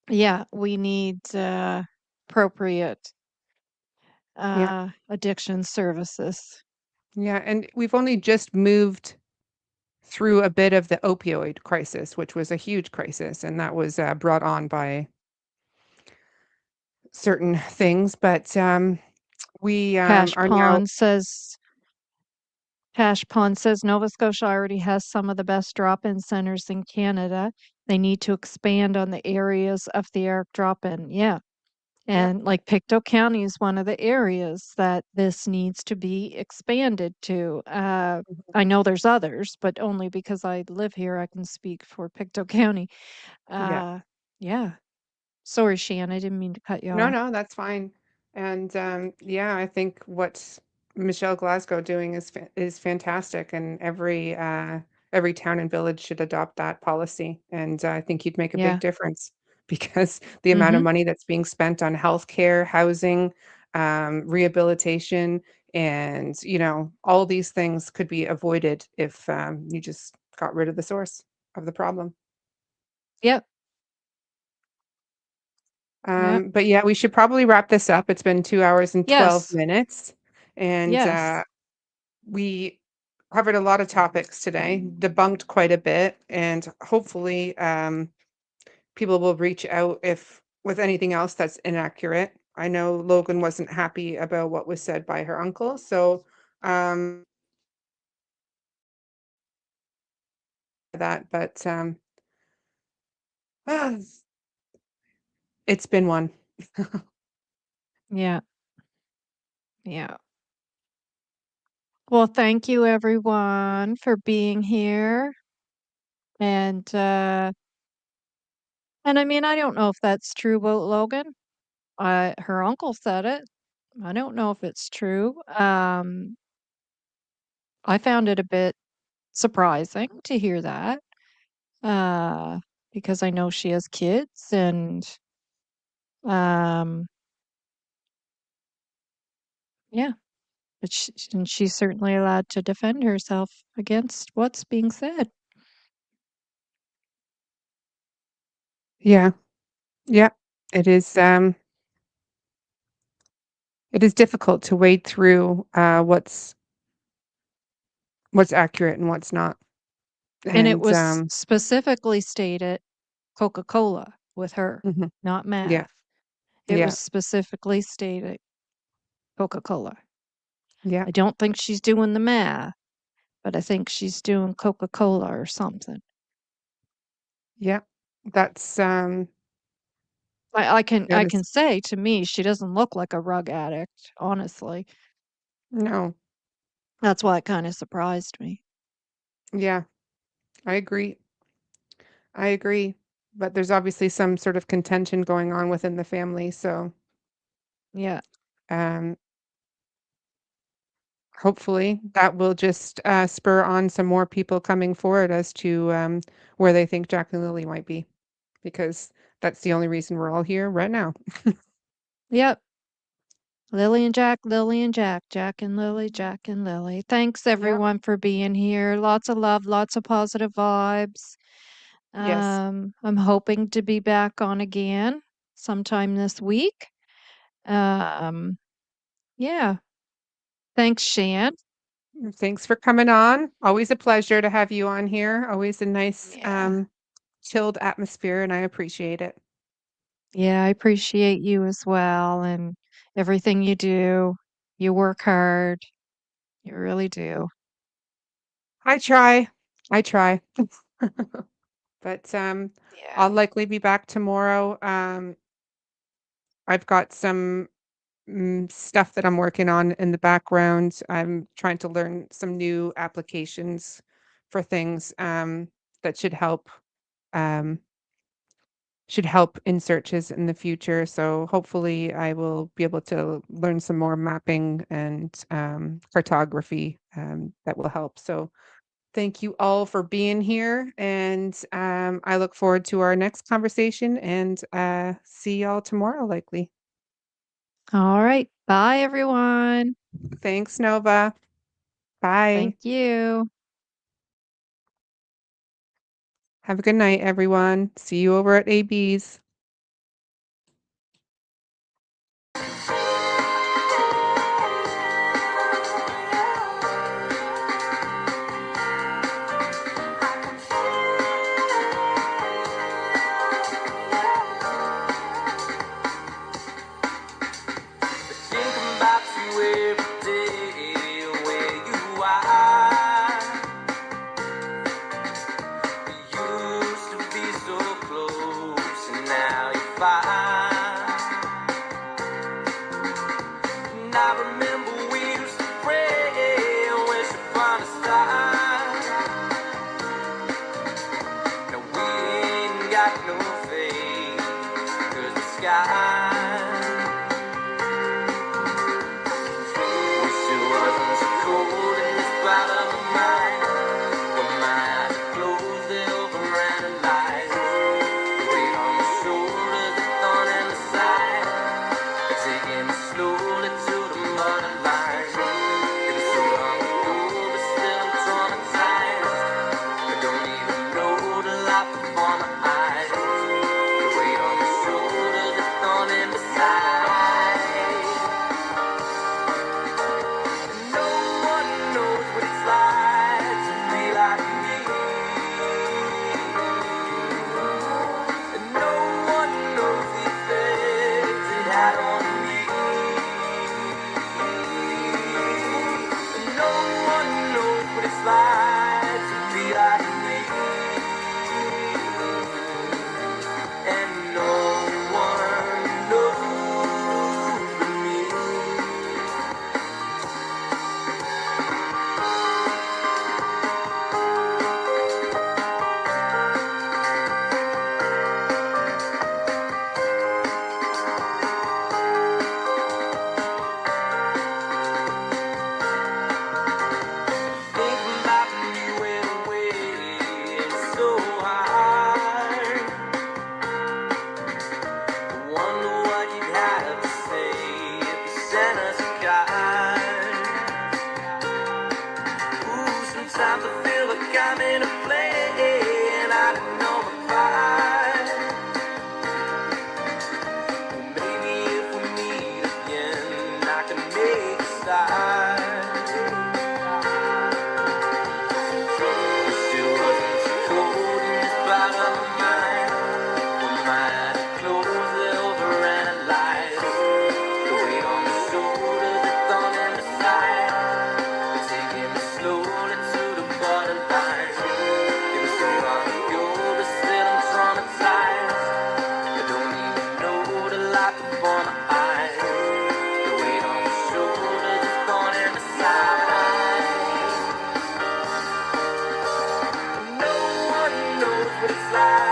Speaker 2: Yeah, we need appropriate
Speaker 1: Yeah,
Speaker 2: addiction services.
Speaker 1: yeah, and we've only just moved through a bit of the opioid crisis, which was a huge crisis, and that was brought on by certain things. But we
Speaker 2: Cash
Speaker 1: are now,
Speaker 2: Pond says Cash Pond says Nova Scotia already has some of the best drop-in centers in Canada. They need to expand on the areas of the ARC drop-in. Yeah.
Speaker 1: yeah,
Speaker 2: And like Pictou County is one of the areas that this needs to be expanded to.
Speaker 1: mhm,
Speaker 2: I know there's others, but only because I live here, I can speak for Pictou County.
Speaker 1: yeah.
Speaker 2: Uh, yeah. Sorry, Shan, I didn't mean to cut you
Speaker 1: No,
Speaker 2: off.
Speaker 1: no, that's fine. And yeah, I think what Michelle Glasgow doing is fantastic, and every town and village should adopt that policy. And I think you'd make a big
Speaker 2: Yeah.
Speaker 1: difference because the amount of
Speaker 2: Mm-hmm.
Speaker 1: money that's being spent on healthcare, housing, rehabilitation, and all these things could be avoided if you just got rid of the source of the problem.
Speaker 2: Yep. Yep.
Speaker 1: But yeah, we should probably wrap this up. It's been 2 hours and 12
Speaker 2: Yes.
Speaker 1: minutes, and,
Speaker 2: Yes.
Speaker 1: we covered a lot of topics today, debunked quite a bit, and hopefully, people will reach out if with anything else that's inaccurate. I know Logan wasn't happy about what was said by her uncle, so, um, but, ah, it's been one.
Speaker 2: Yeah. Yeah. Well, thank you everyone for being here. And I mean, I don't know if that's true about Logan. Her uncle said it. I don't know if it's true. I found it a bit surprising to hear that. Uh, because I know she has kids um, yeah, and she's certainly allowed to defend herself against what's being said.
Speaker 1: Yeah, yeah. It is, it is difficult to wade through, what's accurate and what's not.
Speaker 2: And it
Speaker 1: And,
Speaker 2: was specifically stated Coca-Cola with her,
Speaker 1: mhm,
Speaker 2: not
Speaker 1: yeah,
Speaker 2: math. It
Speaker 1: yeah,
Speaker 2: was specifically stated Coca-Cola.
Speaker 1: yeah,
Speaker 2: I don't think she's doing the math, but I think she's doing Coca-Cola or something.
Speaker 1: Yeah. That's
Speaker 2: I
Speaker 1: that
Speaker 2: can
Speaker 1: is
Speaker 2: say, to me, she doesn't look like a rug addict, honestly.
Speaker 1: no.
Speaker 2: That's why it kinda surprised me.
Speaker 1: Yeah, I agree. I agree. But there's obviously some sort of contention going on within the family, so
Speaker 2: Yeah.
Speaker 1: um hopefully that will just spur on some more people coming forward as to where they think Jack and Lily might be, because that's the only reason we're all here right now.
Speaker 2: Yep. Lily and Jack, Lily and Jack, Jack and Lily, Jack and Lily. Thanks
Speaker 1: Yeah.
Speaker 2: everyone for being here. Lots of love, lots of positive vibes.
Speaker 1: Yes.
Speaker 2: I'm hoping to be back on again sometime this week. Um, yeah. Thanks, Shan.
Speaker 1: Thanks for coming on. Always a pleasure to have you on here. Always a nice
Speaker 2: Yeah.
Speaker 1: chilled atmosphere, and I appreciate it.
Speaker 2: Yeah, I appreciate you as well and everything you do. You work hard. You really do.
Speaker 1: I try. I try. But
Speaker 2: Yeah.
Speaker 1: I'll likely be back tomorrow. I've got some stuff that I'm working on in the background. I'm trying to learn some new applications for things that um, should help in searches in the future. So hopefully, I will be able to learn some more mapping and cartography that will help. So thank you all for being here, and I look forward to our next conversation. And see y'all tomorrow, likely.
Speaker 2: All right. Bye, everyone.
Speaker 1: Thanks, Nova. Bye.
Speaker 2: Thank you.
Speaker 1: Have a good night, everyone. See you over at AB's.
Speaker 5: Thinking about you every day, where you are. You used to be so close, and now you're far. And I remember we used to pray and wish upon a star. Now we ain't got no faith, 'cause the sky. Wish it wasn't so cold in this part of my mind. When my eyes are closed, they overanalyze. The weight on my shoulders, the thorn in the side. It's taking me slowly to the borderline. It was so long ago, but still I'm traumatized. I don't even know the light before my eyes. The weight on my shoulders, the thorn in the side. No one knows what it's like to be like me. And no one knows the effect it had on me. And no one knows what it's like to be like me. And no one knows but me. Thinking about when you went away, it's so hard. Wonder what you'd have to say if you sent us a card. Ooh, sometimes I feel like I'm in a play and I don't know my part. Well, maybe if we meet again, I can make a start. Wish it wasn't so cold in this part of my mind. When my eyes are closed, they overanalyze. The weight on my shoulders, the thorn in the side. It's taking me slowly to the borderline. It high.